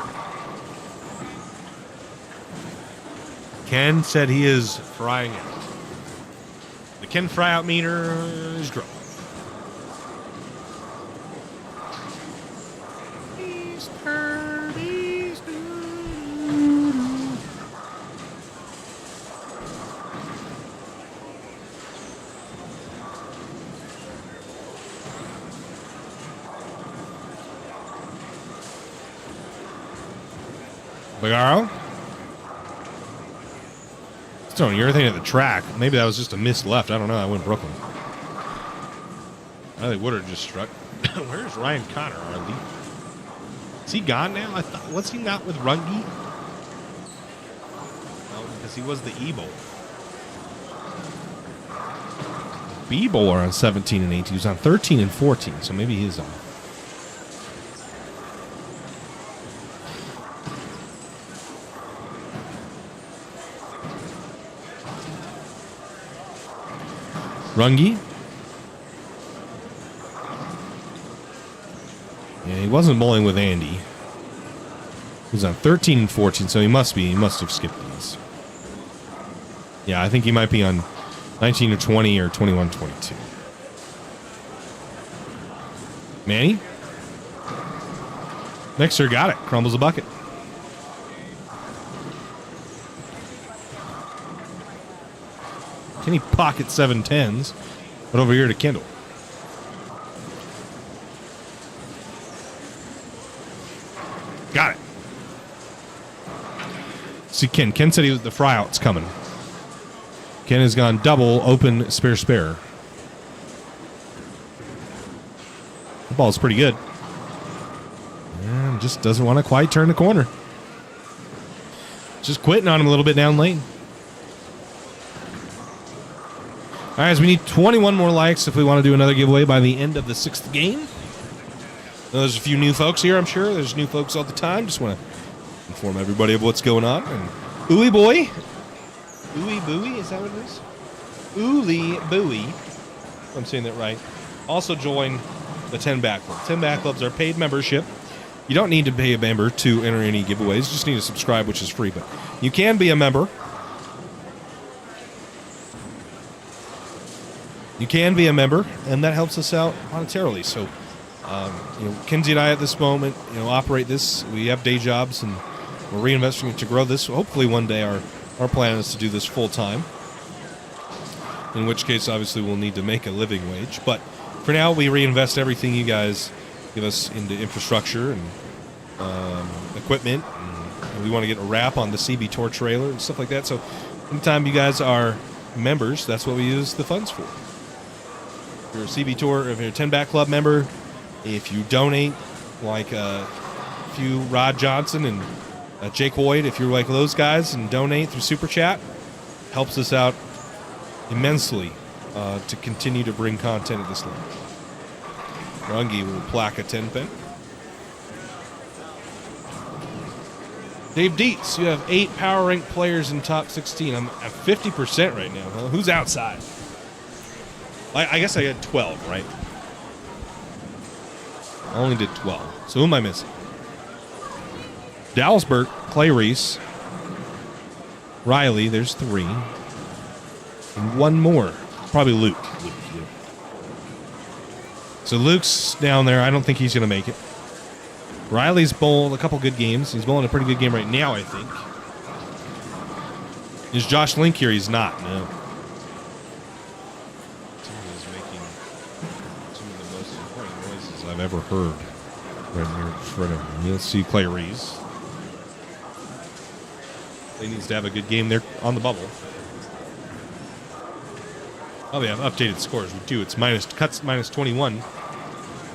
Ken said he is frying out. The Ken fry out meter is drunk. Bagaro? Stone, you're thinking of the track. Maybe that was just a miss left. I don't know. I went Brooklyn. I think Woodard just struck. Where's Ryan Connor, our lead? Is he gone now? I thought, what's he not with Runge? Oh, because he was the E-Bowl. B-Bowler on 17 and 18. He was on 13 and 14, so maybe he's on. Runge? Yeah, he wasn't bowling with Andy. He's on 13 and 14, so he must have skipped these. Yeah, I think he might be on 19 or 20 or 21, 22. Manny? Mixer got it. Crumbles a bucket. Kenny pocket 7-10s, but over here to Kendall. Got it. See Ken. Ken said the fry out's coming. Ken has gone double, open, spare. The ball's pretty good. And just doesn't want to quite turn the corner. Just quitting on him a little bit down lane. All right, so we need 21 more likes if we want to do another giveaway by the end of the 6th game. There's a few new folks here, I'm sure. There's new folks all the time. Just want to inform everybody of what's going on. And Ooey Boy. Ooey Booey, is that what it is? Ooly Booey. If I'm saying that right. Also join the 10 Back Club. 10 Back Clubs are paid membership. You don't need to pay a member to enter any giveaways. You just need to subscribe, which is free. But you can be a member. You can be a member, and that helps us out monetarily. So, Kenzie and I at this moment, operate this. We have day jobs, and we're reinvesting to grow this. Hopefully, one day our plan is to do this full time. In which case, obviously, we'll need to make a living wage. But for now, we reinvest everything you guys give us into infrastructure and equipment. And we want to get a wrap on the CB Tour trailer and stuff like that. So, anytime you guys are members, that's what we use the funds for. If you're a CB Tour, if you're a 10 Back Club member, if you donate like a few Rod Johnson and Jake Hoyt, if you're like those guys and donate through Super Chat, helps us out immensely to continue to bring content at this level. Rungi will plaque a 10-pin. Dave Dietz, you have 8 power rank players in top 16. I'm at 50% right now. Huh? Who's outside? I guess I had 12, right? I only did 12. So who am I missing? Dallasburg, Clay Reese, Riley, there's 3. And one more. Probably Luke. Yeah. So Luke's down there. I don't think he's going to make it. Riley's bowled a couple good games. He's bowling a pretty good game right now, I think. Is Josh Link here? He's not, no. I've ever heard right here in front of me. Let's see Clay Reese. He needs to have a good game there on the bubble. Oh, we have updated scores. We do. It's minus 21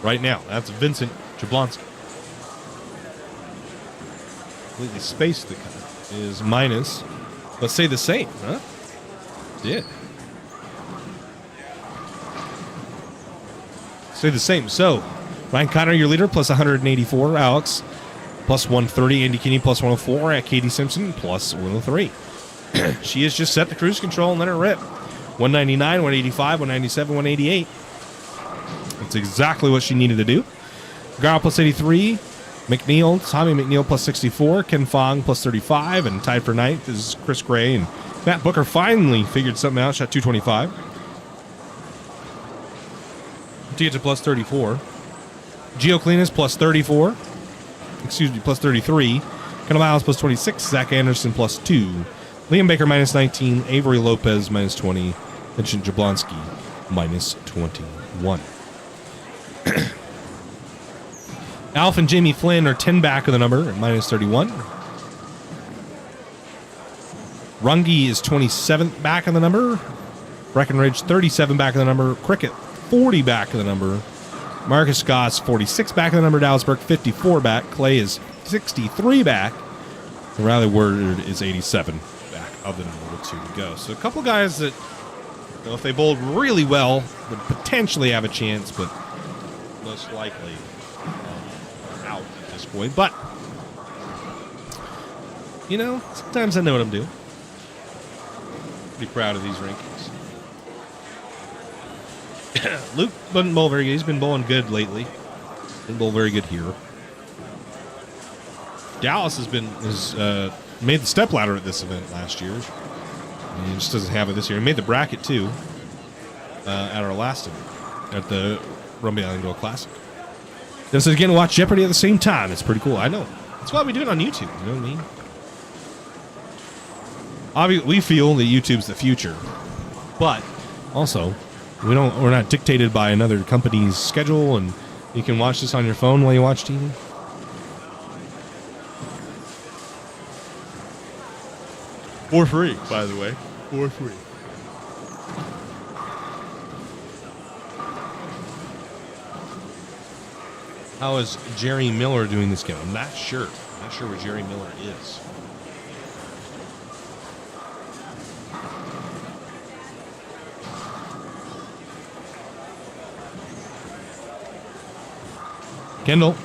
right now. That's Vincent Jablonski. Completely spaced the cut. Is minus. Let's say the same, huh? Yeah. Say the same. So, Ryan Connor, your leader, plus 184. Alex, plus 130. Andy Kinney, plus 104. At Katie Simpson, plus 103. She has just set the cruise control and let her rip. 199, 185, 197, 188. That's exactly what she needed to do. Garl, plus 83. McNeil, Tommy McNeil, plus 64. Ken Fong, plus 35. And tied for ninth is Chris Gray. And Matt Booker finally figured something out. Shot 225. To get to plus 34. Gio Cleanus plus 34. Excuse me, plus 33. Kendall Miles plus 26. Zach Anderson plus 2. Liam Baker minus 19. Avery Lopez minus 20. Vincent Jablonski minus 21. Alf and Jamie Flynn are 10 back of the number at minus 31. Rungi is 27th back of the number. Breckenridge 37 back of the number. Cricket 40 back of the number. Marcus Goss 46 back of the number. Dallasburg 54 back. Clay is 63 back. And Riley Word is 87 back of the number with 2 to go. So a couple guys that, if they bowled really well, would potentially have a chance, but most likely out at this point. But, sometimes I know what I'm doing. Pretty proud of these rankings. Luke doesn't bowl very good. He's been bowling good lately. Didn't bowl very good here. Dallas has made the step ladder at this event last year. And he just doesn't have it this year. He made the bracket too at our last event at the Rumby Island Duel Classic. Does it again watch Jeopardy at the same time? It's pretty cool. I know. That's why we do it on YouTube. You know what I mean? Obviously, we feel that YouTube's the future, but also we're not dictated by another company's schedule, and you can watch this on your phone while you watch TV. For free, by the way. For free. How is Jerry Miller doing this game? I'm not sure. I'm not sure where Jerry Miller is. Kendall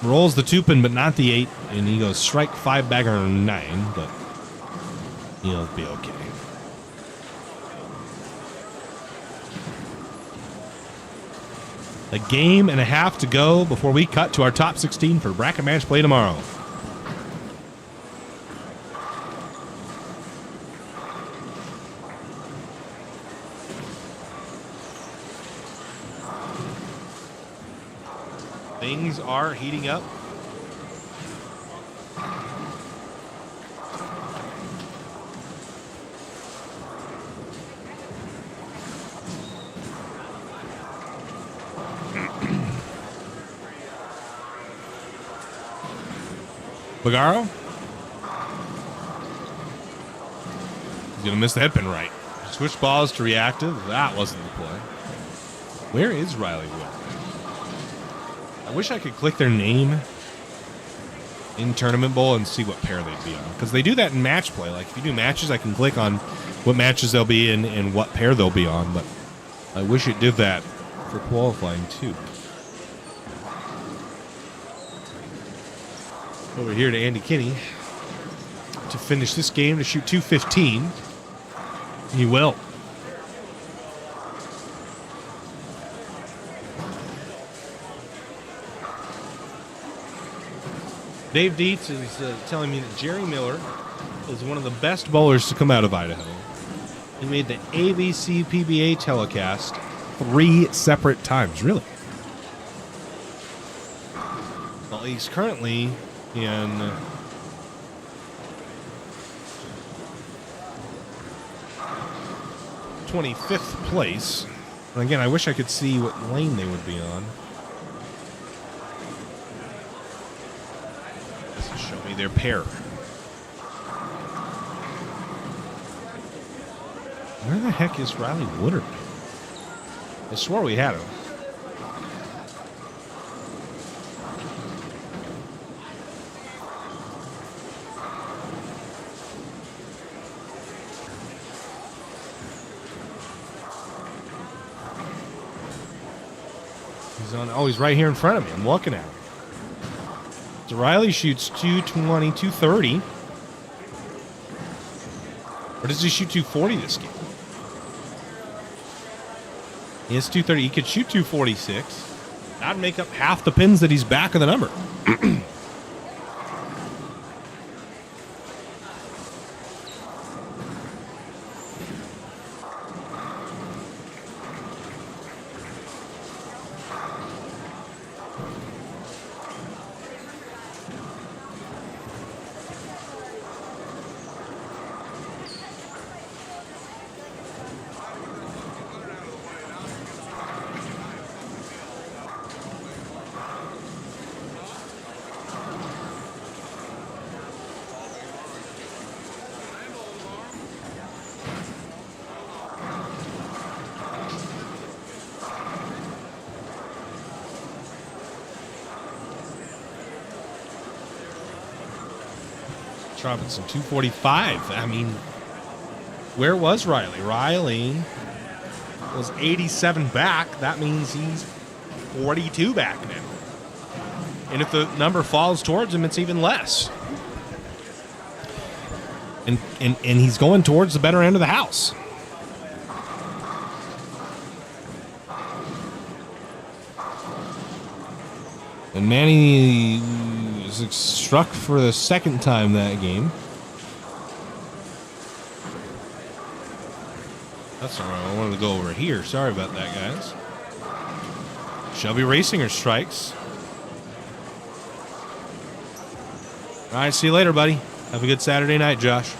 rolls the 2-pin, but not the 8, and he goes strike 5 bagger 9, but he'll be okay. A game and a half to go before we cut to our top 16 for bracket match play tomorrow. Things are heating up. Bagaro? He's going to miss the head pin right. Switch balls to reactive. That wasn't the play. Where is Riley Wood? I wish I could click their name in Tournament Bowl and see what pair they'd be on. Because they do that in match play. Like, if you do matches, I can click on what matches they'll be in and what pair they'll be on. But I wish it did that for qualifying, too. Over here to Andy Kinney to finish this game to shoot 215. He will. Dave Dietz is telling me that Jerry Miller is one of the best bowlers to come out of Idaho. He made the ABC PBA telecast 3 separate times. Really? Well, he's currently in 25th place. And again, I wish I could see what lane they would be on. This will show me their pair. Where the heck is Riley Woodard? I swore we had him. He's right here in front of me. I'm looking at him. So Riley shoots 220, 230. Or does he shoot 240 this game? He has 230. He could shoot 246. That'd make up half the pins that he's back of the number. Robinson, 245. I mean, where was Riley? Riley was 87 back. That means he's 42 back now. And if the number falls towards him, it's even less. And he's going towards the better end of the house. And Manny struck for the second time that game. That's all right. I wanted to go over here. Sorry about that, guys. Shelby Racinger strikes. All right, see you later, buddy. Have a good Saturday night, Josh.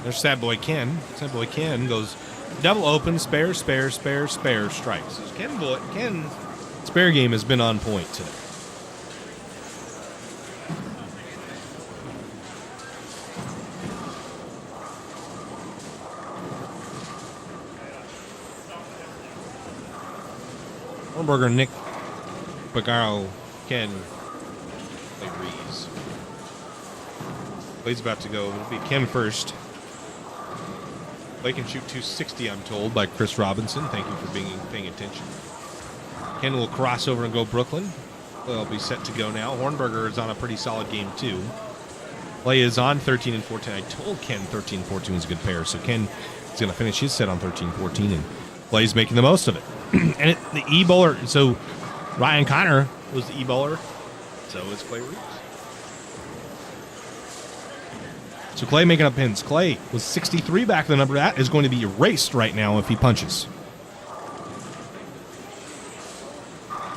There's Sad Boy Ken. Sad Boy Ken goes double open, spare, strikes. Ken's spare game has been on point today. Hornberger, Nick, Bagaro, Ken, play Rees. Play's about to go. It'll be Ken first. Play can shoot 260, I'm told, by Chris Robinson. Thank you for paying attention. Ken will cross over and go Brooklyn. They'll be set to go now. Hornberger is on a pretty solid game, too. Play is on 13 and 14. I told Ken 13 and 14 was a good pair, so Ken is going to finish his set on 13 and 14, and Play's making the most of it. And the E-bowler, so Ryan Connor was the E-bowler, so it's Clay Reeves. So Clay making up pins. Clay was 63 back. The number that is going to be erased right now if he punches.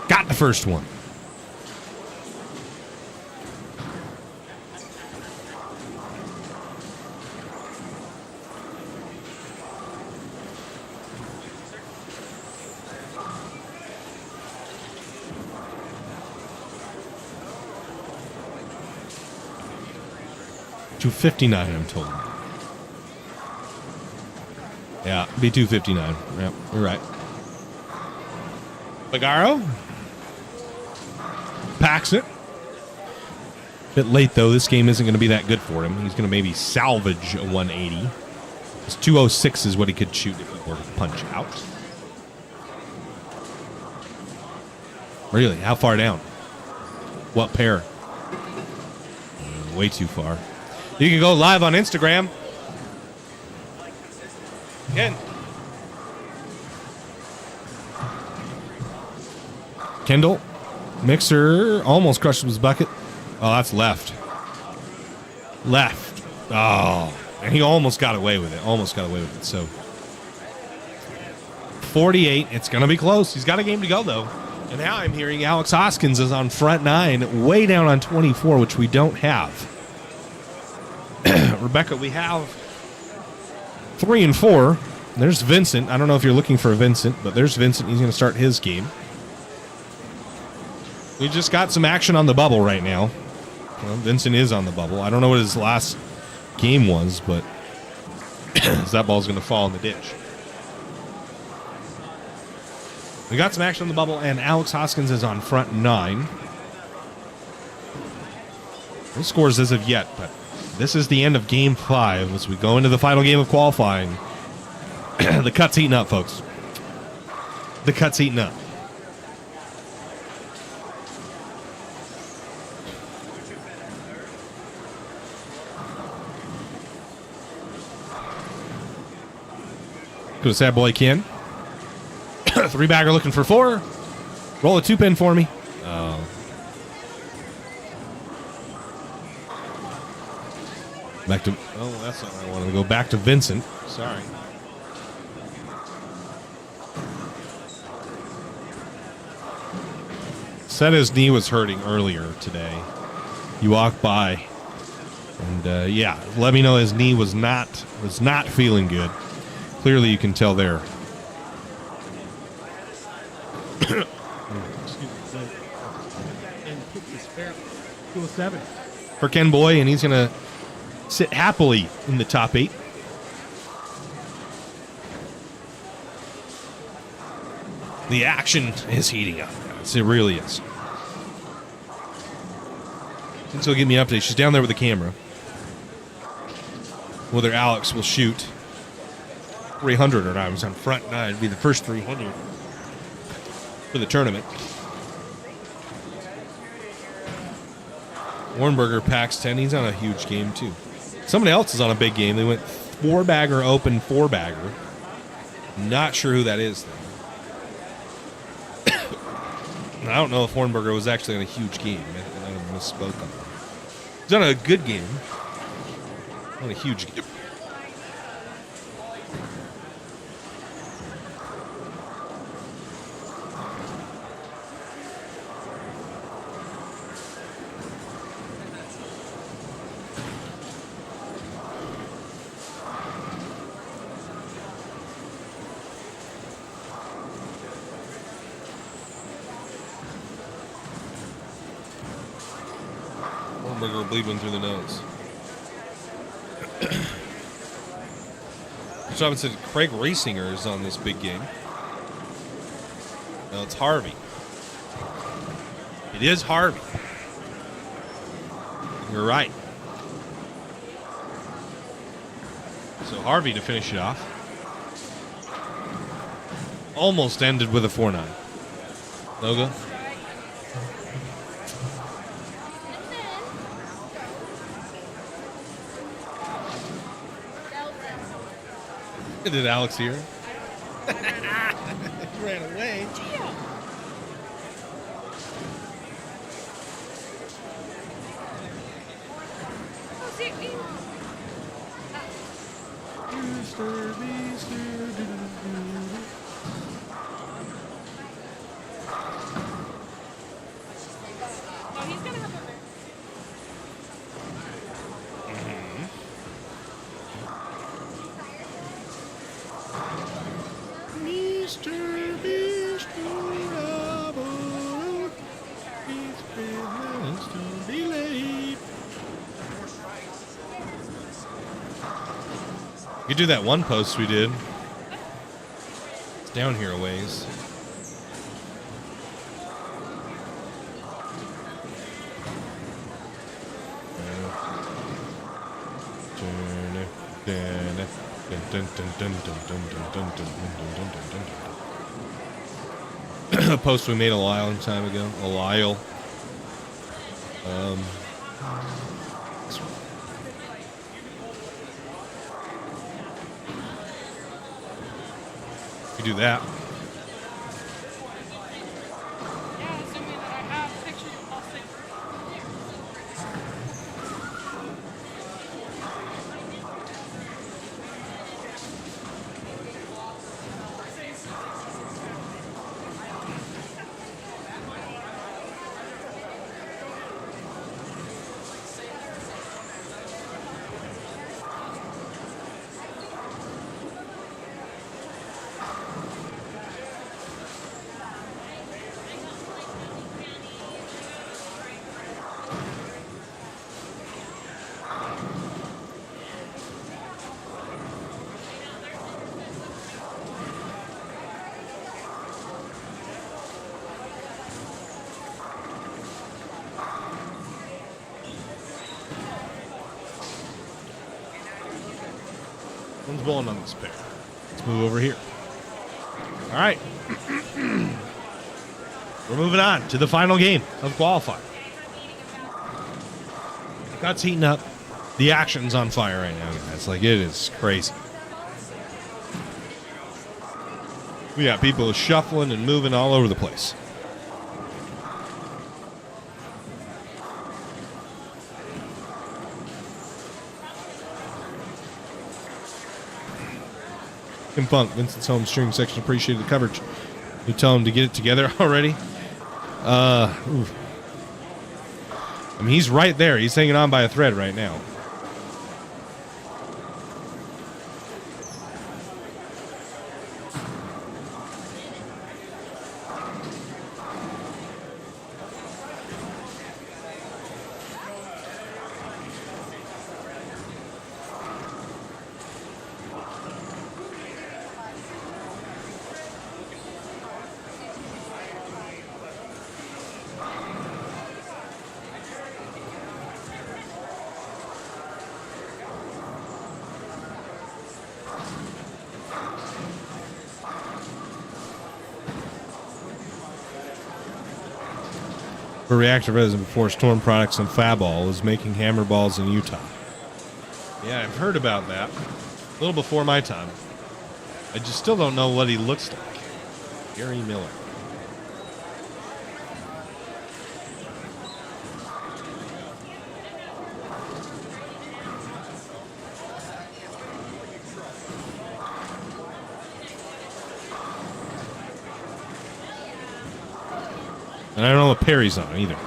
Got the first one. $259, I'm told. Yeah, be $259. Yep, you're right. Bagaro packs it. Bit late though. This game isn't going to be that good for him. He's going to maybe salvage a 180. His 206 is what he could shoot if he were to punch out. Really? How far down? What pair? Way too far. You can go live on Instagram. Ken. Kendall. Mixer almost crushed his bucket. Oh, that's left. Left. Oh. And he almost got away with it. So 48. It's going to be close. He's got a game to go, though. And now I'm hearing Alex Hoskins is on front 9, way down on 24, which we don't have. Rebecca, we have 3 and 4. There's Vincent. I don't know if you're looking for a Vincent, but there's Vincent. He's going to start his game. We just got some action on the bubble right now. Well, Vincent is on the bubble. I don't know what his last game was, but that ball's going to fall in the ditch. We got some action on the bubble, and Alex Hoskins is on front 9. No scores as of yet, but this is the end of Game 5 as we go into the final game of qualifying. The cut's heating up, folks. The cut's heating up. Go to Sad Boy Ken. 3-bagger looking for 4. Roll a 2-pin for me. Back to... Oh, that's not what I wanted to go. Back to Vincent. Sorry. Said his knee was hurting earlier today. You walked by. And, yeah, let me know his knee was not feeling good. Clearly you can tell there. For Ken Boy, and he's going to sit happily in the top 8. The action is heating up, guys. It really is. Since he'll give me an update, she's down there with the camera. Whether Alex will shoot 300 or not. I was on front 9. It'd be the first 300 for the tournament. Warnberger packs 10. He's on a huge game, too. Somebody else is on a big game. They went 4-bagger, open 4-bagger. Not sure who that is, though. I don't know if Hornberger was actually on a huge game. I misspoke on that. He's on a good game. Not a huge game. Hornberger bleeding through the nose. So I said Craig Rasinger is on this big game. No, it's Harvey. It is Harvey. You're right. So Harvey to finish it off. Almost ended with a 4-9. No go? Did Alex hear? Ran away. You do that one post we did. It's down here a ways. A post we made a long time ago. A while. You do that. Yeah, assuming that I have pictures, I'll send. One's bowling on this pair. Let's move over here. All right. We're moving on to the final game of qualifying. Guts heating up. The action's on fire right now, guys. Like, it is crazy. We got people shuffling and moving all over the place. Kim Funk, Vincent's home stream section appreciated the coverage. You tell him to get it together already. I mean, he's right there. He's hanging on by a thread right now. For reactor resin before Storm Products and Faball is making hammer balls in Utah. Yeah, I've heard about that. A little before my time. I just still don't know what he looks like. Gary Miller. And I don't know what Perry's on either.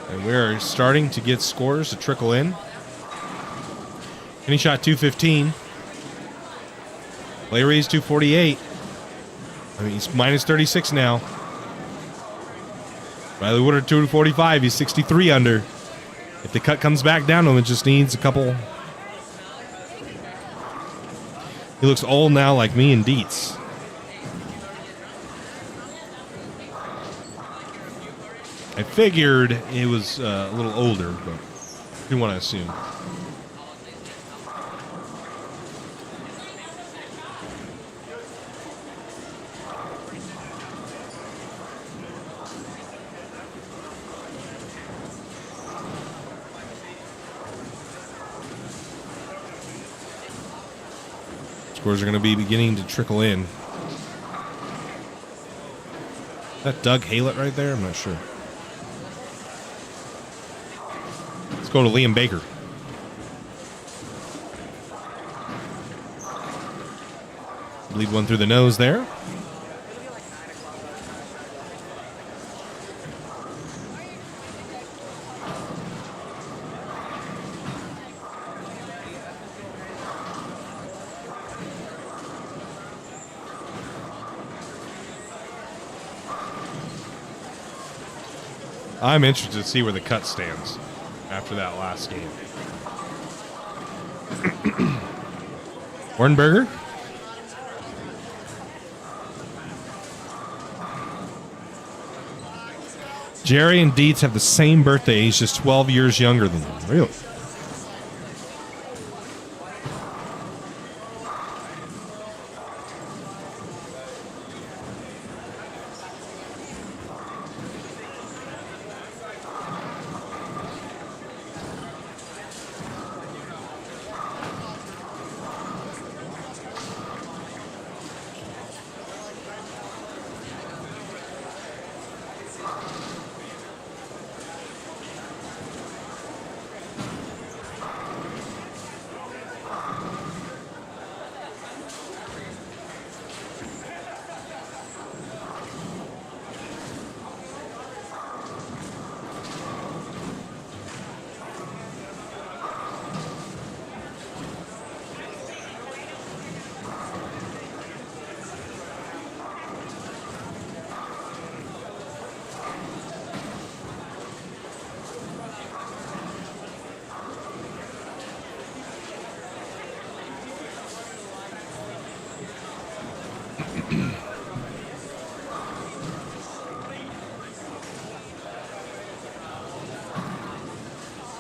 And we're starting to get scores to trickle in. Kenny shot 215. Larry's 248. I mean, he's minus 36 now. Riley Woodard 245. He's 63 under. If the cut comes back down to him, it just needs a couple. He looks old now, like me and Dietz. I figured it was a little older, but I didn't want to assume. Scores are going to be beginning to trickle in. Is that Doug Haylett right there? I'm not sure. Let's go to Liam Baker. Bleed one through the nose there. I'm interested to see where the cut stands after that last game. Hornberger. Jerry and Dietz have the same birthday. He's just 12 years younger than them. Really?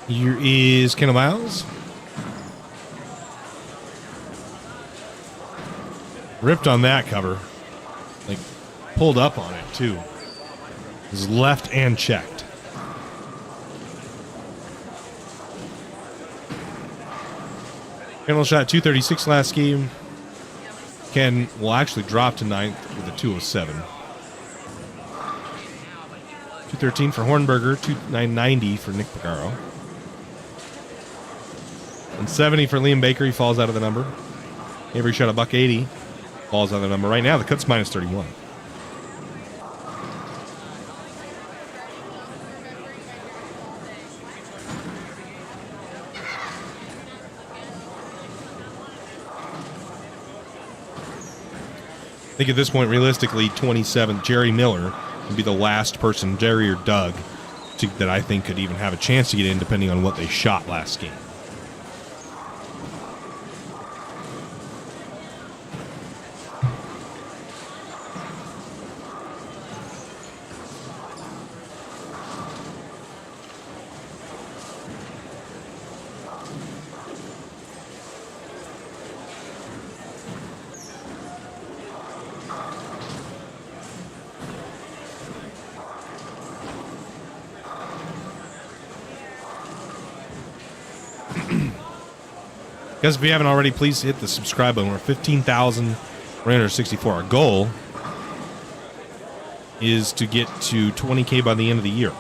Here is Kendall Miles. Ripped on that cover. Like, pulled up on it, too. His left and checked. Kendall shot 236 last game. Ken will actually drop to ninth with a 207. 213 for Hornberger, 290 for Nick Pagaro. And 70 for Liam Baker. He falls out of the number. Avery shot a $180. Falls out of the number. Right now, the cut's minus 31. I think at this point, realistically, 27, Jerry Miller would be the last person, Jerry or Doug, that I think could even have a chance to get in, depending on what they shot last game. Guys, if you haven't already, please hit the subscribe button. We're 15,364. Our goal is to get to 20K by the end of the year.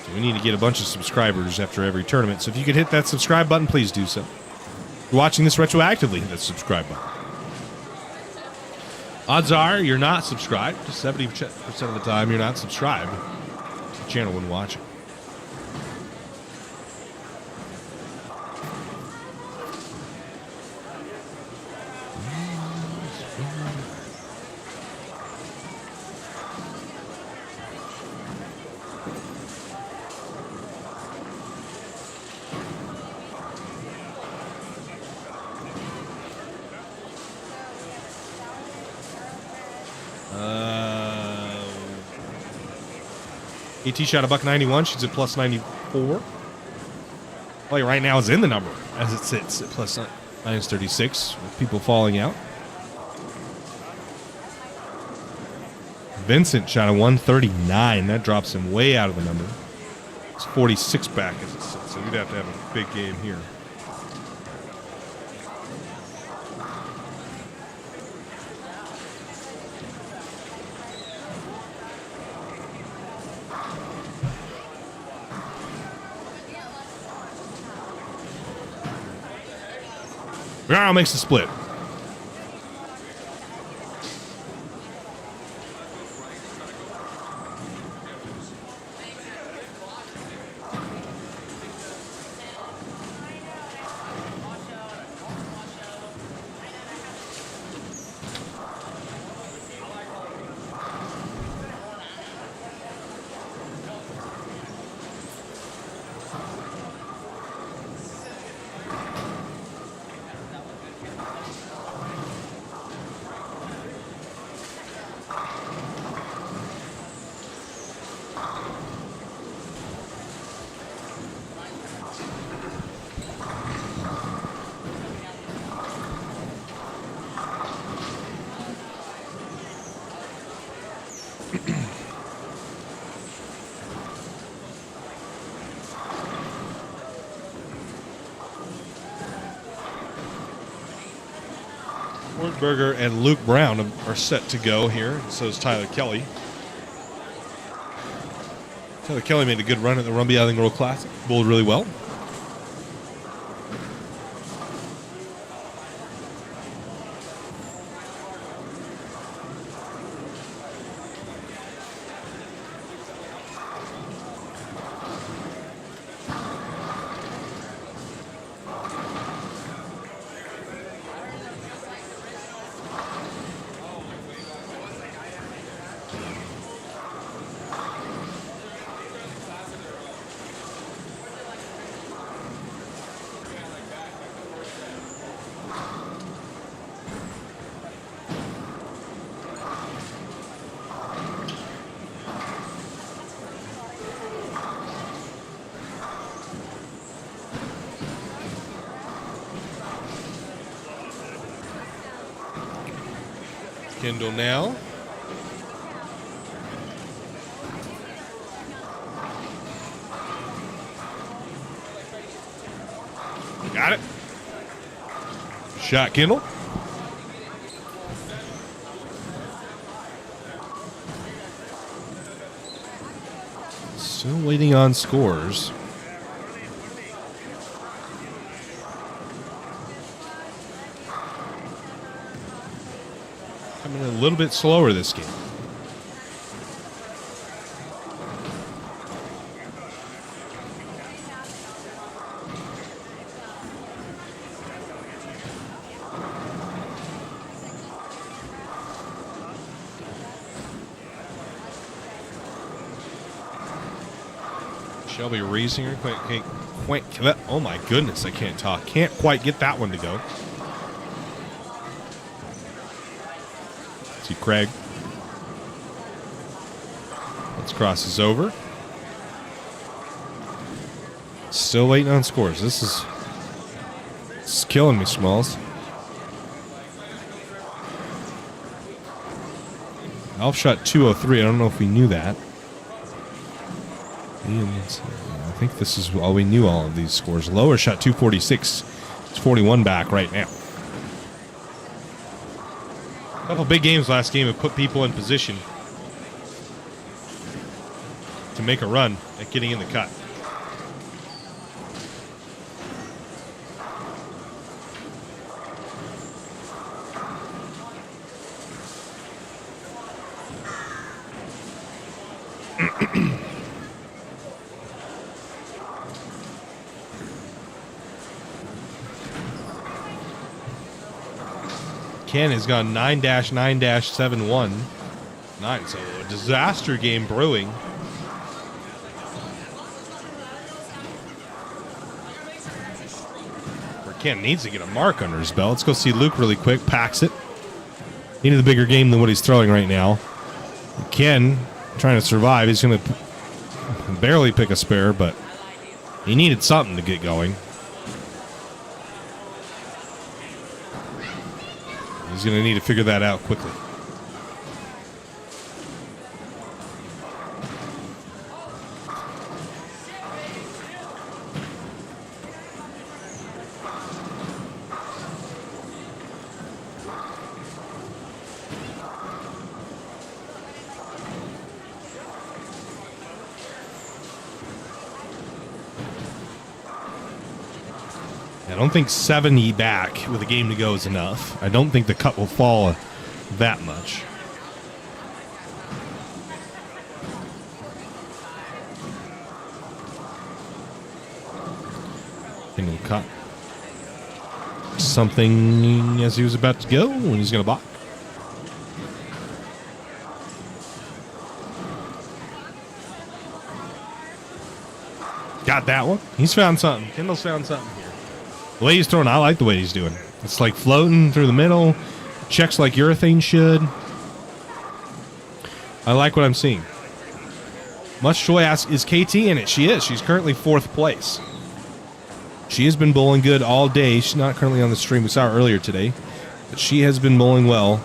So we need to get a bunch of subscribers after every tournament. So if you could hit that subscribe button, please do so. If you're watching this retroactively, hit that subscribe button. Odds are you're not subscribed. 70% of the time, you're not subscribed to the channel when watching. AT shot a $191. She's at plus 94. Play right now is in the number as it sits at plus minus 36 with people falling out. Vincent shot a 139. That drops him way out of the number. It's 46 back as it sits, so we'd have to have a big game here. Now makes the split. Berger and Luke Brown are set to go here. So is Tyler Kelly. Tyler Kelly made a good run at the Rumby Island World Classic. Bowled really well. Kendall now. Got it. Shot Kendall. Still waiting on scores. Coming a little bit slower this game. Shelby Reesinger, oh my goodness, I can't talk. Can't quite get that one to go. See Craig. Let's cross this over. Still waiting on scores. This is killing me, Smalls. Alf shot 203. I don't know if we knew that. think this is all we knew. All of these scores. Lower shot 246. It's 41 back right now. A couple big games last game have put people in position to make a run at getting in the cut. Ken has gone 9-9-7-1. Nice. So a disaster game brewing. Where Ken needs to get a mark under his belt. Let's go see Luke really quick. Packs it. Needed a bigger game than what he's throwing right now. Ken trying to survive. He's going to barely pick a spare, but he needed something to get going. He's going to need to figure that out quickly. I don't think 70 back with a game to go is enough. I don't think the cut will fall that much. And he'll cut something as he was about to go when he's going to block. Got that one. He's found something. Kendall's found something here. The way he's throwing, I like the way he's doing. It's like floating through the middle. Checks like urethane should. I like what I'm seeing. Much Joy asks, is KT in it? She is. She's currently 4th place. She has been bowling good all day. She's not currently on the stream. We saw her earlier today. But she has been bowling well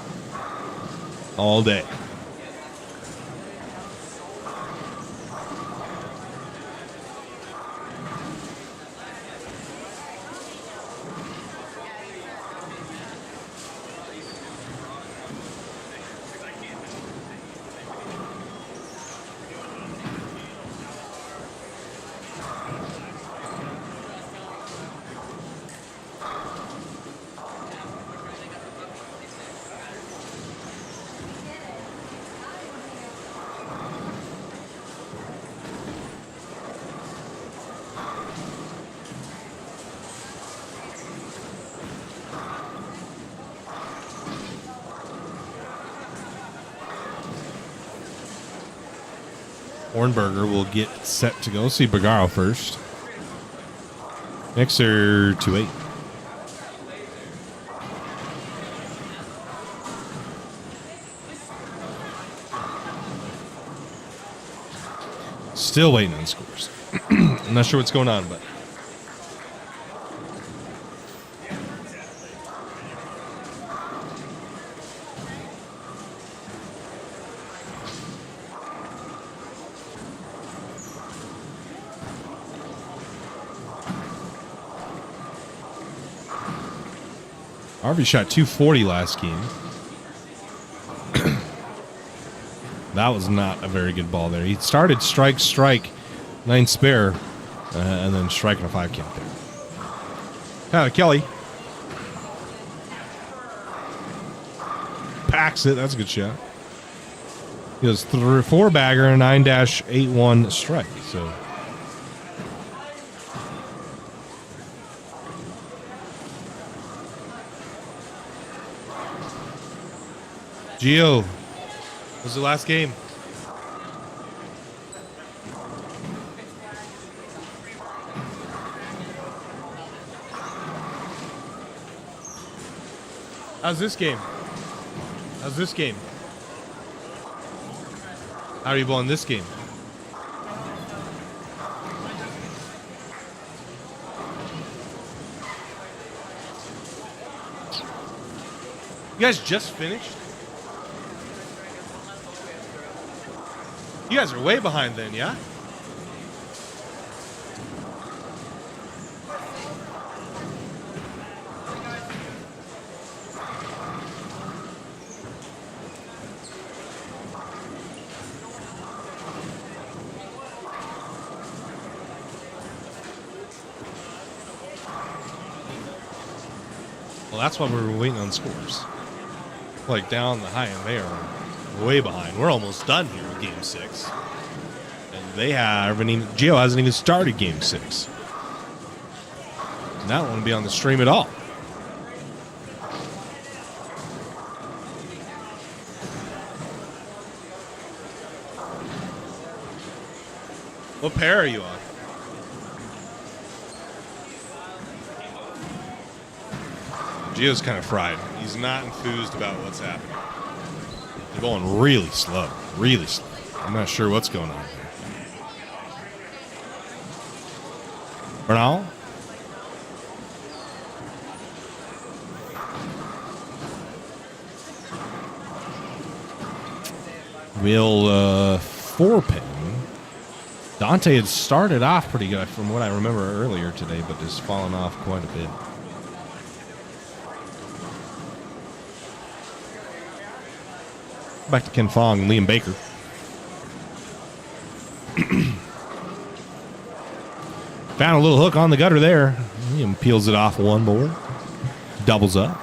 all day. Hornberger will get set to go. See Bagaro first. Next are 2-8. Still waiting on scores. I'm not sure what's going on, but Harvey shot 240 last game. That was not a very good ball there. He started strike, 9 spare, and then striking a 5 count there. Kelly packs it. That's a good shot. He goes 4 bagger and 9-8-1 strike. So. Gio, was the last game? How's this game? How's this game? How are you bowling this game? You guys just finished? You guys are way behind then, yeah? Well, that's why we were waiting on scores. Like down the high end, they are way behind. We're almost done here with Game 6. And they haven't even, Geo hasn't even started Game 6. And that won't be on the stream at all. What pair are you on? Geo's kind of fried. He's not enthused about what's happening. They're going really slow. Really slow. I'm not sure what's going on there. Bernal? Will 4-pin. Dante had started off pretty good from what I remember earlier today, but has fallen off quite a bit. Back to Ken Fong and Liam Baker. Found a little hook on the gutter there. Liam peels it off one board. Doubles up.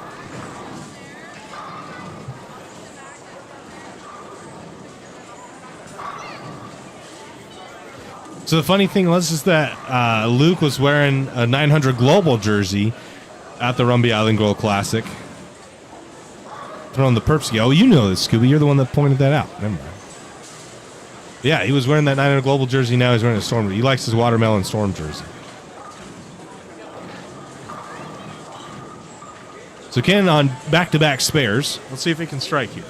So the funny thing was is that Luke was wearing a 900 Global jersey at the Rumby Island Girl Classic. Throwing the perps. Oh, you know this, Scooby. You're the one that pointed that out. Never mind. Yeah, he was wearing that 900 Global jersey. Now he's wearing a Storm. He likes his watermelon Storm jersey. So Ken on back-to-back spares. Let's see if he can strike here.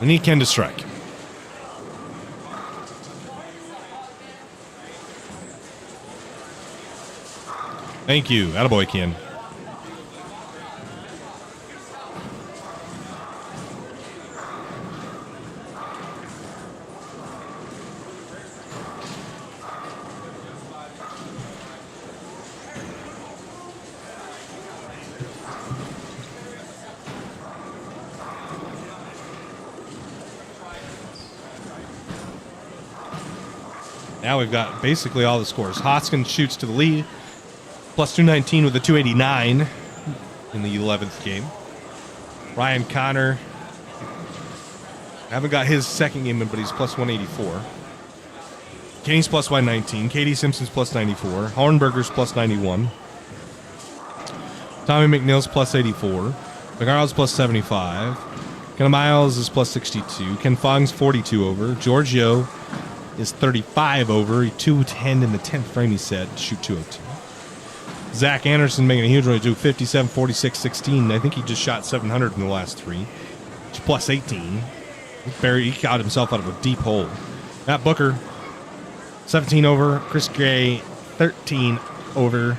I need Ken to strike. Thank you. Attaboy, Ken. Now we've got basically all the scores. Hoskins shoots to the lead. Plus 219 with a 289 in the 11th game. Ryan Connor. Haven't got his second game in, but he's plus 184. Kenny's plus 119. Katie Simpson's plus 94. Hornberger's plus 91. Tommy McNeil's plus 84. McGarle's plus 75. Ken Miles is plus 62. Ken Fong's 42 over. Giorgio is 35 over. 210 in the 10th frame, he said. Shoot 202. Zach Anderson making a huge run to 57, 46, 16. I think he just shot 700 in the last three. It's plus 18. He got himself out of a deep hole. Matt Booker, 17 over. Chris Gray, 13 over.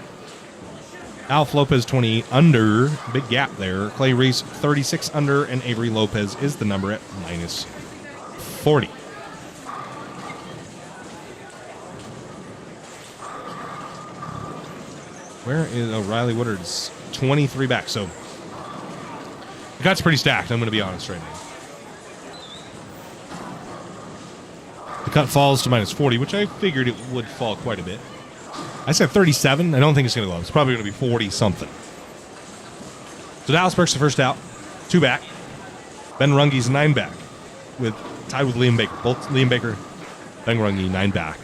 Alf Lopez, 28 under. Big gap there. Clay Reese, 36 under. And Avery Lopez is the number at minus 40. Where is O'Reilly Woodard's 23 back? So the cut's pretty stacked. I'm going to be honest right now. The cut falls to minus 40, which I figured it would fall quite a bit. I said 37. I don't think it's going to go. It's probably going to be 40 something. So Dallas Burke's the first out. 2 back. Ben Runge's 9 back. Tied with Liam Baker. Both Liam Baker, Ben Runge, 9 back.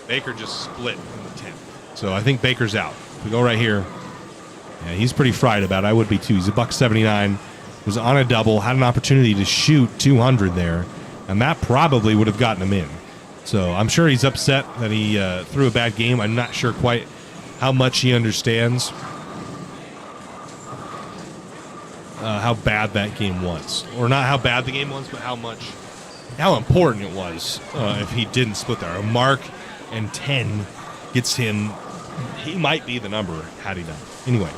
Baker just split in the 10th. So I think Baker's out. If we go right here, yeah, he's pretty fried about it. I would be too. He's a $179. Was on a double, had an opportunity to shoot 200 there, and that probably would have gotten him in. So I'm sure he's upset that he threw a bad game. I'm not sure quite how much he understands how bad that game was. Or not how bad the game was, but how important it was if he didn't split there. A mark and 10 gets him. He might be the number had he done. Anyway,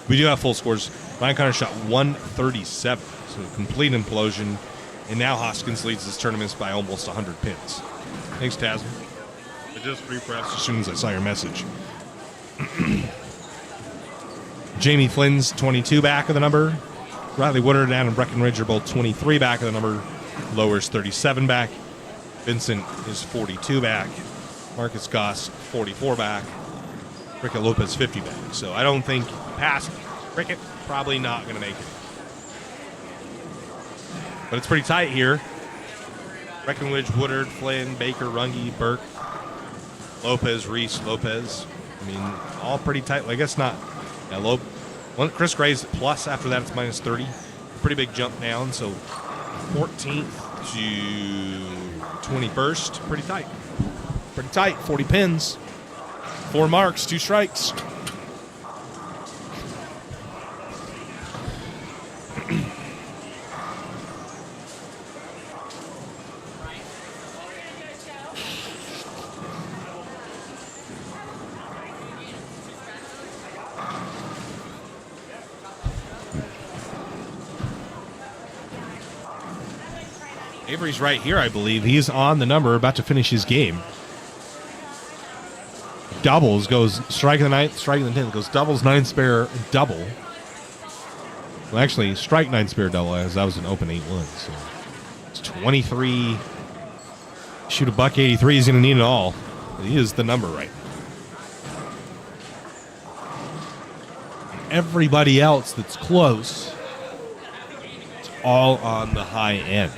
we do have full scores. Ryan Connor shot 137, so complete implosion. And now Hoskins leads this tournament by almost 100 pins. Thanks, Taz. I just refreshed as soon as I saw your message. Jamie Flynn's 22 back of the number. Riley Woodard and Adam Breckenridge are both 23 back of the number. Lower's 37 back. Vincent is 42 back. Marcus Goss 44 back. Cricket Lopez 50 back. So I don't think past Cricket, probably not going to make it. But it's pretty tight here. Breckenridge, Woodard, Flynn, Baker, Runge, Burke, Lopez, Reese, Lopez. I mean, all pretty tight. Well, I guess not. Yeah, Chris Gray's plus. After that, it's minus 30. Pretty big jump down. So 14th to 21st. Pretty tight. Pretty tight. 40 pins. 4 marks, 2 strikes. Avery's right here, I believe. He's on the number, about to finish his game. Doubles goes strike in the 9th, strike in the 10th. Goes doubles, 9 spare, double. Well, actually, strike 9 spare, double, as that was an open 8-1. So it's 23. Shoot a buck 83. He's going to need it all. He is the number right. Everybody else that's close, it's all on the high end.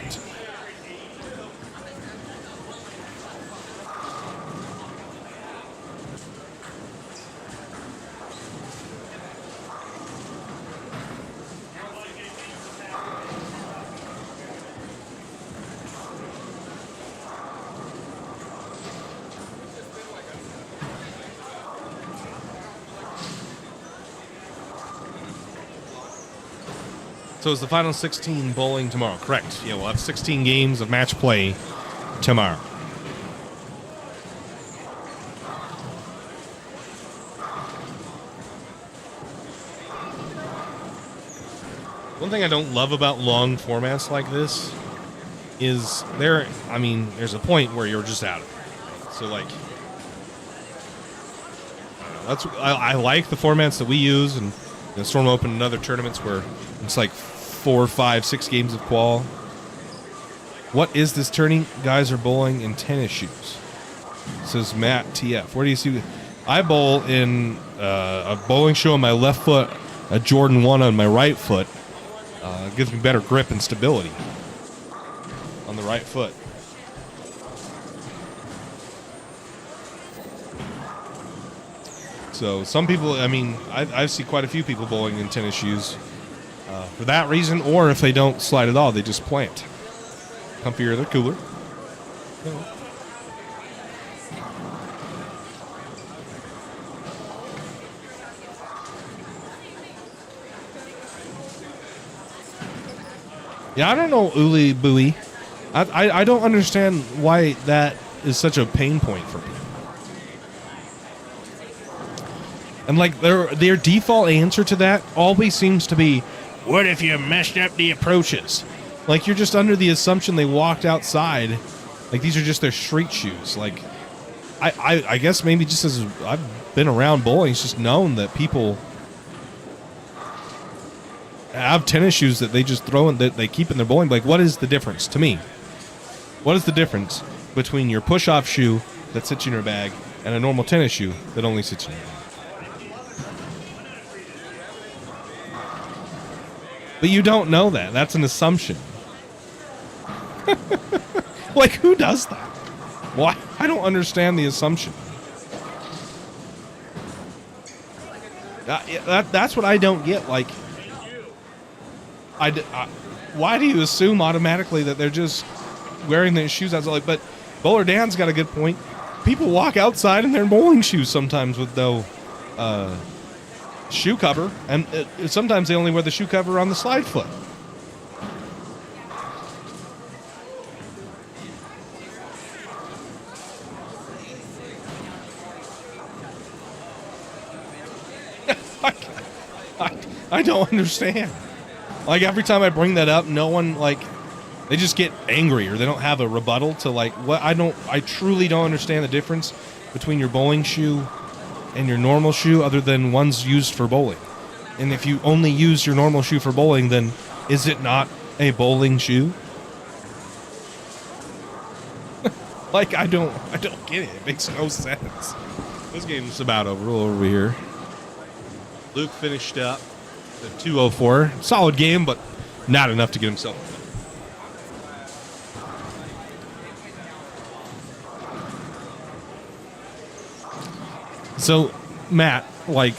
So is the final 16 bowling tomorrow? Correct. Yeah, we'll have 16 games of match play tomorrow. One thing I don't love about long formats like this is there's a point where you're just out of it. So, like, I like the formats that we use, and Storm Open and other tournaments where it's like 4, 5, 6 games of qual. What is this tourney? Guys are bowling in tennis shoes. Says Matt TF. Where do you see? I bowl in a bowling shoe on my left foot, a Jordan 1 on my right foot. Gives me better grip and stability on the right foot. So some people, I see quite a few people bowling in tennis shoes for that reason, or if they don't slide at all, they just plant. Comfier, they're cooler. Yeah, I don't know, Uli Bui. I don't understand why that is such a pain point for people. And like their default answer to that always seems to be, what if you messed up the approaches? Like, you're just under the assumption they walked outside. Like, these are just their street shoes. Like, I guess maybe just as I've been around bowling, it's just known that people have tennis shoes that they just throw in, that they keep in their bowling. Like, what is the difference to me? What is the difference between your push-off shoe that sits in your bag and a normal tennis shoe that only sits in your bag? But you don't know that. That's an assumption. Like, who does that? Why? I don't understand the assumption. That's what I don't get. Like, why do you assume automatically that they're just wearing their shoes outside? Like, but Bowler Dan's got a good point. People walk outside in their bowling shoes sometimes with no shoe cover, and sometimes they only wear the shoe cover on the slide foot. I don't understand. Like, every time I bring that up, no one, like, they just get angry, or they don't have a rebuttal to, like, what I truly don't understand the difference between your bowling shoe and your normal shoe, other than one's used for bowling. And if you only use your normal shoe for bowling, then is it not a bowling shoe? Like, I don't get it. It makes no sense. This game's about over here. Luke finished up the 204. Solid game, but not enough to get himself. So, Matt, like,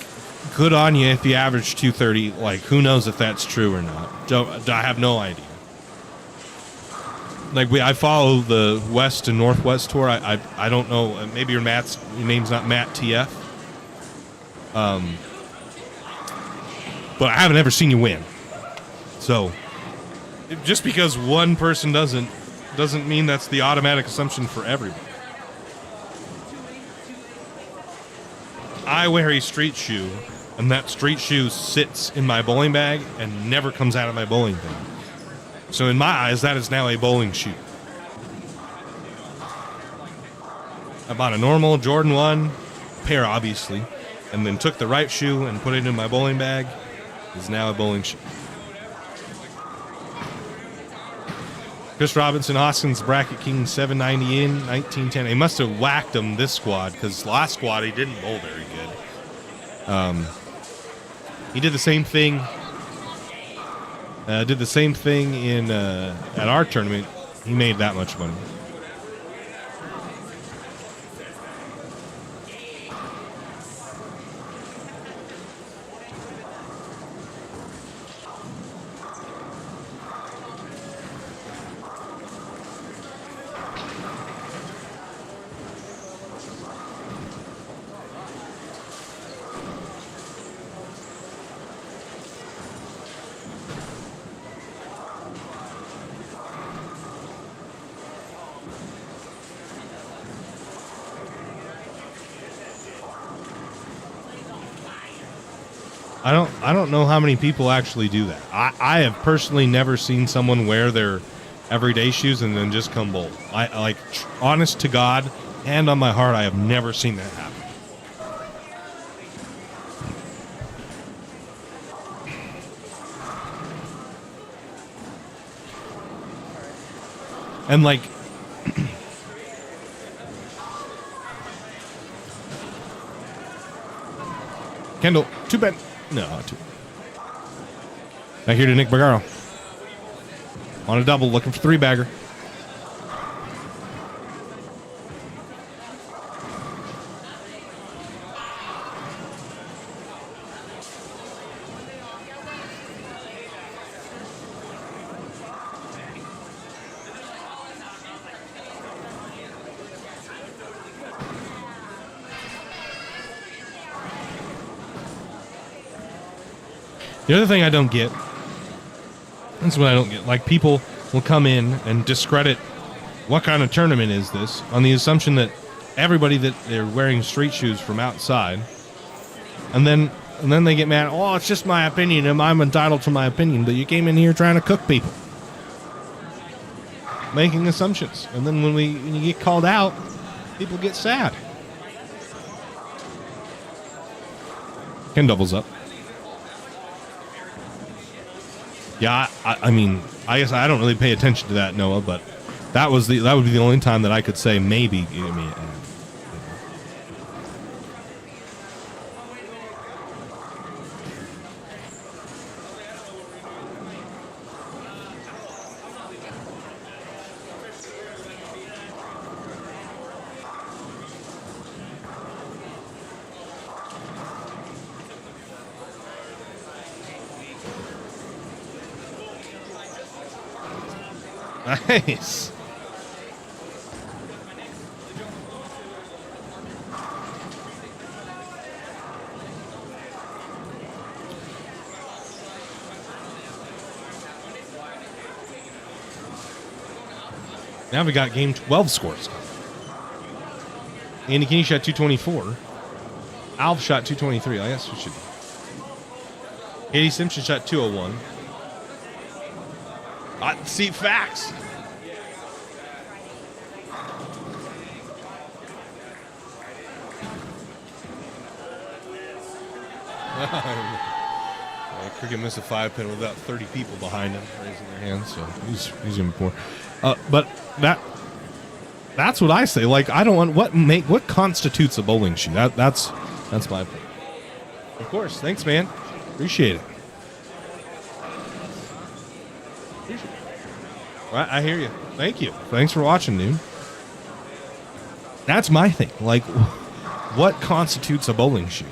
good on you if you average 230. Like, who knows if that's true or not? I have no idea. Like, I follow the West and Northwest tour. I don't know. Maybe your name's not Matt TF. But I haven't ever seen you win. So, just because one person doesn't mean that's the automatic assumption for everybody. I wear a street shoe, and that street shoe sits in my bowling bag and never comes out of my bowling bag. So in my eyes, that is now a bowling shoe. I bought a normal Jordan 1 pair, obviously, and then took the right shoe and put it in my bowling bag. It's now a bowling shoe. Chris Robinson, Hoskins, Bracket King, 790 in, 1910. He must have whacked him this squad, because last squad he didn't bowl very good. He did the same thing. Did the same thing in at our tournament. He made that much money. I don't know how many people actually do that. I have personally never seen someone wear their everyday shoes and then just come bowl. I like, honest to God, hand on my heart, I have never seen that happen. And like, Kendall, too bad. No, two. Back here to Nick Bagaro. On a double, looking for 3-bagger. The other thing I don't get, this is what I don't get, like, people will come in and discredit what kind of tournament is this on the assumption that everybody that they're wearing street shoes from outside, and then they get mad, oh, it's just my opinion and I'm entitled to my opinion, but you came in here trying to cook people, making assumptions, and then when you get called out, people get sad. Ken doubles up. Yeah, I mean, I guess I don't really pay attention to that, Noah, but that would be the only time that I could say maybe. I mean, nice. Now we got game 12 scores. Andy Kinney shot 224. Alf shot 223. I guess we should. Katie Simpson shot 201. See, facts. Cricket missed a 5-pin without 30 people behind him raising their hands, so he's going to be poor. But that That's what I say. Like, I don't want what constitutes a bowling shoe. That's my point. Of course. Thanks, man. Appreciate it. Right, I hear you. Thank you. Thanks for watching, dude. That's my thing. Like, what constitutes a bowling shoe?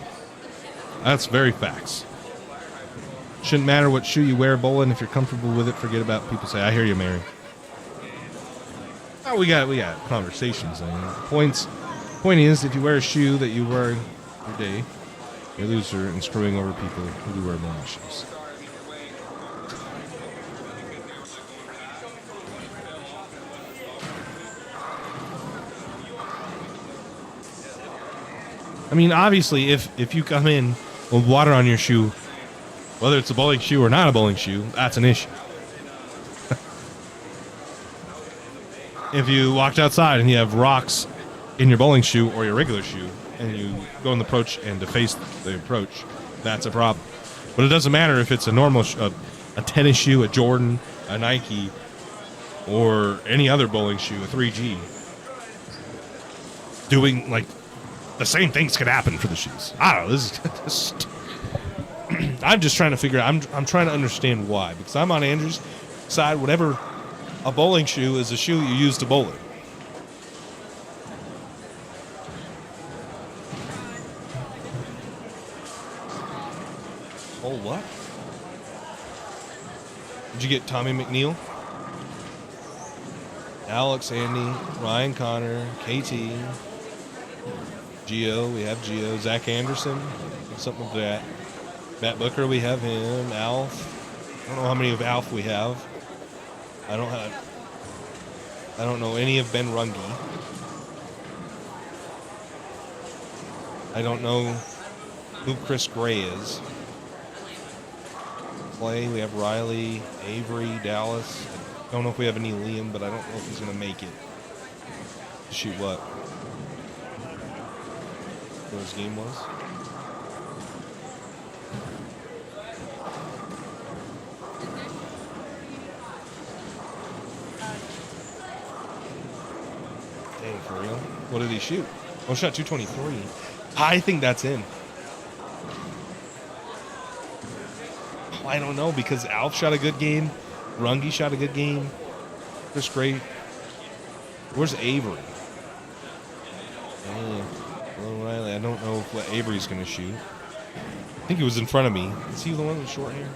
That's very facts. Shouldn't matter what shoe you wear bowling. If you're comfortable with it, forget about people say. I hear you, Mary. Oh, we got conversations. Point is, if you wear a shoe that you wear every day, you're a loser and screwing over people who do wear bowling shoes. I mean, obviously, if you come in with water on your shoe, whether it's a bowling shoe or not a bowling shoe, that's an issue. If you walked outside and you have rocks in your bowling shoe or your regular shoe, and you go in the approach and deface the approach, that's a problem. But it doesn't matter if it's a normal a tennis shoe, a Jordan, a Nike, or any other bowling shoe, a 3G. Doing, like, the same things could happen for the shoes. I don't know. This is I'm just trying to figure out. I'm trying to understand why. Because I'm on Andrew's side. Whatever, a bowling shoe is a shoe you use to bowl in. Oh, what? Did you get Tommy McNeil? Alex, Andy, Ryan Connor, KT, Gio, we have Gio, Zach Anderson, something like that. Matt Booker, we have him. Alf, I don't know how many of Alf we have. I don't know any of Ben Runge. I don't know who Chris Gray is. Clay, we have Riley, Avery, Dallas. I don't know if we have any Liam, but I don't know if he's going to make it. Shoot what? What his game was? Dang, for real? What did he shoot? Oh, shot 223. I think that's in. Oh, I don't know, because Alf shot a good game. Runge shot a good game. Chris Gray. Where's Avery? Well, Riley, I don't know what Avery's going to shoot. I think he was in front of me. Is he the one with short hair?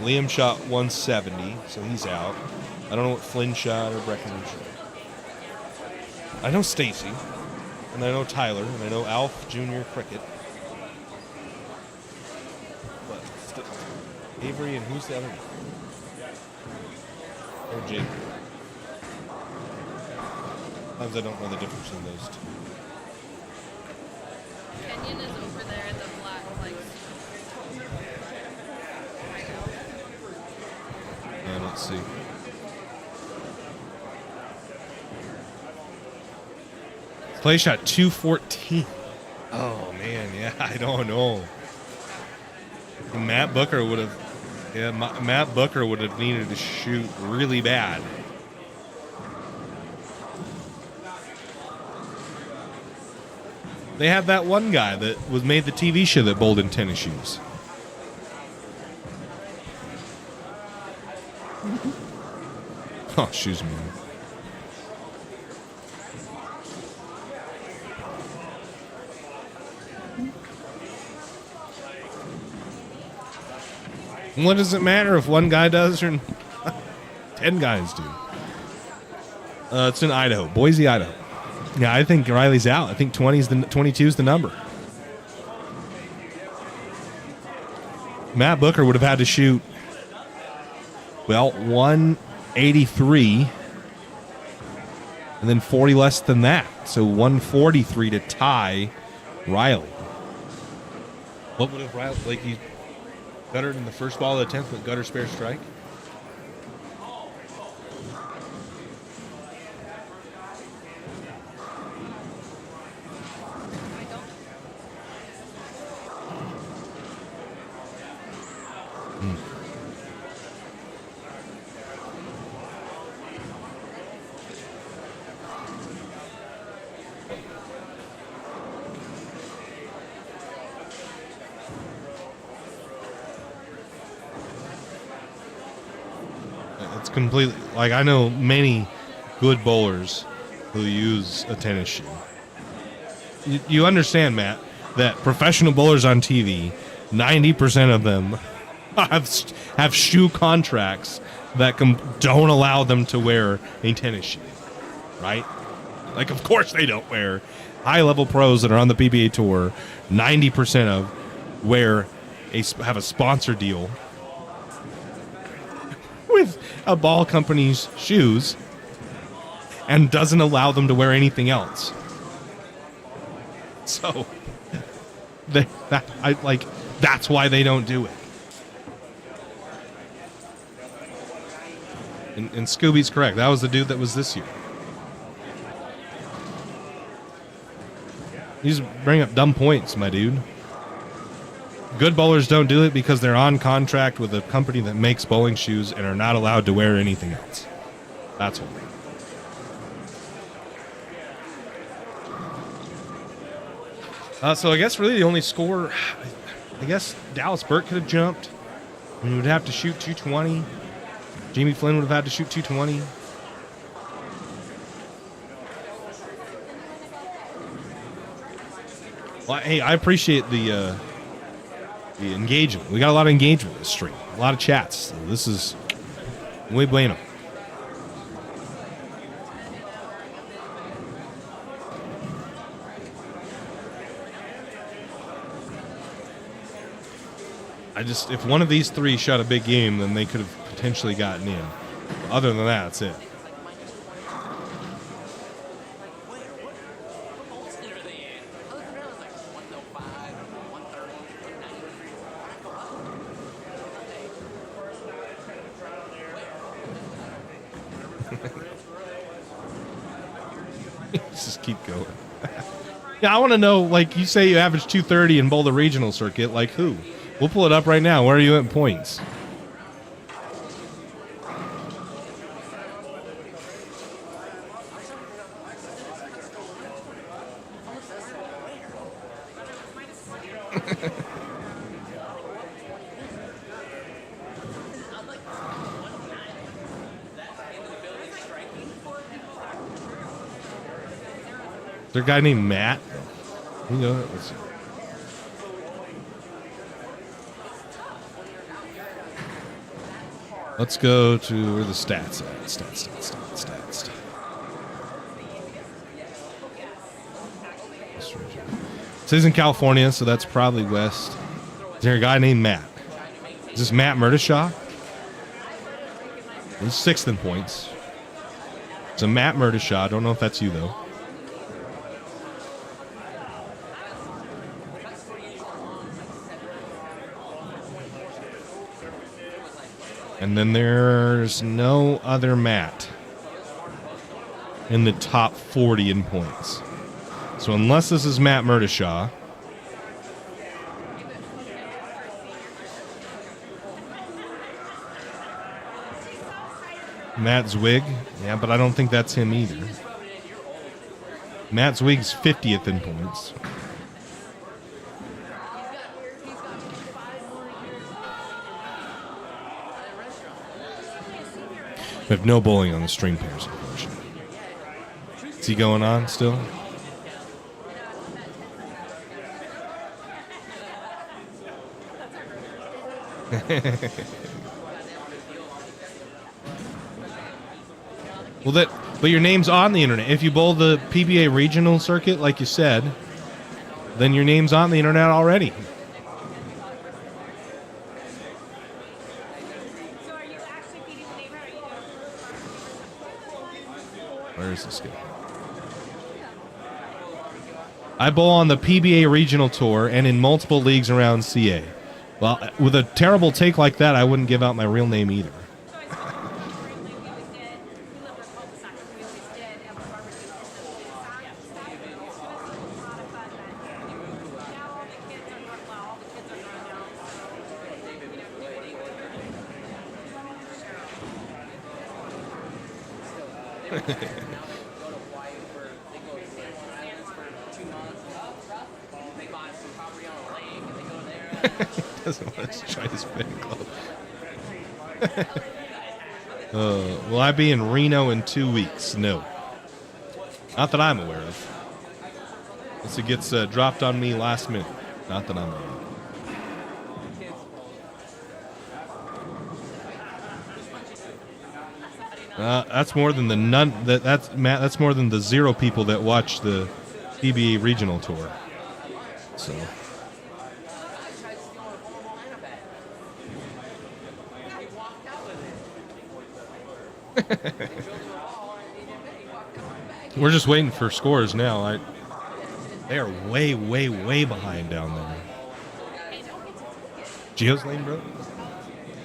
Liam shot 170, so he's out. I don't know what Flynn shot or Breckenridge shot. I know Stacy, and I know Tyler, and I know Alf Jr. Cricket. But Avery, and who's the other one? Or Jake. Sometimes I don't know the difference in those two. Kenyon is over there in the black, like. Let's see. Clay shot 214. Oh man, yeah, I don't know. Matt Booker would have. Yeah, Matt Booker would have needed to shoot really bad. They have that one guy that was made the TV show that bowled in tennis shoes. Oh, excuse me. What does it matter if one guy does or 10 guys do? It's in Idaho, Boise, Idaho. Yeah, I think Riley's out. I think 22 is the number. Matt Booker would have had to shoot, well, 183 and then 40 less than that. So 143 to tie Riley. What would have Riley, like, he guttered in the first ball of the 10th with gutter spare strike? completely, like, I know many good bowlers who use a tennis shoe. You understand, Matt, that professional bowlers on TV, 90% of them have shoe contracts that don't allow them to wear a tennis shoe, right? Like, of course they don't wear. High-level pros that are on the PBA Tour, 90% of have a sponsor deal with a ball company's shoes and doesn't allow them to wear anything else. So, that's why they don't do it. And Scooby's correct. That was the dude that was this year. You just bring up dumb points, my dude. Good bowlers don't do it because they're on contract with a company that makes bowling shoes and are not allowed to wear anything else. That's why. So I guess really the only score, I guess Dallas Burt could have jumped. And he would have to shoot 220. Jamie Flynn would have had to shoot 220. Well, hey, I appreciate the engagement. We got a lot of engagement this stream. A lot of chats. So this is muy bueno. If one of these three shot a big game, then they could have potentially gotten in. Other than that, that's it. Just keep going. Yeah, I want to know, like, you say you average 230 in Boulder Regional Circuit. Like, who? We'll pull it up right now. Where are you at points? Is there a guy named Matt? You know, let's see. Let's go to where the stats at. Stats. This is in California, so that's probably west. Is there a guy named Matt? Is this Matt Murdishaw? He's 6th in points. It's a Matt Murdishaw. I don't know if that's you, though. And then there's no other Matt in the top 40 in points. So unless this is Matt Murdishaw, Matt Zwig, yeah, but I don't think that's him either. Matt Zwig's 50th in points. We have no bowling on the string pairs, unfortunately. Is he going on still? But your name's on the internet. If you bowl the PBA regional circuit, like you said, then your name's on the internet already. Where is this guy? I bowl on the PBA regional tour and in multiple leagues around CA. Well, with a terrible take like that, I wouldn't give out my real name either. Doesn't want to try his big club. Will I be in Reno in 2 weeks? No. Not that I'm aware of. Unless it gets dropped on me last minute. Not that I'm aware of. That's more than the that's Matt. That's more than the 0 people that watch the PBA regional tour. So. We're just waiting for scores now. They are way, way, way behind down there. Geo's lane, bro?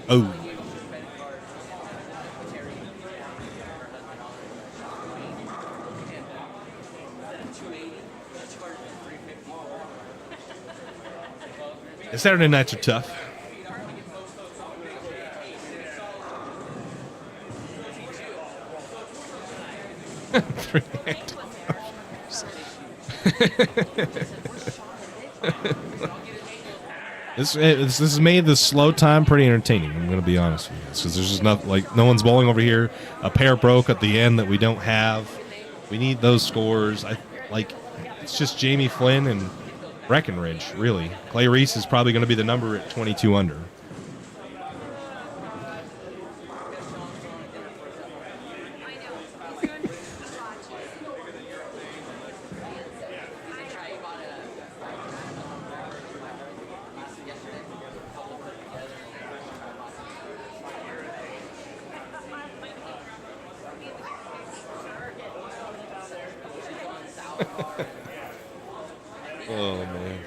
Oh. Saturday nights are tough. Three active. This has made the slow time pretty entertaining. I'm going to be honest with you, because there's just not like no one's bowling over here. A pair broke at the end that we don't have. We need those scores. It's just Jamie Flynn and Breckenridge, really. Clay Reese is probably going to be the number at 22 under. Oh, man.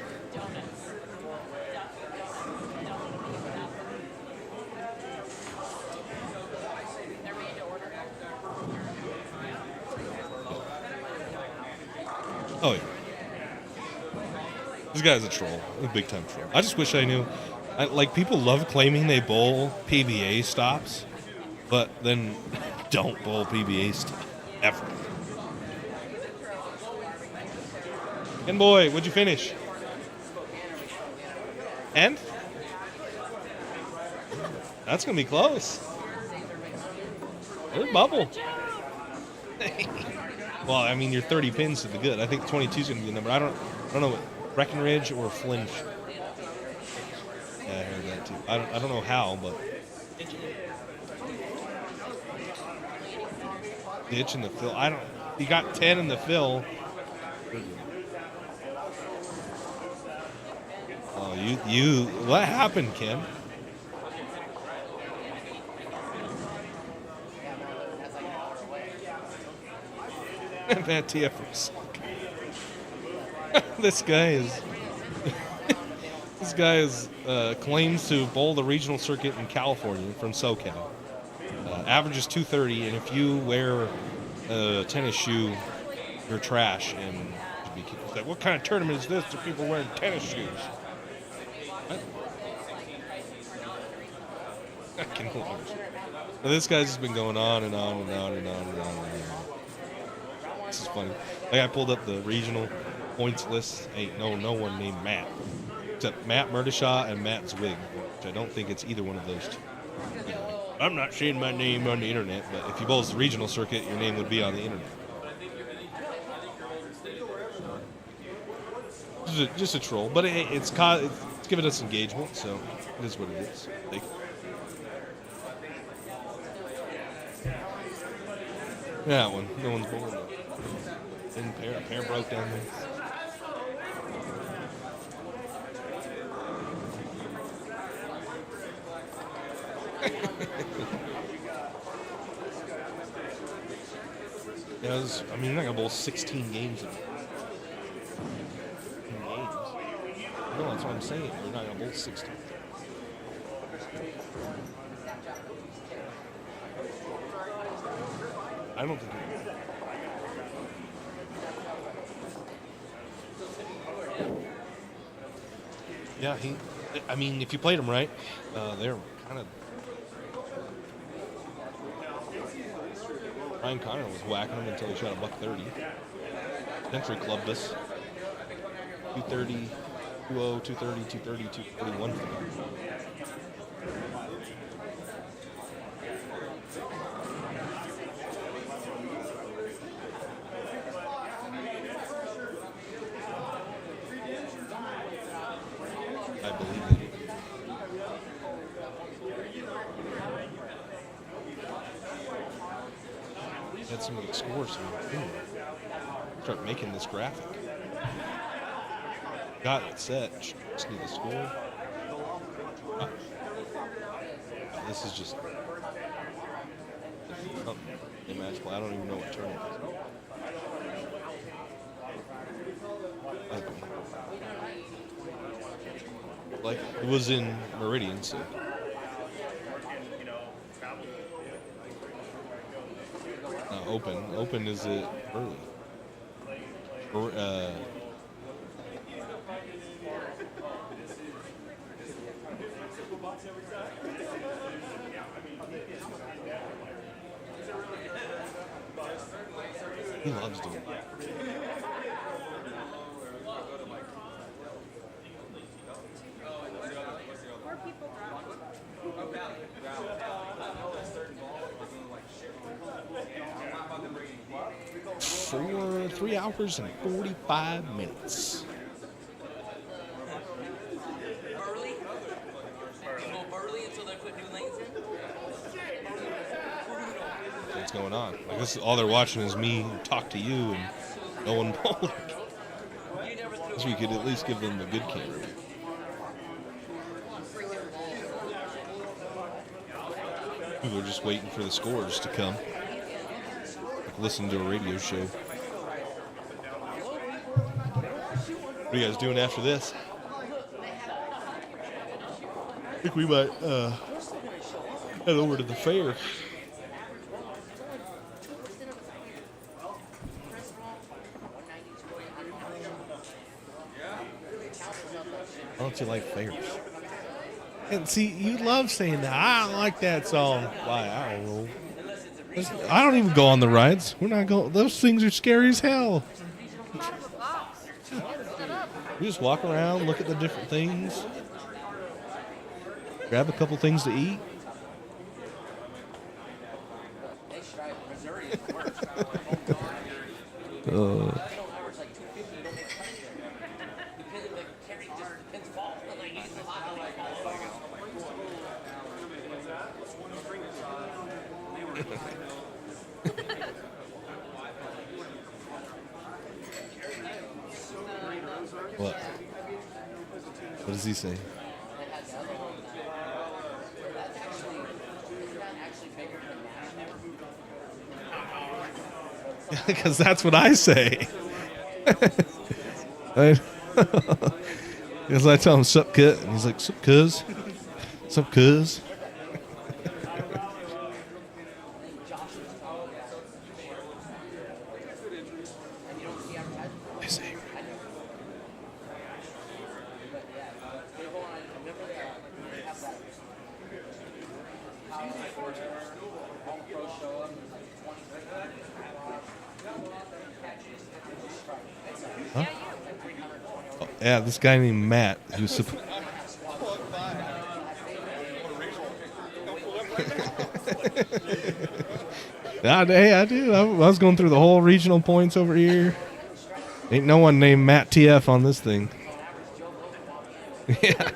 Oh, yeah. This guy's a troll. A big-time troll. I just wish I knew. People love claiming they bowl PBA stops, but then don't bowl PBA stops ever. And boy, what'd you finish? And? That's gonna be close. There's a bubble. Well, I mean, you're 30 pins to the good. I think 22 is gonna be the number. I don't know what Breckenridge or Flynn. Yeah, I heard that too. I don't know how, but ditch in the fill. You got 10 in the fill. Oh, what happened, Kim? Bad TFers. This guy claims to bowl the regional circuit in California from SoCal. Averages 230, and if you wear a tennis shoe, you're trash. And he's like, what kind of tournament is this? Are people wearing tennis shoes? I can hold this guy's just been going on and on and on and on and on and on. This is funny. I pulled up the regional points list. Ain't no one named Matt. Except Matt Murdishaw and Matt Zwig, which I don't think it's either one of those two. I'm not seeing my name on the internet, but if you bowl the regional circuit, your name would be on the internet. Just a troll, but it's giving us engagement, so it is what it is. That one. No one's bowling it. Pair broke down there. You're not gonna bowl 16 games in games. No, that's what I'm saying. You're not gonna bowl 16. I don't think. Yeah, if you played him right, they're kind of. Ryan Connor was whacking him until he shot a $130. Country clubbed us. 230, 2-0, 230, 230, 241. Had some of the scores. Start making this graphic. Got it set. Just need the score. Oh. This is just. Oh, a match play. I don't even know what turn it is. Okay. Like it was in Meridian, so. Open. Open is it early? Or, he loves doing that. For 3 hours and 45 minutes. Burley? You go Burley until they put new lanes in? What's going on? I guess all they're watching is me talk to you and no one bowling. So we could at least give them the good camera view. People are just waiting for the scores to come. Like listen to a radio show. What are you guys doing after this? I think we might head over to the fair. Why don't you like fairs? And see, you love saying that. I don't like that song. Why? I don't know. I don't even go on the rides. We're not going. Those things are scary as hell. We just walk around, look at the different things, grab a couple things to eat. What? What does he say? Because that's what I say. Because I tell him, sup, cut? And he's like, sup, cuz? Sup, cuz? I say. Huh? Oh, yeah, this guy named Matt who's hey, I do. I was going through the whole regional points over here. Ain't no one named Matt TF on this thing. Yeah.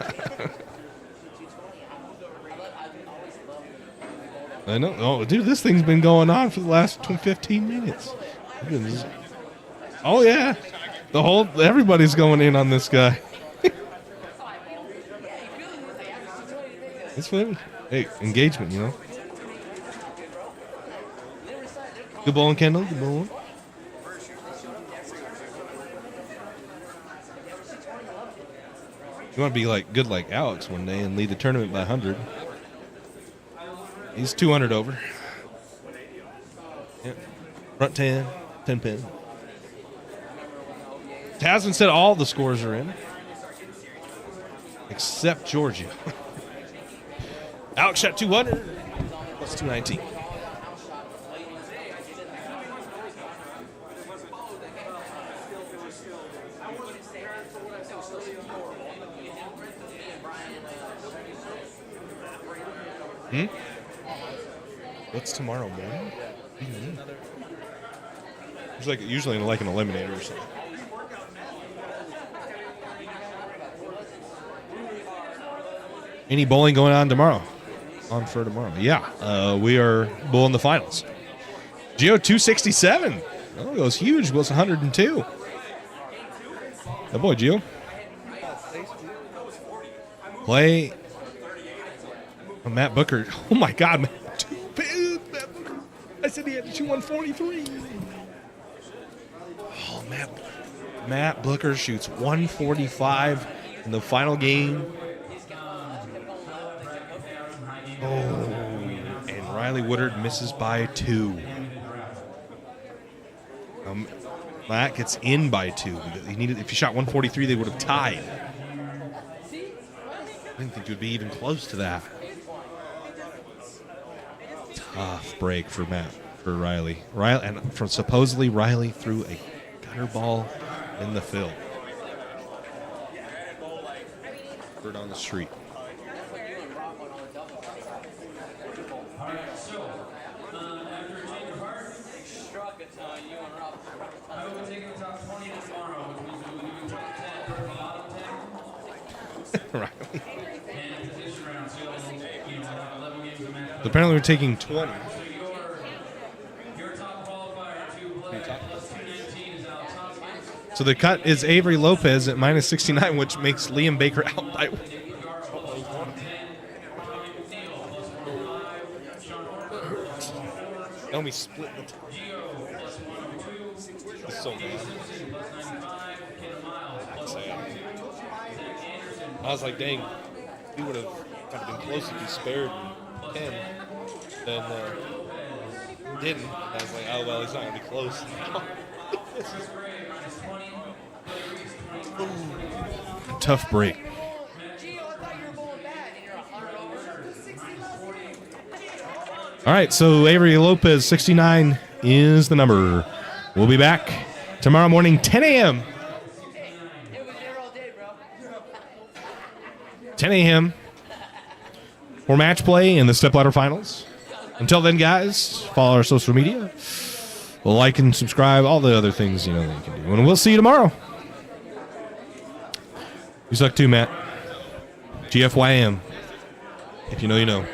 I know. Oh, dude, this thing's been going on for the last 15 minutes. Oh, yeah. Everybody's going in on this guy. It's fun. Hey, engagement, you know. Good bowling, Kendall. Good bowling. You want to be good like Alex one day and lead the tournament by 100. He's 200 over. Yep. Front 10, 10 pin. Tasman said all the scores are in, except Georgia. Alex shot 200 plus 219. What's tomorrow morning? It's usually like an eliminator or something. Any bowling going on tomorrow? On for tomorrow. Yeah, we are bowling the finals. Geo 267. Oh, goes huge. Goes 102. That boy, Geo. Play. Oh, Matt Booker. Oh, my God. Matt Booker. I said he had to shoot 143. Oh, Matt Booker shoots 145 in the final game. Oh, and Riley Woodard misses by 2. Matt gets in by 2. He needed, if he shot 143, they would have tied. I didn't think it would be even close to that. Tough break for Riley. And supposedly Riley threw a gutter ball in the field. Bird on the street. Right. Apparently we're taking 20. So the cut is Avery Lopez at minus 69, which makes Liam Baker out by 1. Now we split the time. It's so bad. I was like, dang, he would have kind of been close if he spared 10. Then didn't. I was like, oh, well, he's not going to be close. Tough break. All right, so Avery Lopez, 69 is the number. We'll be back tomorrow morning, 10 a.m. 10 a.m. for match play in the stepladder finals. Until then, guys, follow our social media. Like and subscribe, all the other things that you can do. And we'll see you tomorrow. You suck too, Matt. GFYM. If you know, you know.